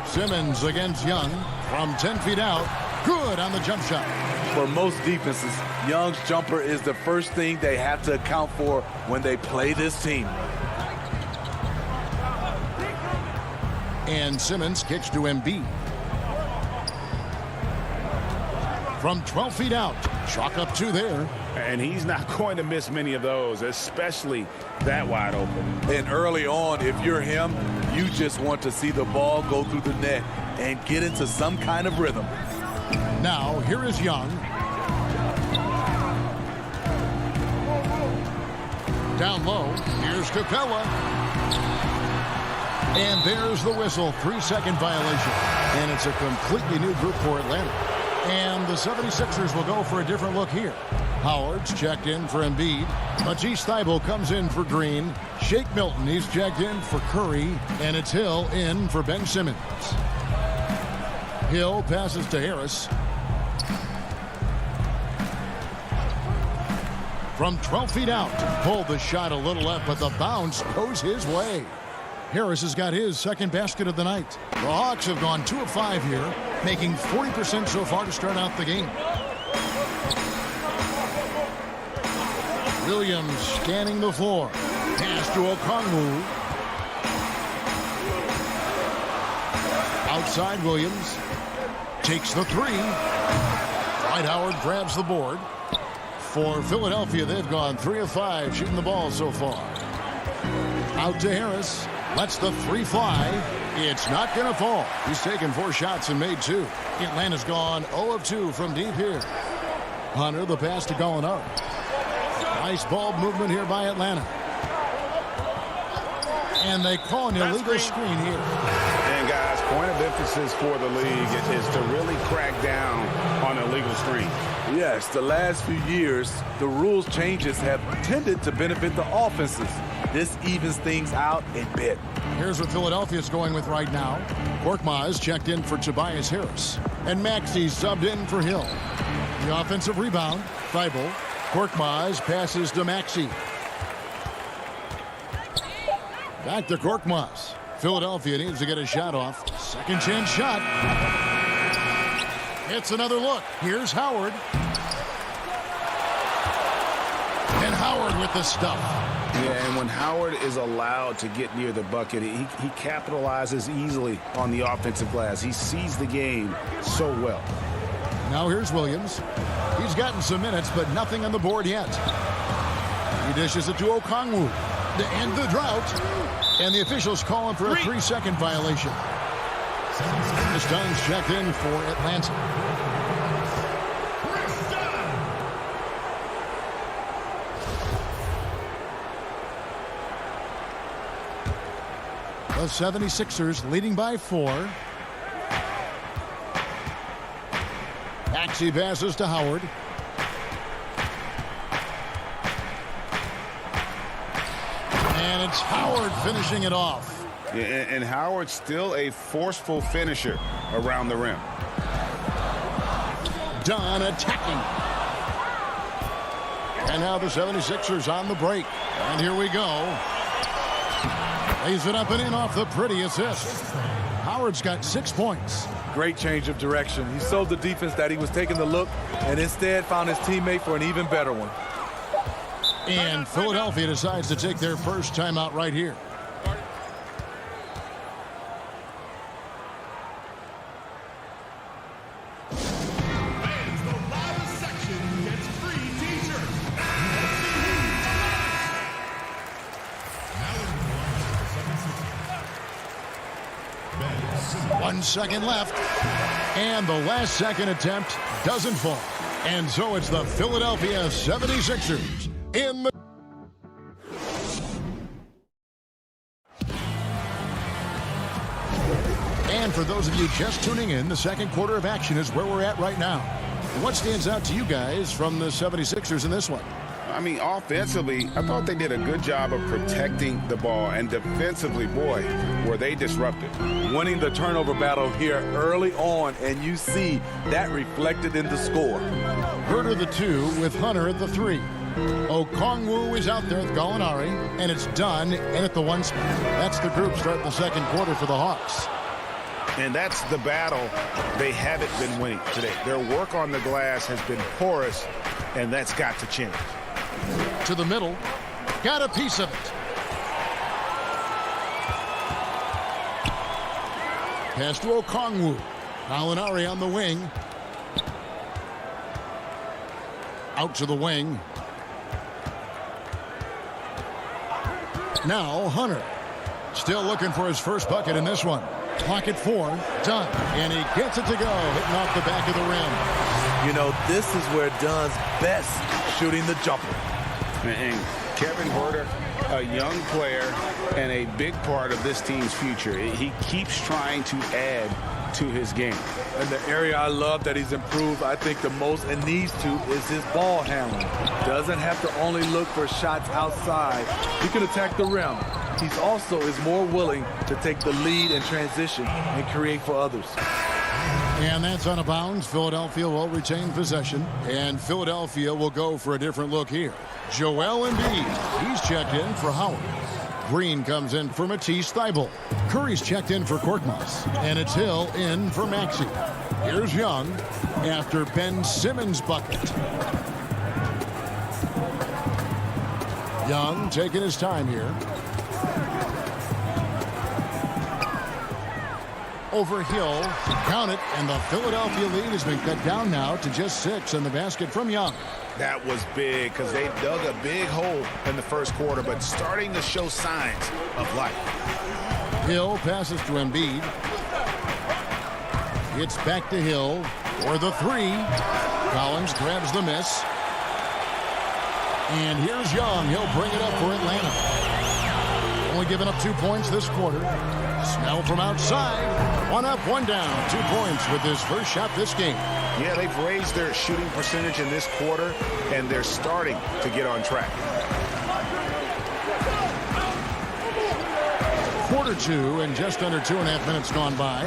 [SPEAKER 2] Simmons against Young from 10 feet out. Good on the jump shot.
[SPEAKER 13] For most defenses, Young's jumper is the first thing they have to account for when they play this team.
[SPEAKER 2] And Simmons kicks to Embiid. From 12 feet out. Chalk up 2 there.
[SPEAKER 3] And he's not going to miss many of those, especially that wide open.
[SPEAKER 13] And early on, if you're him, you just want to see the ball go through the net and get into some kind of rhythm.
[SPEAKER 2] Now, here is Young. Down low, here's Capella. And there's the whistle, 3-second violation. And it's a completely new group for Atlanta. And the 76ers will go for a different look here. Howard's checked in for Embiid. Matisse Thybulle comes in for Green. Shake Milton, he's checked in for Curry. And it's Hill in for Ben Simmons. Hill passes to Harris. From 12 feet out, pulled the shot a little left, but the bounce goes his way. Harris has got his second basket of the night. The Hawks have gone 2 of 5 here, making 40% so far to start out the game. Williams scanning the floor. Pass to Okongwu. Outside Williams. Takes the three. Dwight Howard grabs the board. For Philadelphia, they've gone 3 of 5 shooting the ball so far. Out to Harris. Lets the three fly. It's not going to fall. He's taken 4 shots and made 2. Atlanta's gone 0 of 2 from deep here. Hunter, the pass to Gallinari. Nice ball movement here by Atlanta. And they call an illegal screen here.
[SPEAKER 6] And guys, point of emphasis for the league is to really crack down on illegal screen.
[SPEAKER 13] Yes, the last few years, the rules changes have tended to benefit the offenses. This evens things out a bit.
[SPEAKER 2] Here's what Philadelphia's going with right now. Korkmaz checked in for Tobias Harris. And Maxey subbed in for Hill. The offensive rebound, Thybulle. Korkmaz passes to Maxey. Back to Korkmaz. Philadelphia needs to get a shot off. Second chance shot. It's another look. Here's Howard. And Howard with the stuff.
[SPEAKER 6] Yeah, and when Howard is allowed to get near the bucket, he capitalizes easily on the offensive glass. He sees the game so well.
[SPEAKER 2] Now here's Williams. He's gotten some minutes, but nothing on the board yet. He dishes it to Okongwu to end the drought. And the officials calling for a 3-second violation. This time's checked in for Atlanta. The 76ers leading by 4. Maxey passes to Howard. And it's Howard finishing it off.
[SPEAKER 6] Yeah, and Howard's still a forceful finisher around the rim.
[SPEAKER 2] Dunn attacking. And now the 76ers on the break. And here we go. Lays it up and in off the pretty assist. Howard's got 6 points.
[SPEAKER 13] Great change of direction. He sold the defense that he was taking the look and instead found his teammate for an even better one.
[SPEAKER 2] And Philadelphia decides to take their first timeout right here. One second left, and the last second attempt doesn't fall. And so it's the Philadelphia 76ers in the... And for those of you just tuning in, the second quarter of action is where we're at right now. What stands out to you guys from the 76ers in this one?
[SPEAKER 6] I mean, offensively, I thought they did a good job of protecting the ball. And defensively, boy, were they disruptive.
[SPEAKER 13] Winning the turnover battle here early on, and you see that reflected in the score.
[SPEAKER 2] Herter the 2 with Hunter at the 3. Okongwu is out there with Gallinari, and it's Dunn in at the 1 spot. That's the group starting the second quarter for the Hawks.
[SPEAKER 6] And that's the battle they haven't been winning today. Their work on the glass has been porous, and that's got to change.
[SPEAKER 2] To the middle. Got a piece of it. Pass to Okongwu. Gallinari on the wing. Out to the wing. Now Hunter. Still looking for his first bucket in this one. Clock at 4. Dunn. And he gets it to go. Hitting off the back of the rim.
[SPEAKER 13] You know, this is where Dunn's best, shooting the jumper.
[SPEAKER 6] And Kevin Herter, a young player and a big part of this team's future. He keeps trying to add to his game.
[SPEAKER 13] And the area I love that he's improved, I think, the most and needs to is his ball handling. Doesn't have to only look for shots outside. He can attack the rim. He's also is more willing to take the lead in transition and create for others.
[SPEAKER 2] And that's out of bounds. Philadelphia will retain possession. And Philadelphia will go for a different look here. Joel Embiid. He's checked in for Howard. Green comes in for Matisse Thybulle. Curry's checked in for Korkmaz. And it's Hill in for Maxey. Here's Young after Ben Simmons' bucket. Young taking his time here. Over Hill, count it, and the Philadelphia lead has been cut down now to just 6 in the basket from Young.
[SPEAKER 6] That was big because they dug a big hole in the first quarter, but starting to show signs of life.
[SPEAKER 2] Hill passes to Embiid. It's back to Hill for the 3. Collins grabs the miss. And here's Young. He'll bring it up for Atlanta. Only giving up 2 points this quarter. Snell from outside. 1 up, 1 down. 2 points with his first shot this game.
[SPEAKER 6] Yeah, they've raised their shooting percentage in this quarter, and they're starting to get on track.
[SPEAKER 2] Quarter 2 and just under 2.5 minutes gone by.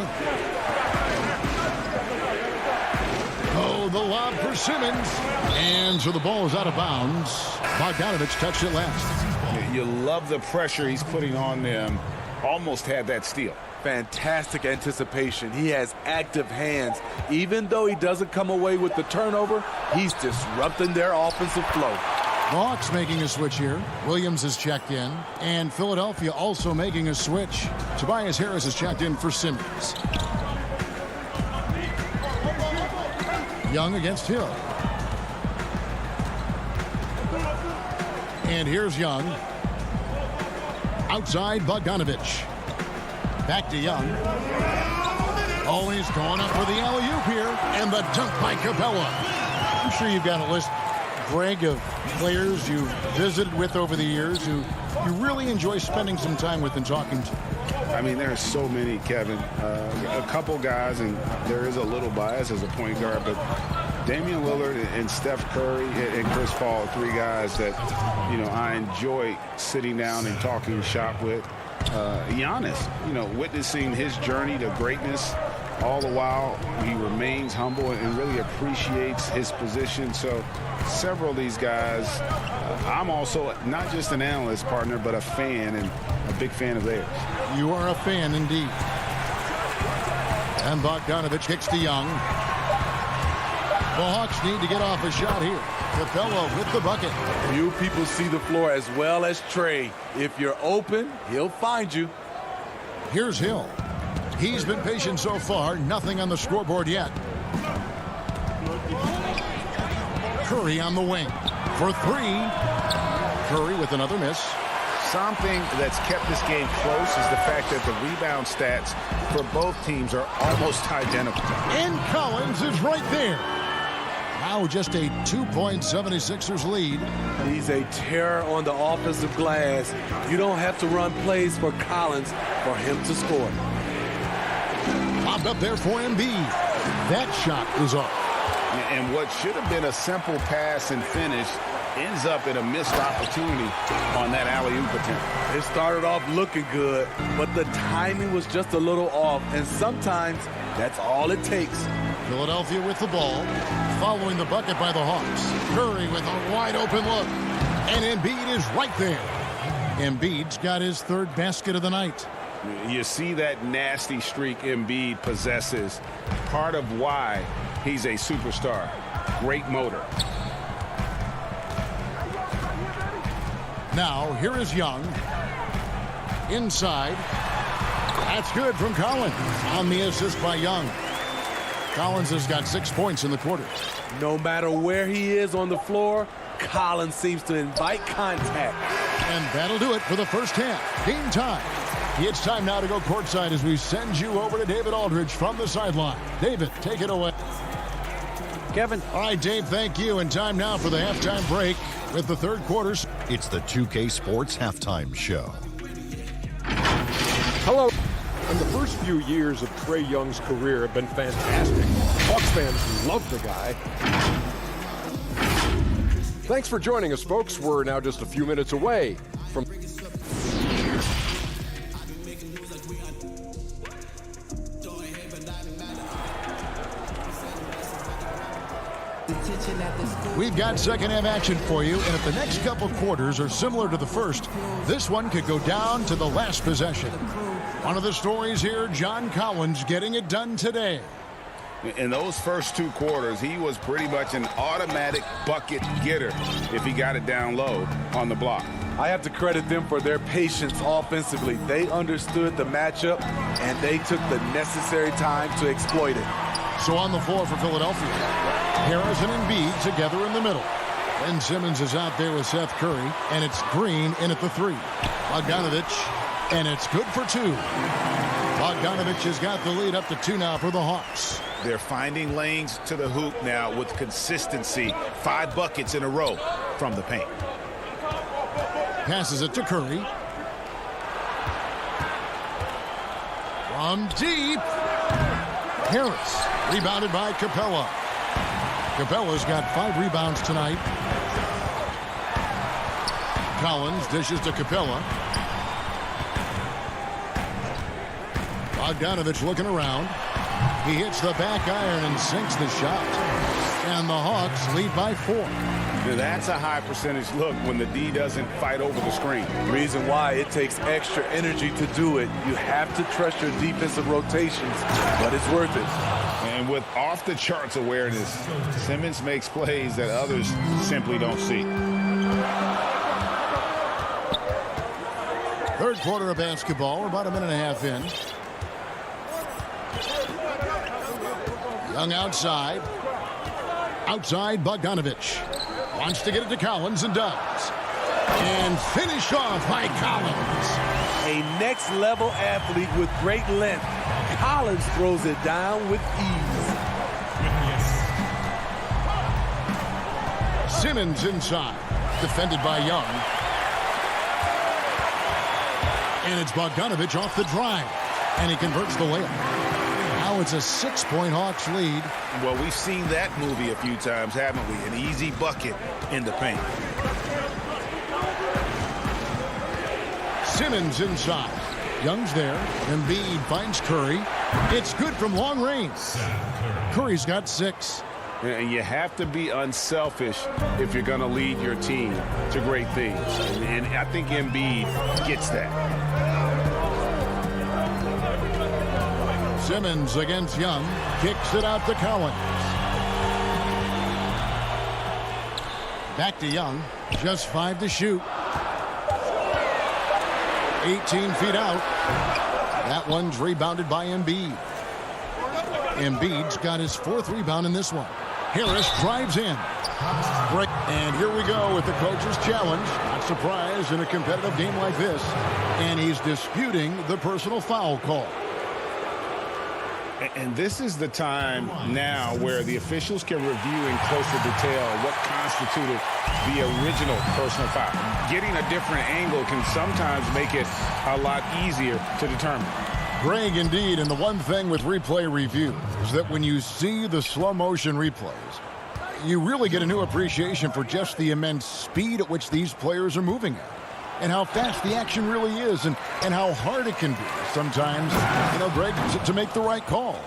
[SPEAKER 2] Oh, the lob for Simmons. And so the ball is out of bounds. Bogdanovich touched it last.
[SPEAKER 6] You love the pressure he's putting on them. Almost had that steal.
[SPEAKER 13] Fantastic anticipation. He has active hands. Even though he doesn't come away with the turnover, he's disrupting their offensive flow.
[SPEAKER 2] Hawks making a switch here. Williams is checked in. And Philadelphia also making a switch. Tobias Harris is checked in for Simmons. Young against Hill. And here's Young. Outside Bogdanovich. Back to Young. Oh, he's going up for the alley-oop here. And the dunk by Capella. I'm sure you've got a list, Greg, of players you've visited with over the years who you really enjoy spending some time with and talking to.
[SPEAKER 3] I mean, there are so many, Kevin. A couple guys, and there is a little bias as a point guard, but Damian Lillard and Steph Curry and Chris Paul, 3 guys that, I enjoy sitting down and talking shop with. Giannis, witnessing his journey to greatness, all the while he remains humble and really appreciates his position. So several of these guys, I'm also not just an analyst partner, but a fan and a big fan of theirs.
[SPEAKER 2] You are a fan indeed. And Bogdanovich kicks to Young. The Hawks need to get off a shot here. Capella with the bucket.
[SPEAKER 13] Few people see the floor as well as Trey. If you're open, he'll find you.
[SPEAKER 2] Here's Hill. He's been patient so far. Nothing on the scoreboard yet. Curry on the wing for 3. Curry with another miss.
[SPEAKER 6] Something that's kept this game close is the fact that the rebound stats for both teams are almost identical.
[SPEAKER 2] And Collins is right there. Now just a 2-point 76ers lead.
[SPEAKER 13] He's a terror on the offensive glass. You don't have to run plays for Collins for him to score.
[SPEAKER 2] Popped up there for Embiid. That shot is off.
[SPEAKER 6] And what should have been a simple pass and finish ends up in a missed opportunity on that alley-oop attempt.
[SPEAKER 13] It started off looking good, but the timing was just a little off, and sometimes that's all it takes.
[SPEAKER 2] Philadelphia with the ball, following the bucket by the Hawks. Curry with a wide-open look, and Embiid is right there. Embiid's got his 3rd basket of the night.
[SPEAKER 6] You see that nasty streak Embiid possesses. Part of why he's a superstar. Great motor.
[SPEAKER 2] Now, here is Young. Inside. That's good from Collins on the assist by Young. Collins has got 6 points in the quarter.
[SPEAKER 13] No matter where he is on the floor, Collins seems to invite contact.
[SPEAKER 2] And that'll do it for the first half. Game time. It's time now to go courtside as we send you over to David Aldridge from the sideline. David, take it away.
[SPEAKER 9] Kevin.
[SPEAKER 2] All right, Dave, thank you. And time now for the halftime break with the 3rd quarter.
[SPEAKER 1] It's the 2K Sports Halftime Show.
[SPEAKER 2] Hello. In the first
[SPEAKER 5] first few years of Trae Young's career have been fantastic. Bucks fans love the guy. Thanks for joining us, folks. We're now just a few minutes away from...
[SPEAKER 2] We've got second half action for you, and if the next couple quarters are similar to the first, this one could go down to the last possession. One of the stories here, John Collins getting it done today.
[SPEAKER 6] In those first two quarters, he was pretty much an automatic bucket getter if he got it down low on the block.
[SPEAKER 13] I have to credit them for their patience offensively. They understood the matchup, and they took the necessary time to exploit it.
[SPEAKER 2] So on the floor for Philadelphia, Harris and Embiid together in the middle. Ben Simmons is out there with Seth Curry, and it's Green in at the three. Bogdanovich, and it's good for two. Bogdanovich has got the lead up to 2 now for the Hawks.
[SPEAKER 6] They're finding lanes to the hoop now with consistency. 5 buckets in a row from the paint.
[SPEAKER 2] Passes it to Curry. From deep. Harris, rebounded by Capella. Capella's got 5 rebounds tonight. Collins dishes to Capella. Bogdanovich looking around. He hits the back iron and sinks the shot. And the Hawks lead by 4.
[SPEAKER 6] Now that's a high percentage look when the D doesn't fight over the screen.
[SPEAKER 13] Reason why it takes extra energy to do it. You have to trust your defensive rotations, but it's worth it.
[SPEAKER 6] And with off-the-charts awareness, Simmons makes plays that others simply don't see.
[SPEAKER 2] Third quarter of basketball. We're about a minute and a half in. Young outside. Outside, Bogdanovich. Wants to get it to Collins and does. And finished off by Collins.
[SPEAKER 13] A next-level athlete with great length. Collins throws it down with ease.
[SPEAKER 2] Simmons inside. Defended by Young. And it's Bogdanovich off the drive. And he converts the layup. Now it's a 6-point Hawks lead.
[SPEAKER 6] Well, we've seen that movie a few times, haven't we? An easy bucket in the paint.
[SPEAKER 2] Simmons inside. Young's there. Embiid finds Curry. It's good from long range. Curry's got 6.
[SPEAKER 6] And you have to be unselfish if you're going to lead your team to great things. And I think Embiid gets that.
[SPEAKER 2] Simmons against Young. Kicks it out to Collins. Back to Young. Just 5 to shoot. 18 feet out. That one's rebounded by Embiid. Embiid's got his 4th rebound in this one. Harris drives in. And here we go with the coach's challenge. Not surprised in a competitive game like this. And he's disputing the personal foul call.
[SPEAKER 6] And this is the time now where the officials can review in closer detail what constituted the original personal foul. Getting a different angle can sometimes make it a lot easier to determine.
[SPEAKER 2] Greg, indeed, and the one thing with replay review is that when you see the slow motion replays, you really get a new appreciation for just the immense speed at which these players are moving at. And how fast the action really is, and how hard it can be sometimes, Greg, to make the right call.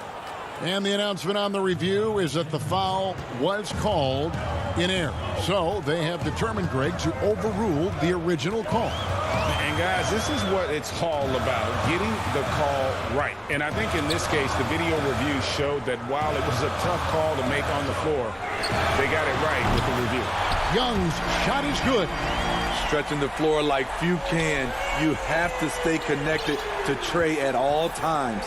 [SPEAKER 2] And the announcement on the review is that the foul was called in error. So they have determined, Greg, to overrule the original call.
[SPEAKER 6] And guys, this is what it's all about, getting the call right. And I think in this case, the video review showed that while it was a tough call to make on the floor, they got it right with the review.
[SPEAKER 2] Young's shot is good.
[SPEAKER 13] Stretching the floor like few can. You have to stay connected to Trae at all times.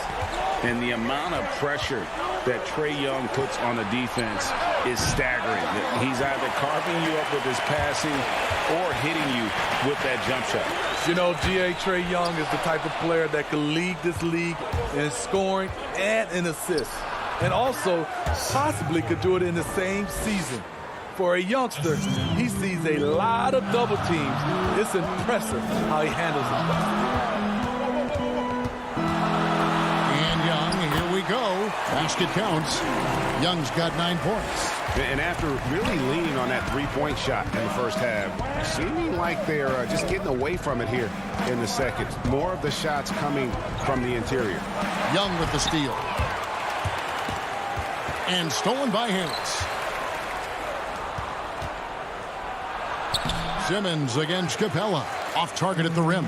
[SPEAKER 6] And the amount of pressure that Trae Young puts on the defense is staggering. He's either carving you up with his passing or hitting you with that jump shot.
[SPEAKER 13] G.A. Trae Young is the type of player that can lead this league in scoring and in assists. And also possibly could do it in the same season. For a youngster, he sees a lot of double teams. It's impressive how he handles it.
[SPEAKER 2] Basket counts. Young's got 9 points.
[SPEAKER 6] And after really leaning on that three-point shot in the first half, seeming like they're just getting away from it here in the second. More of the shots coming from the interior.
[SPEAKER 2] Young with the steal. And stolen by Harris. Simmons against Capella. Off target at the rim.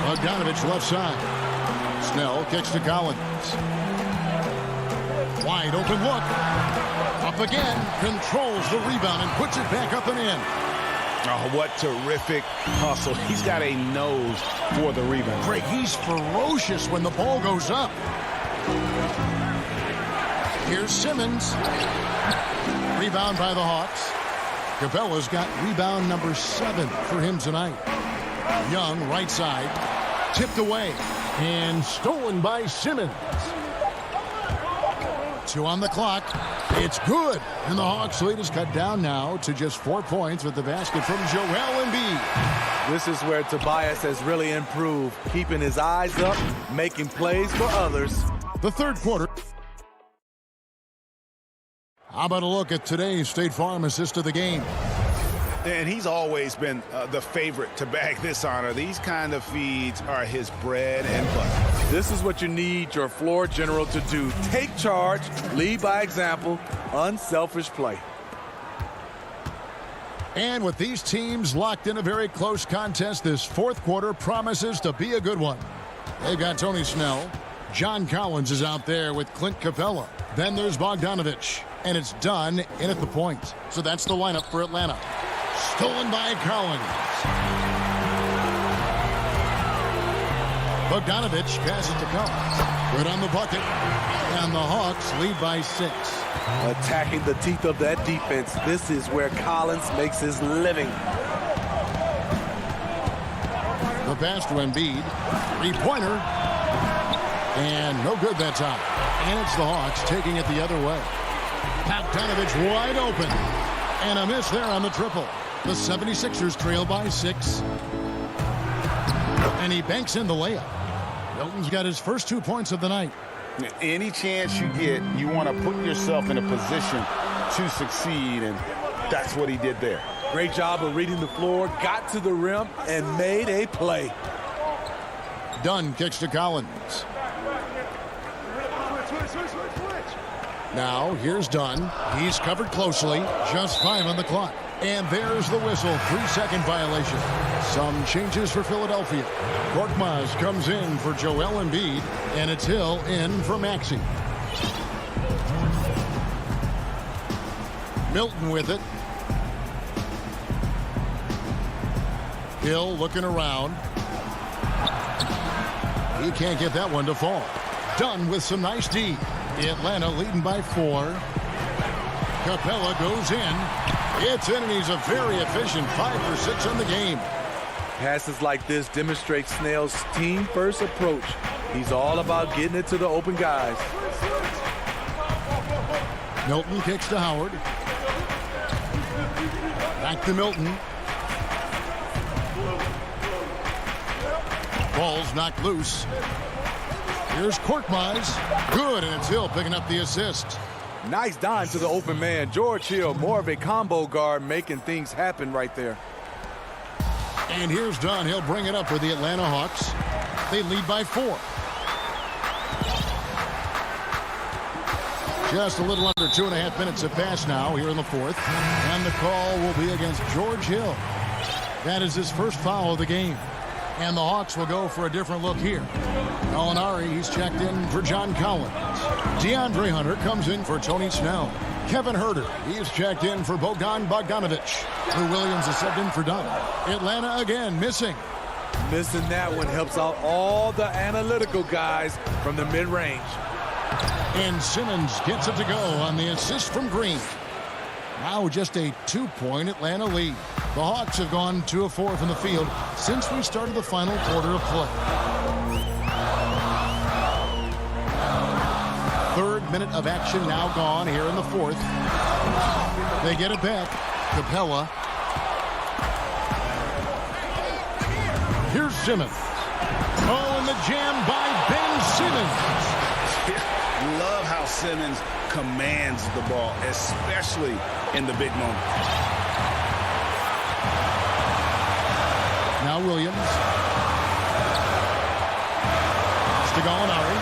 [SPEAKER 2] Bogdanovich left side. Snell kicks to Collins. Wide open look. Up again. Controls the rebound and puts it back up and in.
[SPEAKER 6] Oh, what terrific hustle. He's got a nose for the rebound.
[SPEAKER 2] Greg, he's ferocious when the ball goes up. Here's Simmons. Rebound by the Hawks. Capella's got rebound number 7 for him tonight. Young, right side. Tipped away. And stolen by Simmons. 2 on the clock. It's good. And the Hawks' lead is cut down now to just 4 points with the basket from Joel Embiid.
[SPEAKER 13] This is where Tobias has really improved, keeping his eyes up, making plays for others.
[SPEAKER 2] The third quarter. How about a look at today's State Farm assist of the game?
[SPEAKER 6] And he's always been the favorite to bag this honor. These kind of feeds are his bread and butter.
[SPEAKER 13] This is what you need your floor general to do. Take charge, lead by example, unselfish play.
[SPEAKER 2] And with these teams locked in a very close contest, this fourth quarter promises to be a good one. They've got Tony Snell. John Collins is out there with Clint Capella. Then there's Bogdanovich. And it's done in at the point. So that's the lineup for Atlanta. Stolen by Collins. Bogdanovich passes to Collins. Good on the bucket. And the Hawks lead by 6.
[SPEAKER 13] Attacking the teeth of that defense. This is where Collins makes his living.
[SPEAKER 2] The pass to Embiid. 3-pointer. And no good that time. And it's the Hawks taking it the other way. Bogdanovich wide open. And a miss there on the triple. The 76ers trail by 6. And he banks in the layup. Milton's got his first 2 points of the night.
[SPEAKER 6] Any chance you get, you want to put yourself in a position to succeed, and that's what he did there.
[SPEAKER 13] Great job of reading the floor, got to the rim, and made a play.
[SPEAKER 2] Dunn kicks to Collins. Now, here's Dunn. He's covered closely. Just 5 on the clock. And there's the whistle. 3-second violation. Some changes for Philadelphia. Korkmaz comes in for Joel Embiid. And it's Hill in for Maxey. Milton with it. Hill looking around. He can't get that one to fall. Dunn with some nice D. Atlanta leading by 4. Capella goes in. It's in, and he's a very efficient 5 for 6 in the game.
[SPEAKER 13] Passes like this demonstrate Snell's team-first approach. He's all about getting it to the open guys.
[SPEAKER 2] Milton kicks to Howard. Back to Milton. Ball's knocked loose. Here's Korkmaz. Good, and it's Hill picking up the assist.
[SPEAKER 13] Nice dime to the open man. George Hill, more of a combo guard, making things happen right there.
[SPEAKER 2] And here's Dunn. He'll bring it up for the Atlanta Hawks. They lead by 4. Just a little under 2.5 minutes have passed now here in the fourth. And the call will be against George Hill. That is his first foul of the game. And the Hawks will go for a different look here. Molinari, he's checked in for John Collins. DeAndre Hunter comes in for Tony Snell. Kevin Huerter, he is checked in for Bogdanovich. Lou Williams is subbed in for Dunn. Atlanta again missing.
[SPEAKER 13] Missing that one helps out all the analytical guys from the mid-range.
[SPEAKER 2] And Simmons gets it to go on the assist from Green. Now just a 2-point Atlanta lead. The Hawks have gone 2 of 4 from the field since we started the final quarter of play. Third minute of action now gone here in the fourth. They get it back. Capella. Here's Simmons. Oh, and the jam by Ben Simmons.
[SPEAKER 6] Love how Simmons commands the ball, especially in the big moment.
[SPEAKER 2] Now Williams. To Gallinari.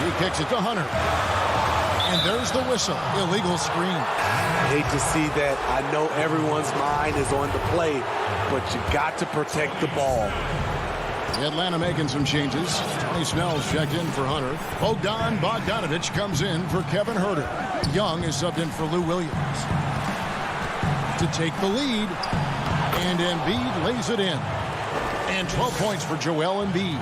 [SPEAKER 2] He kicks it to Hunter. And there's the whistle. Illegal screen.
[SPEAKER 13] I hate to see that. I know everyone's mind is on the play, but you got to protect the ball.
[SPEAKER 2] Atlanta making some changes. Tony Snell's checked in for Hunter. Bogdan Bogdanovic comes in for Kevin Huerter. Young is subbed in for Lou Williams. To take the lead. And Embiid lays it in. And 12 points for Joel Embiid.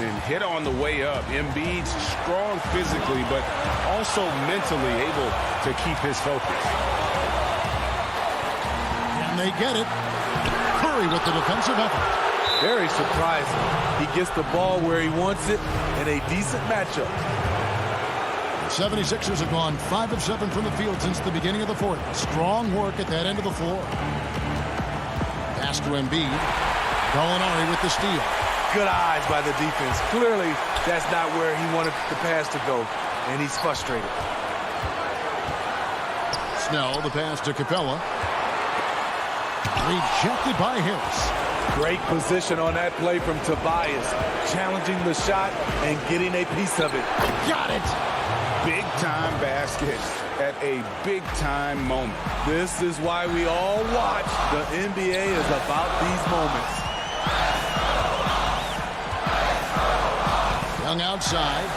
[SPEAKER 3] And hit on the way up. Embiid's strong physically, but also mentally able to keep his focus.
[SPEAKER 2] And they get it. Curry with the defensive effort.
[SPEAKER 13] Very surprising. He gets the ball where he wants it in a decent matchup.
[SPEAKER 2] The 76ers have gone 5 of 7 from the field since the beginning of the fourth. Strong work at that end of the floor. Pass to Embiid. Gallinari with the steal.
[SPEAKER 13] Good eyes by the defense. Clearly, that's not where he wanted the pass to go, and he's frustrated.
[SPEAKER 2] Snell, the pass to Capella. Rejected by Harris.
[SPEAKER 13] Great position on that play from Tobias, challenging the shot and getting a piece of it.
[SPEAKER 2] Got it!
[SPEAKER 3] Big-time basket at a big-time moment.
[SPEAKER 13] This is why we all watch. The NBA is about these moments.
[SPEAKER 2] Young outside.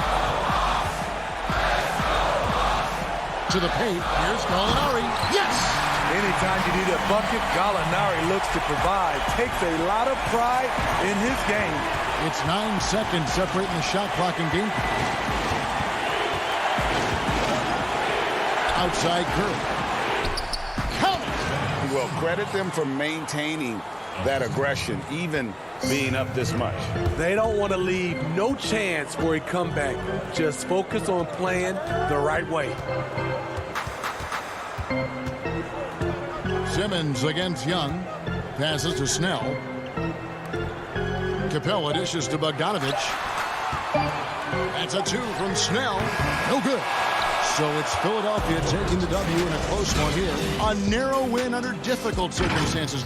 [SPEAKER 2] To the paint. Here's Gallinari. Yes!
[SPEAKER 13] Anytime you need a bucket, Gallinari looks to provide. Takes a lot of pride in his game.
[SPEAKER 2] It's 9 seconds separating the shot clock and game. Outside Curry. Count it!
[SPEAKER 6] Well, credit them for maintaining that aggression, even being up this much.
[SPEAKER 13] They don't want to leave no chance for a comeback. Just focus on playing the right way.
[SPEAKER 2] Simmons against Young. Passes to Snell. Capella dishes to Bogdanovic. That's a 2 from Snell. No good. So it's Philadelphia taking the W in a close one here. A narrow win under difficult circumstances.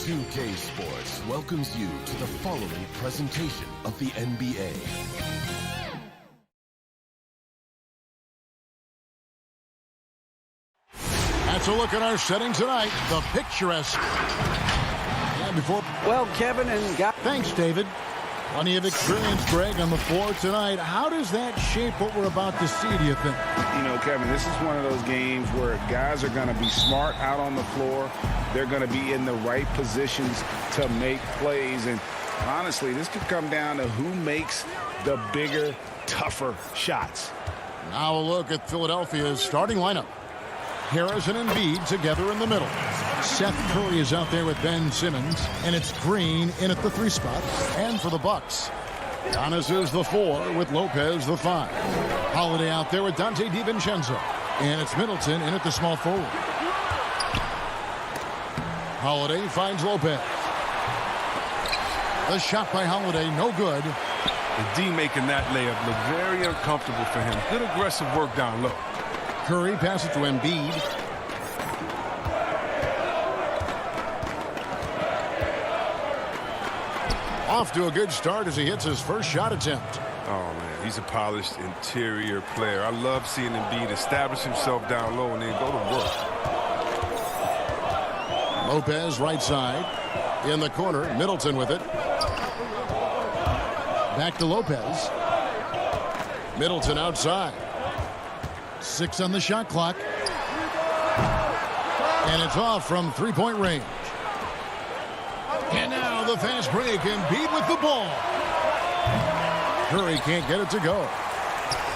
[SPEAKER 14] 2K Sports welcomes you to the following presentation of the NBA.
[SPEAKER 2] That's a look at our setting tonight. The picturesque. And before.
[SPEAKER 9] Well, Kevin and
[SPEAKER 2] thanks, David. Plenty of experience, Greg, on the floor tonight. How does that shape what we're about to see, do you think?
[SPEAKER 3] You know, Kevin, this is one of those games where guys are going to be smart out on the floor. They're going to be in the right positions to make plays. And honestly, this could come down to who makes the bigger, tougher shots.
[SPEAKER 2] Now a look at Philadelphia's starting lineup. Harris and Embiid together in the middle. Seth Curry is out there with Ben Simmons, and it's Green in at the 3 spot. And for the Bucks, Giannis is the 4 with Lopez the 5. Holiday out there with Dante DiVincenzo, and it's Middleton in at the small forward. Holiday finds Lopez. The shot by Holiday, no good.
[SPEAKER 4] And D making that layup look very uncomfortable for him. Good aggressive work down low.
[SPEAKER 2] Curry passes to Embiid. Off to a good start as he hits his first shot attempt.
[SPEAKER 4] Oh, man, he's a polished interior player. I love seeing Embiid establish himself down low and then go to work.
[SPEAKER 2] Lopez right side. In the corner, Middleton with it. Back to Lopez. Middleton outside. 6 on the shot clock. And it's off from 3-point range. And now the fast break, Embiid with the ball. Curry can't get it to go.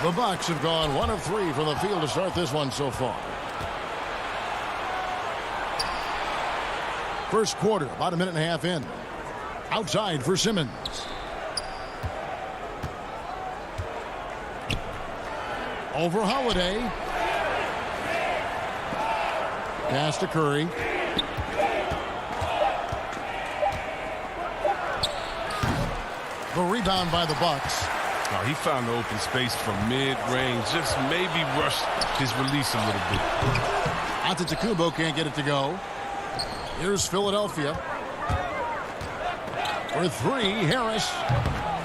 [SPEAKER 2] The Bucks have gone 1 of 3 from the field to start this one so far. First quarter, about a minute and a half in. Outside for Simmons. Over Holiday. Pass to Curry. The rebound by the Bucks.
[SPEAKER 4] Oh, he found the open space from mid-range. Just maybe rushed his release a little bit.
[SPEAKER 2] Antetokounmpo can't get it to go. Here's Philadelphia. For 3, Harris.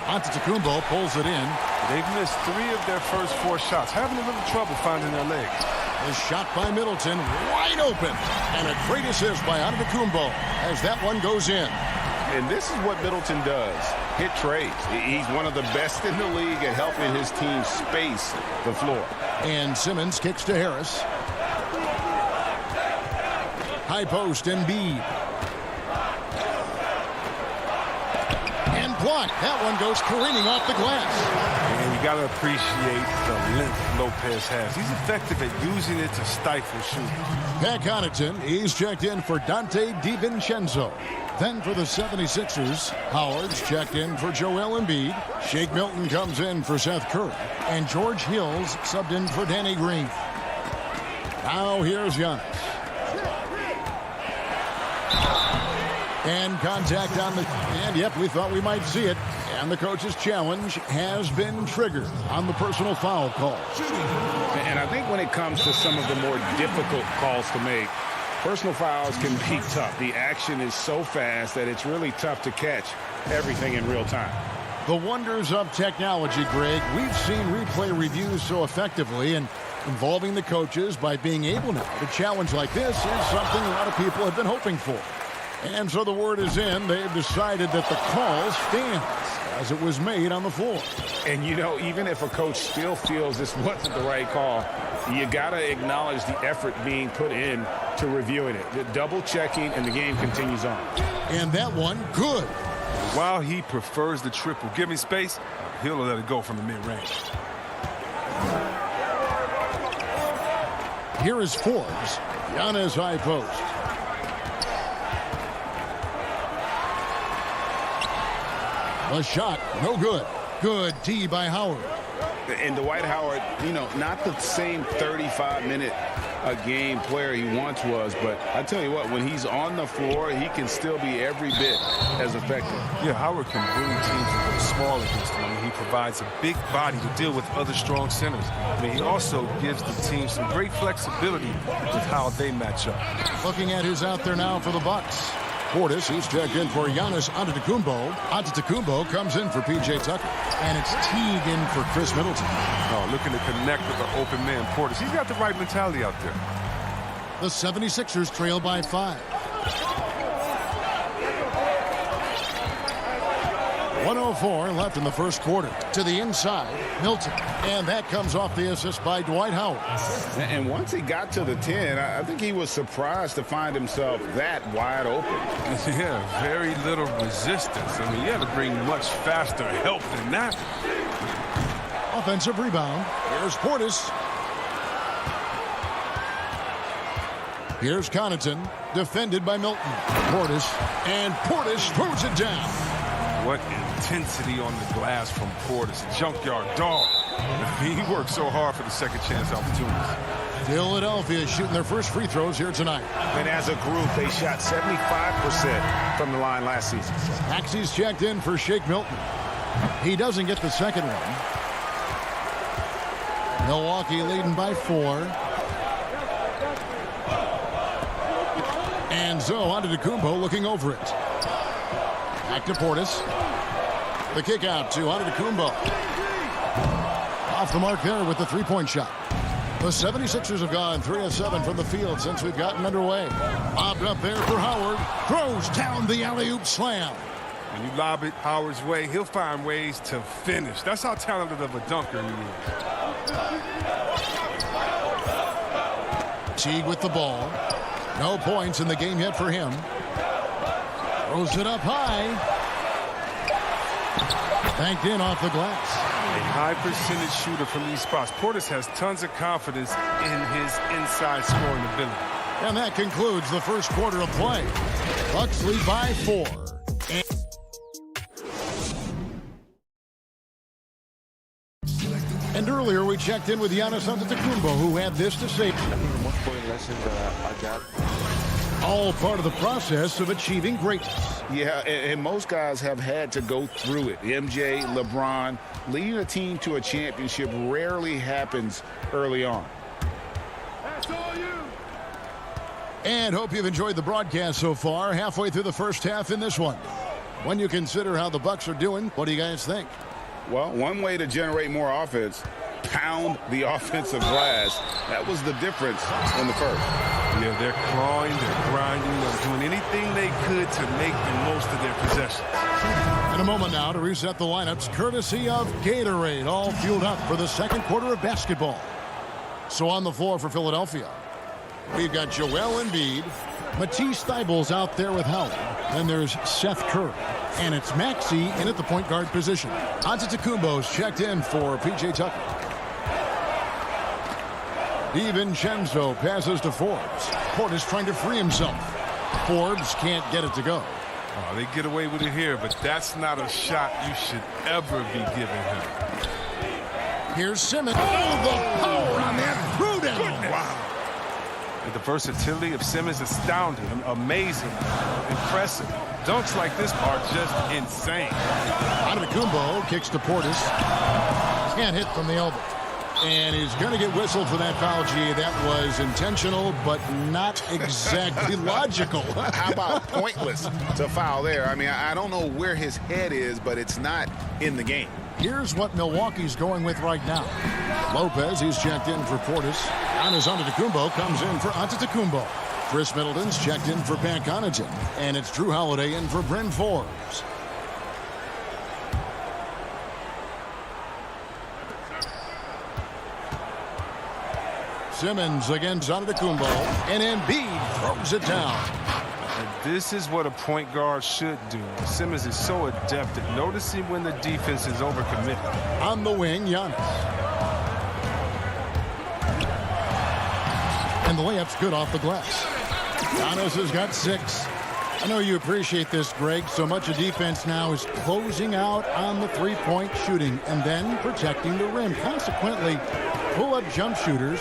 [SPEAKER 2] Antetokounmpo pulls it in.
[SPEAKER 4] They've missed 3 of their first 4 shots, having a little trouble finding their legs.
[SPEAKER 2] A shot by Middleton, wide open. And a great assist by Antetokounmpo as that one goes in.
[SPEAKER 6] And this is what Middleton does. Hit trades. He's one of the best in the league at helping his team space the floor.
[SPEAKER 2] And Simmons kicks to Harris. High post, Embiid. And blocked. That one goes careening off the glass.
[SPEAKER 4] And you got to appreciate the length Lopez has. He's effective at using it to stifle shooting.
[SPEAKER 2] Pat Connaughton, he's checked in for Dante DiVincenzo. Then for the 76ers, Howard's checked in for Joel Embiid. Shake Milton comes in for Seth Curry. And George Hill's subbed in for Danny Green. Now here's Giannis. And contact on the... And yep, we thought we might see it. And the coach's challenge has been triggered on the personal foul call.
[SPEAKER 3] And I think when it comes to some of the more difficult calls to make, personal fouls can be tough. The action is so fast that it's really tough to catch everything in real time.
[SPEAKER 2] The wonders of technology, Greg. We've seen replay reviews so effectively, and involving the coaches by being able now to challenge like this is something a lot of people have been hoping for. And so the word is in. They've decided that the call stands as it was made on the floor.
[SPEAKER 3] And, you know, even if a coach still feels this wasn't the right call, you got to acknowledge the effort being put in to reviewing it. The double checking, and the game continues on.
[SPEAKER 2] And that one, good.
[SPEAKER 4] While he prefers the triple, giving space, he'll let it go from the mid-range.
[SPEAKER 2] Here is Forbes. Giannis high post. A shot, no good. Good D by Howard.
[SPEAKER 3] And Dwight Howard, you know, not the same 35-minute-a-game player he once was, but I tell you what, when he's on the floor, he can still be every bit as effective.
[SPEAKER 4] Yeah, Howard can bring teams to go small against him. I mean, he provides a big body to deal with other strong centers. I mean, he also gives the team some great flexibility with how they match up.
[SPEAKER 2] Looking at who's out there now for the Bucks. Portis, he's checked in for Giannis Antetokounmpo. Antetokounmpo comes in for P.J. Tucker. And it's Teague in for Chris Middleton.
[SPEAKER 4] Oh, looking to connect with the open man, Portis. He's got the right mentality out there.
[SPEAKER 2] The 76ers trail by 5. 1:04 left in the first quarter. To the inside, Milton. And that comes off the assist by Dwight Howard.
[SPEAKER 6] And once he got to the 10, I think he was surprised to find himself that wide open.
[SPEAKER 4] Yeah, very little resistance. I mean, you had to bring much faster help than that.
[SPEAKER 2] Offensive rebound. Here's Portis. Here's Connaughton, defended by Milton. Portis, and Portis throws it down.
[SPEAKER 4] What intensity on the glass from Portis. Junkyard dog. He worked so hard for the second chance opportunities.
[SPEAKER 2] Philadelphia shooting their first free throws here tonight.
[SPEAKER 6] And as a group, they shot 75% from the line last season.
[SPEAKER 2] Maxey's checked in for Shake Milton. He doesn't get the second one. Milwaukee leading by 4. And so Antetokounmpo looking over it. Back to Portis. The kick out to Antetokounmpo. Off the mark there with the three-point shot. The 76ers have gone 3 of 7 from the field since we've gotten underway. Lobbed up there for Howard. Throws down the alley-oop slam.
[SPEAKER 4] When you lob it Howard's way, he'll find ways to finish. That's how talented of a dunker he
[SPEAKER 2] is. Teague with the ball. No points in the game yet for him. Throws it up high. Banked in off the glass.
[SPEAKER 4] A high percentage shooter from these spots. Portis has tons of confidence in his inside scoring ability.
[SPEAKER 2] And that concludes the first quarter of play. Bucks lead by 4. And earlier we checked in with Giannis Antetokounmpo, who had this to say. All part of the process of achieving greatness.
[SPEAKER 6] Yeah, and most guys have had to go through it. MJ, LeBron, leading a team to a championship rarely happens early on.
[SPEAKER 2] That's all you. And hope you've enjoyed the broadcast so far. Halfway through the first half in this one. When you consider how the Bucks are doing, what do you guys think?
[SPEAKER 6] Well, one way to generate more offense, pound the offensive glass. That was the difference in the first.
[SPEAKER 4] Yeah, they're clawing, they're grinding, they're doing anything they could to make the most of their possessions.
[SPEAKER 2] In a moment now to reset the lineups, courtesy of Gatorade, all fueled up for the second quarter of basketball. So on the floor for Philadelphia, we've got Joel Embiid, Matisse Thybulle's out there with Howard. Then there's Seth Curry. And it's Maxey in at the point guard position. Antetokounmpo's checked in for P.J. Tucker. DiVincenzo passes to Forbes. Portis trying to free himself. Forbes can't get it to go.
[SPEAKER 4] Oh, they get away with it here, but that's not a shot you should ever be giving him.
[SPEAKER 2] Here's Simmons. Oh, the power on that threw down.
[SPEAKER 4] Wow. The versatility of Simmons is astounding, amazing, impressive. Dunks like this are just insane.
[SPEAKER 2] Antetokounmpo kicks to Portis. Can't hit from the elbow. And he's going to get whistled for that foul, G. That was intentional, but not exactly logical.
[SPEAKER 6] How about pointless to foul there? I mean, I don't know where his head is, but it's not in the game.
[SPEAKER 2] Here's what Milwaukee's going with right now. Lopez, he's checked in for Portis. Giannis Antetokounmpo comes in for Antetokounmpo. Chris Middleton's checked in for Pat Connaughton. And it's Drew Holiday in for Bryn Forbes. Simmons against Antetokounmpo, and Embiid throws it down.
[SPEAKER 4] And this is what a point guard should do. Simmons is so adept at noticing when the defense is overcommitted.
[SPEAKER 2] On the wing, Giannis. And the layup's good off the glass. Giannis has got 6. I know you appreciate this, Greg. So much of defense now is closing out on the three-point shooting and then protecting the rim. Consequently, pull-up jump shooters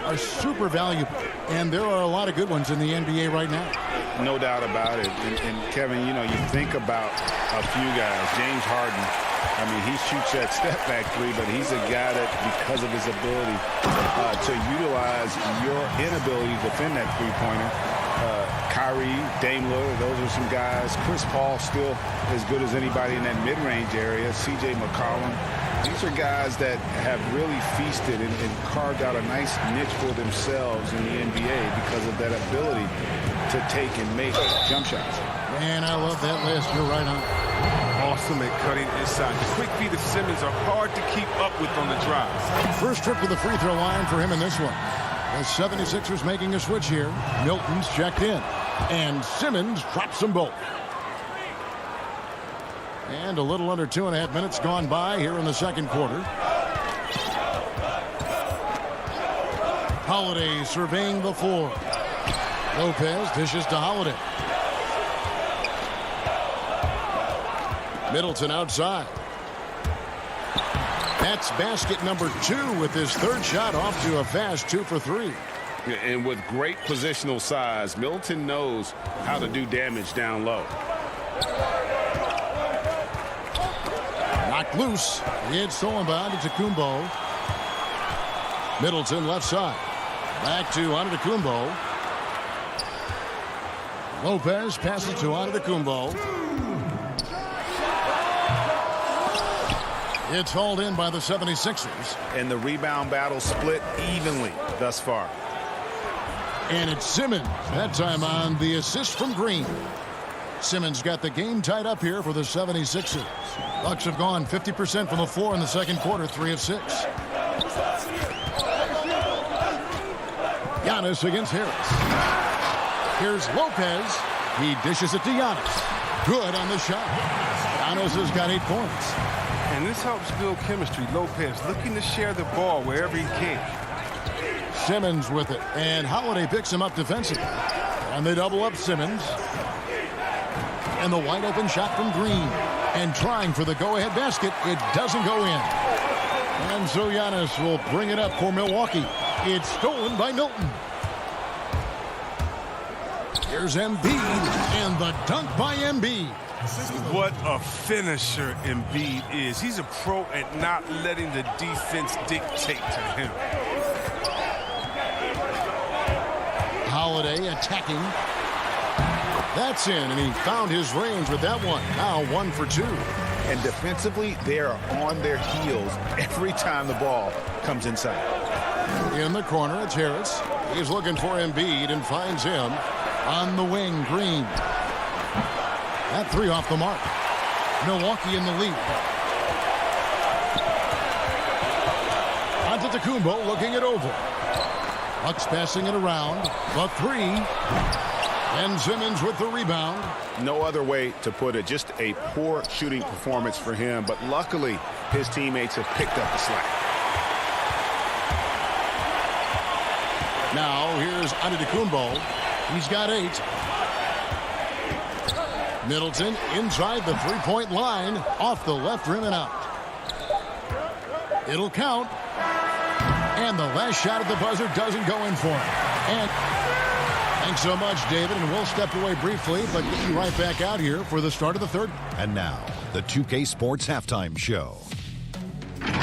[SPEAKER 2] are super valuable, and there are a lot of good ones in the NBA right now.
[SPEAKER 6] No doubt about it. And Kevin, you know, you think about a few guys. James Harden, I mean, he shoots that step-back three, but he's a guy that, because of his ability to utilize your inability to defend that three-pointer,
[SPEAKER 3] Kyrie, Daimler, those are some guys. Chris Paul still as good as anybody in that mid-range area. C.J. McCollum. These are guys that have really feasted and carved out a nice niche for themselves in the NBA because of that ability to take and make jump shots.
[SPEAKER 2] Man, I love that list. You're right on.
[SPEAKER 4] Awesome at cutting inside. The quick feet of Simmons are hard to keep up with on the drive.
[SPEAKER 2] First trip to the free throw line for him in this one. The 76ers making a switch here. Milton's checked in. And Simmons drops them both. And a little under 2.5 minutes gone by here in the second quarter. Holiday surveying the floor. Lopez dishes to Holiday. Middleton outside. That's basket number 2 with his third shot off to a fast 2 for 3.
[SPEAKER 6] And with great positional size, Middleton knows how to do damage down low.
[SPEAKER 2] Knocked loose. It's stolen by Antetokounmpo. Middleton left side. Back to Antetokounmpo. Lopez passes to Antetokounmpo. It's hauled in by the 76ers.
[SPEAKER 6] And the rebound battle split evenly thus far.
[SPEAKER 2] And it's Simmons, that time on the assist from Green. Simmons got the game tied up here for the 76ers. Bucks have gone 50% from the floor in the second quarter, 3 of 6. Giannis against Harris. Here's Lopez. He dishes it to Giannis. Good on the shot. Giannis has got 8 points.
[SPEAKER 4] And this helps build chemistry. Lopez looking to share the ball wherever he can.
[SPEAKER 2] Simmons with it. And Holiday picks him up defensively. And they double up Simmons. And the wide open shot from Green. And trying for the go-ahead basket. It doesn't go in. And so Giannis will bring it up for Milwaukee. It's stolen by Milton. Here's Embiid. And the dunk by Embiid.
[SPEAKER 4] What a finisher Embiid is. He's a pro at not letting the defense dictate to him.
[SPEAKER 2] Holiday attacking. That's in, and he found his range with that one. Now 1 for 2.
[SPEAKER 6] And defensively, they are on their heels every time the ball comes inside.
[SPEAKER 2] In the corner, it's Harris. He's looking for Embiid and finds him on the wing. Green. That 3 off the mark. Milwaukee in the lead. Antetokounmpo looking it over. Bucks passing it around. The 3. And Simmons with the rebound.
[SPEAKER 6] No other way to put it. Just a poor shooting performance for him. But luckily, his teammates have picked up the slack.
[SPEAKER 2] Now here's Antetokounmpo. He's got 8. Middleton inside the three-point line, off the left rim and out. It'll count. And the last shot at the buzzer doesn't go in for him. And thanks so much, David, and we'll step away briefly, but get you right back out here for the start of the third.
[SPEAKER 1] And now, the 2K Sports Halftime Show.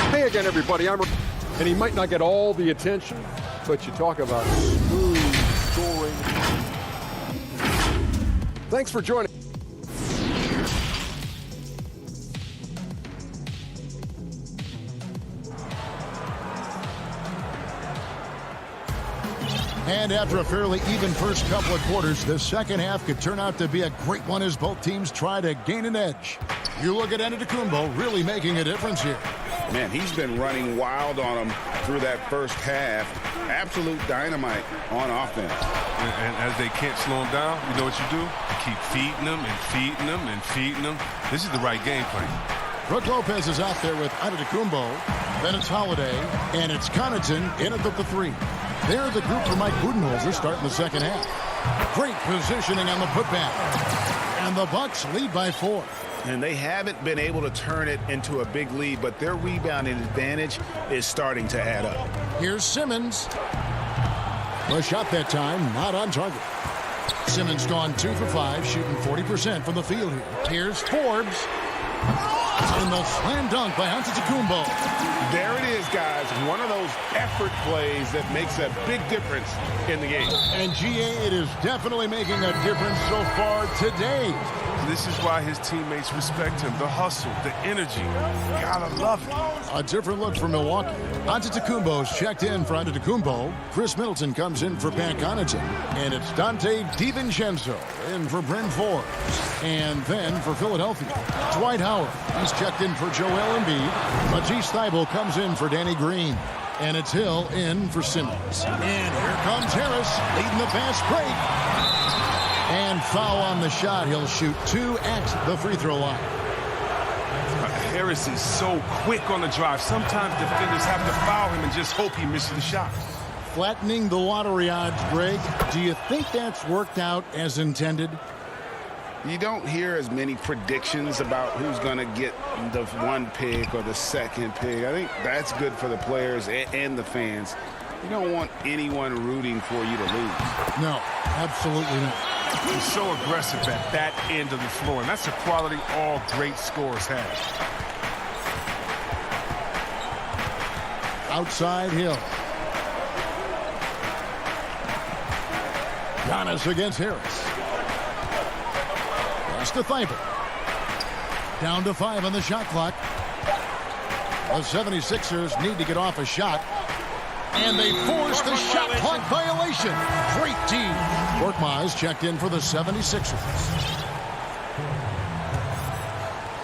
[SPEAKER 5] Hey again, everybody. And he might not get all the attention, but you talk about smooth scoring. Thanks for joining.
[SPEAKER 2] And after a fairly even first couple of quarters, the second half could turn out to be a great one as both teams try to gain an edge. You look at Antetokounmpo really making a difference here.
[SPEAKER 6] Man, he's been running wild on them through that first half. Absolute dynamite on offense.
[SPEAKER 4] And as they can't slow him down, you know what you do? Keep feeding them and feeding them and feeding them. This is the right game plan.
[SPEAKER 2] Brook Lopez is out there with Antetokounmpo. Then it's Holiday. And it's Connaughton in at the 3. They're the group for Mike Budenholzer starting the second half. Great positioning on the putback. And the Bucks lead by 4.
[SPEAKER 6] And they haven't been able to turn it into a big lead, but their rebounding advantage is starting to add up.
[SPEAKER 2] Here's Simmons. The shot that time, not on target. Simmons gone 2 for 5, shooting 40% from the field here. Here's Forbes. And the slam dunk by Antetokounmpo.
[SPEAKER 6] There it is, guys. One of those effort plays that makes a big difference in the game.
[SPEAKER 2] And GA, it is definitely making a difference so far today.
[SPEAKER 4] This is why his teammates respect him. The hustle, the energy. Gotta love it.
[SPEAKER 2] A different look for Milwaukee. Antetokounmpo's checked in for Antetokounmpo. Chris Middleton comes in for Pat Connaughton. And it's Dante DiVincenzo in for Bryn Forbes. And then for Philadelphia, Dwight Howard. He's checked in for Joel Embiid. Matisse Thybulle comes in for Danny Green. And it's Hill in for Simmons. And here comes Harris leading the fast break. And foul on the shot. He'll shoot 2 at the free throw line.
[SPEAKER 4] Harris is so quick on the drive. Sometimes defenders have to foul him and just hope he misses the shot.
[SPEAKER 2] Flattening the lottery odds, Greg. Do you think that's worked out as intended?
[SPEAKER 6] You don't hear as many predictions about who's going to get the 1 pick or the 2nd pick. I think that's good for the players and the fans. You don't want anyone rooting for you to lose.
[SPEAKER 2] No, absolutely not.
[SPEAKER 4] He's so aggressive at that end of the floor, and that's a quality all great scorers have.
[SPEAKER 2] Outside Hill. Giannis against Harris. Pass to Thybulle. Down to 5 on the shot clock. The 76ers need to get off a shot. And they force the shot clock violation. Great D. Korkmaz checked in for the 76ers.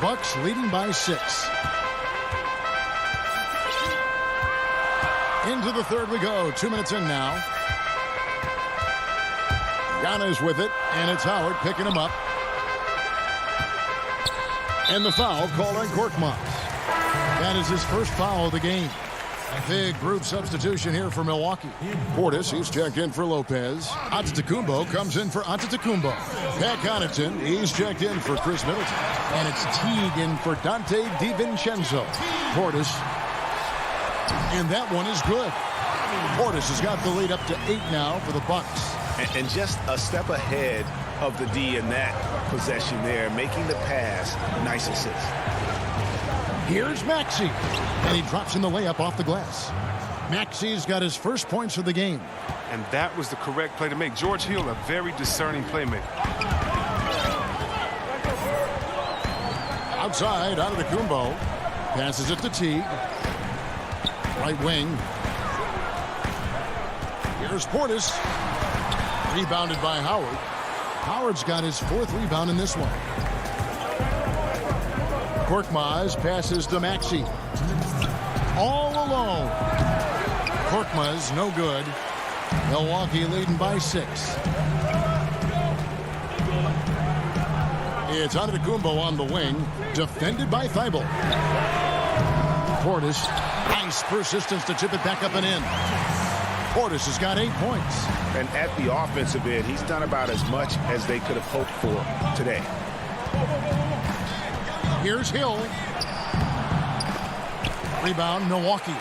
[SPEAKER 2] Bucks leading by 6. Into the third we go. 2 minutes in now. Giannis with it, and it's Howard picking him up. And the foul called on Korkmaz. That is his first foul of the game. A big group substitution here for Milwaukee. Portis, he's checked in for Lopez. Antetokounmpo comes in for Antetokounmpo. Pat Connaughton, he's checked in for Chris Middleton. And it's Teague in for Dante DiVincenzo. Portis. And that one is good. Portis has got the lead up to 8 now for the Bucks.
[SPEAKER 6] And just a step ahead of the D in that possession there, making the pass. Nice assist.
[SPEAKER 2] Here's Maxey, and he drops in the layup off the glass. Maxey's got his first points of the game.
[SPEAKER 4] And that was the correct play to make. George Hill, a very discerning playmaker.
[SPEAKER 2] Outside, Antetokounmpo. Passes it to Teague. Right wing. Here's Portis. Rebounded by Howard. Howard's got his 4th rebound in this one. Korkmaz passes to Maxey. All alone. Korkmaz, no good. Milwaukee leading by 6. It's Antetokounmpo on the wing. Defended by Thybulle. Portis. Nice persistence to tip it back up and in. Portis has got 8 points.
[SPEAKER 6] And at the offensive end, he's done about as much as they could have hoped for today.
[SPEAKER 2] Here's Hill. Rebound, Milwaukee.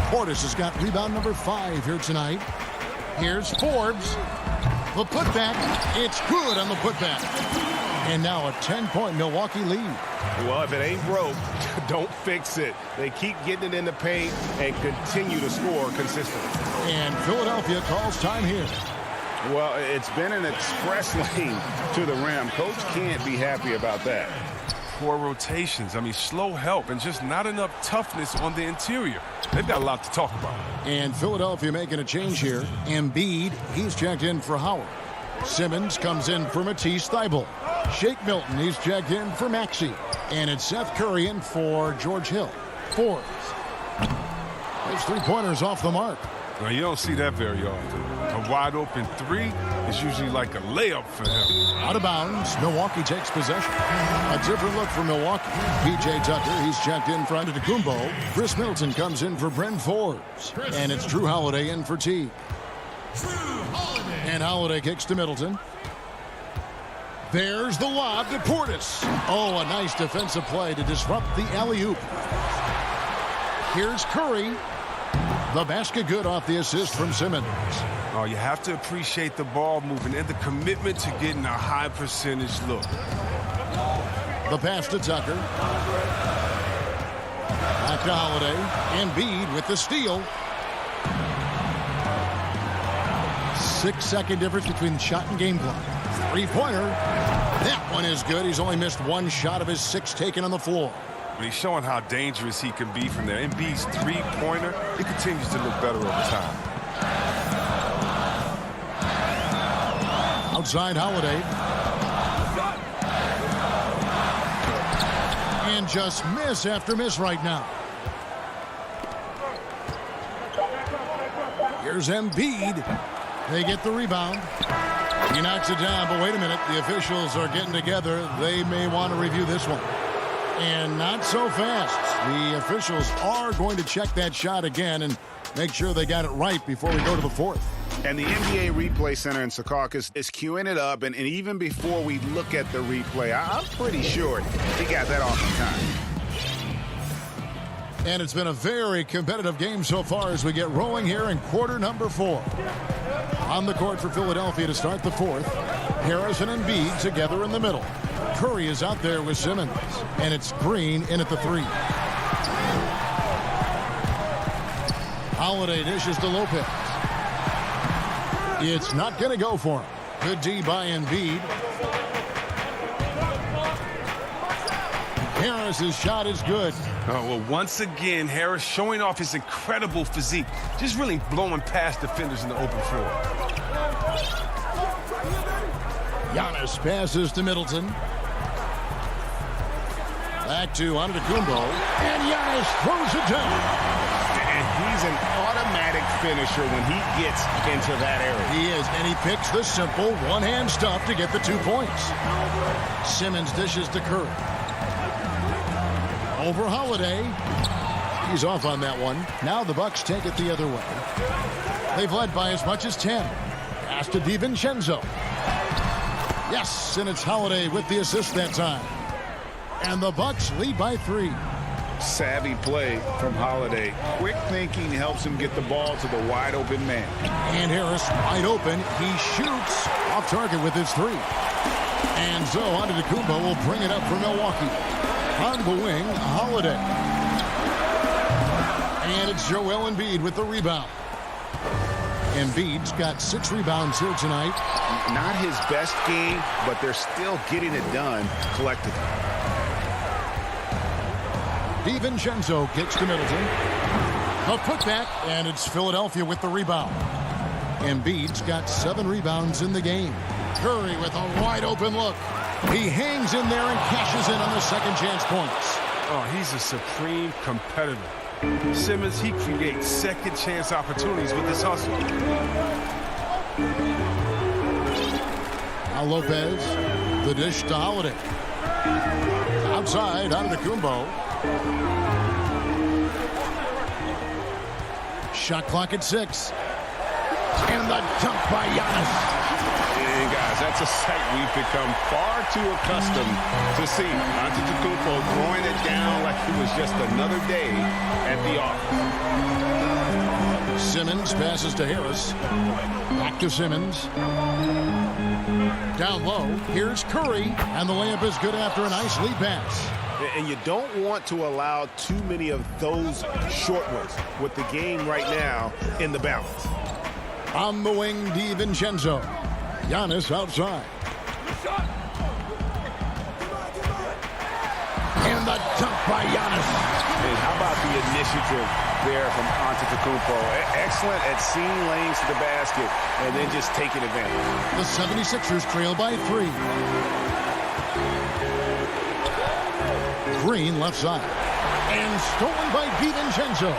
[SPEAKER 2] Portis has got rebound number 5 here tonight. Here's Forbes. The putback. It's good on the putback. And now a 10-point Milwaukee lead.
[SPEAKER 6] Well, if it ain't broke, don't fix it. They keep getting it in the paint and continue to score consistently.
[SPEAKER 2] And Philadelphia calls time here.
[SPEAKER 6] Well, it's been an express lane to the rim. Coach can't be happy about that.
[SPEAKER 4] Poor rotations. I mean, slow help and just not enough toughness on the interior. They've got a lot to talk about.
[SPEAKER 2] And Philadelphia making a change here. Embiid, he's checked in for Howard. Simmons comes in for Matisse Thybulle. Shake Milton, he's checked in for Maxey. And it's Seth Curry in for George Hill. Forbes. His 3-pointers off the mark.
[SPEAKER 4] Well, you don't see that very often. A wide open 3 is usually like a layup for him.
[SPEAKER 2] Out of bounds, Milwaukee takes possession. A different look for Milwaukee. P.J. Tucker, he's checked in for Antetokounmpo. Chris Middleton comes in for Bryn Forbes. And it's Drew Holiday in for Teague. And Holiday kicks to Middleton. There's the lob to Portis. Oh, a nice defensive play to disrupt the alley-oop. Here's Curry. The basket good off the assist from Simmons.
[SPEAKER 4] Oh, you have to appreciate the ball movement and the commitment to getting a high percentage look.
[SPEAKER 2] The pass to Tucker. Back to Holiday. Embiid with the steal. 6-second difference between the shot and game clock. Three-pointer. That one is good. He's only missed one shot of his 6 taken on the floor.
[SPEAKER 4] But he's showing how dangerous he can be from there. Embiid's three-pointer, it continues to look better over time.
[SPEAKER 2] Outside Holiday. And just miss after miss right now. Here's Embiid. They get the rebound. He knocks it down, but wait a minute. The officials are getting together. They may want to review this one. And not so fast. The officials are going to check that shot again and make sure they got it right before we go to the fourth.
[SPEAKER 6] And the NBA Replay Center in Secaucus is queuing it up. And even before we look at the replay, I'm pretty sure he got that off in time.
[SPEAKER 2] And it's been a very competitive game so far as we get rolling here in quarter number 4. On the court for Philadelphia to start the fourth. Harris and Embiid together in the middle. Curry is out there with Simmons. And it's Green in at the 3. Holiday dishes to Lopez. It's not going to go for him. Good D by Embiid. Harris's shot is good.
[SPEAKER 4] Oh, well, once again, Harris showing off his incredible physique. Just really blowing past defenders in the open floor.
[SPEAKER 2] Giannis passes to Middleton. Back to Antetokounmpo. And Giannis throws it down.
[SPEAKER 6] And he's an automatic finisher when he gets into that area.
[SPEAKER 2] He is, and he picks the simple one-hand stuff to get the 2 points. Simmons dishes to Curry. Over Holiday. He's off on that one. Now the Bucks take it the other way. They've led by as much as 10. Pass to DiVincenzo. Yes, and it's Holiday with the assist that time. And the Bucks lead by 3.
[SPEAKER 6] Savvy play from Holiday. Quick thinking helps him get the ball to the wide open man.
[SPEAKER 2] And Harris wide open. He shoots off target with his 3. And so Antetokounmpo will bring it up for Milwaukee. On the wing, Holiday. And it's Joel Embiid with the rebound. Embiid's got 6 rebounds here tonight.
[SPEAKER 6] Not his best game, but they're still getting it done collectively.
[SPEAKER 2] DiVincenzo kicks to Middleton. A putback, and it's Philadelphia with the rebound. Embiid's got 7 rebounds in the game. Curry with a wide open look. He hangs in there and cashes in on the second chance points.
[SPEAKER 4] Oh, he's a supreme competitor. Simmons, he creates second chance opportunities with his hustle.
[SPEAKER 2] Now Lopez, the dish to Holiday. Outside, Antetokounmpo. Shot clock at 6. And the dunk by Giannis.
[SPEAKER 6] And guys, that's a sight we've become far too accustomed to see. Antetokounmpo throwing it down like it was just another day at the office.
[SPEAKER 2] Simmons passes to Harris. Back to Simmons. Down low, here's Curry, and the layup is good after a nice lead pass.
[SPEAKER 6] And you don't want to allow too many of those short ones with the game right now in the balance.
[SPEAKER 2] On the wing, DiVincenzo. Giannis outside. And the dunk by Giannis.
[SPEAKER 6] And how about the initiative there from Antetokounmpo? Excellent at seeing lanes to the basket and then just taking advantage.
[SPEAKER 2] The 76ers trail by 3. Green left side. And stolen by DiVincenzo.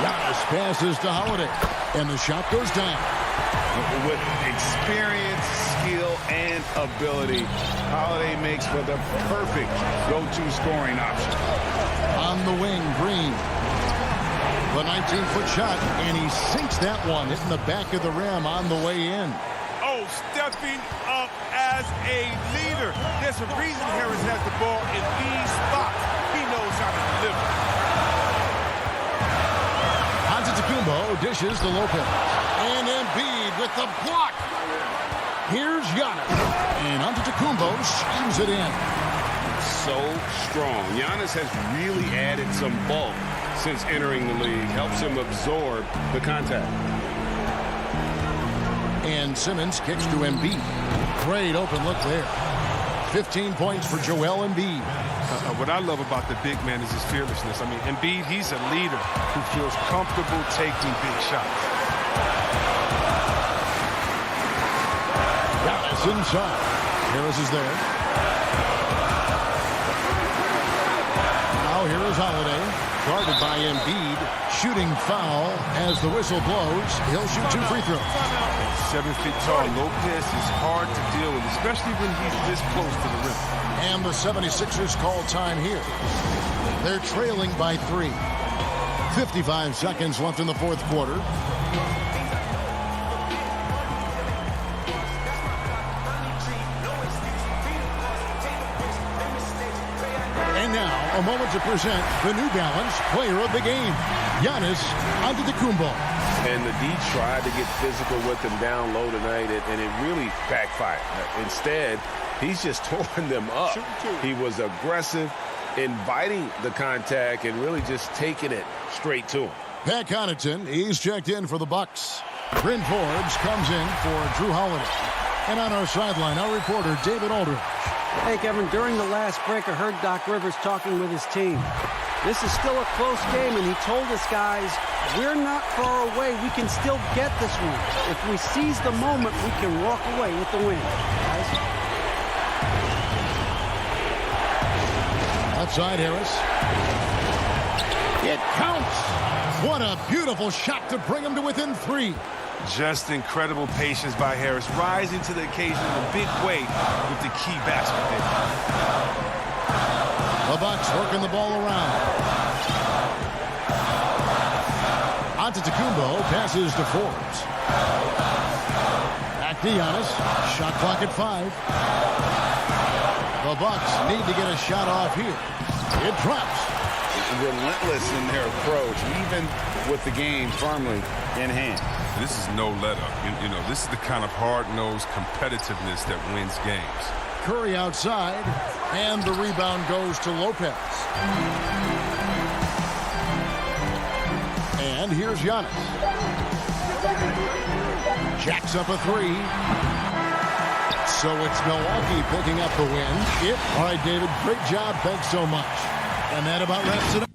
[SPEAKER 2] Giannis passes to Holiday. And the shot goes down.
[SPEAKER 6] With experience, skill, and ability, Holiday makes for the perfect go-to scoring option.
[SPEAKER 2] On the wing, Green. The 19-foot shot, and he sinks that one, hitting the back of the rim on the way in.
[SPEAKER 4] Oh, stepping up as a leader. There's a reason Harris has the ball in these spots. He knows how to deliver.
[SPEAKER 2] Antetokounmpo dishes to Lopez. And Embiid with the block. Here's Giannis. And Antetokounmpo schemes it in.
[SPEAKER 8] So strong. Giannis has really added some bulk since entering the league. Helps him absorb the contact.
[SPEAKER 2] And Simmons kicks to Embiid. Great open look there. 15 points for Joel Embiid.
[SPEAKER 4] What I love about the big man is his fearlessness. I mean, Embiid, he's a leader who feels comfortable taking big shots.
[SPEAKER 2] Giannis inside. Harris is there. Now here is Holiday. Guarded by Embiid. Shooting foul as the whistle blows. He'll shoot 2 free throws.
[SPEAKER 4] 7 feet tall, Lopez is hard to deal with, especially when he's this close to the rim.
[SPEAKER 2] And the 76ers call time here. They're trailing by 3. 55 seconds left in the fourth quarter. And now, a moment to present the New Balance Player of the Game, Giannis Antetokounmpo.
[SPEAKER 8] And the D tried to get physical with him down low tonight, and it really backfired. Instead, he's just torn them up. He was aggressive, inviting the contact, and really just taking it straight to him.
[SPEAKER 2] Pat Connaughton, he's checked in for the Bucks. Bryn Forbes comes in for Drew Holiday. And on our sideline, our reporter, David Aldridge.
[SPEAKER 9] Hey, Kevin, during the last break, I heard Doc Rivers talking with his team. This is still a close game, and he told us, guys, we're not far away. We can still get this one. If we seize the moment, we can walk away with the win. Guys.
[SPEAKER 2] Outside Harris. It counts. What a beautiful shot to bring him to within 3.
[SPEAKER 4] Just incredible patience by Harris, rising to the occasion in a big way with the key basket there.
[SPEAKER 2] The Bucks working the ball around. Antetokounmpo passes to Forbes. Back to Giannis. Shot clock at 5. The Bucks need to get a shot off here. It drops.
[SPEAKER 6] Relentless in their approach, even with the game firmly in hand.
[SPEAKER 4] This is no let-up. You know, this is the kind of hard-nosed competitiveness that wins games.
[SPEAKER 2] Curry outside, and the rebound goes to Lopez. And here's Giannis. Jacks up a 3. So it's Milwaukee picking up the win. All right, David, great job. Thanks so much. And that about wraps it up.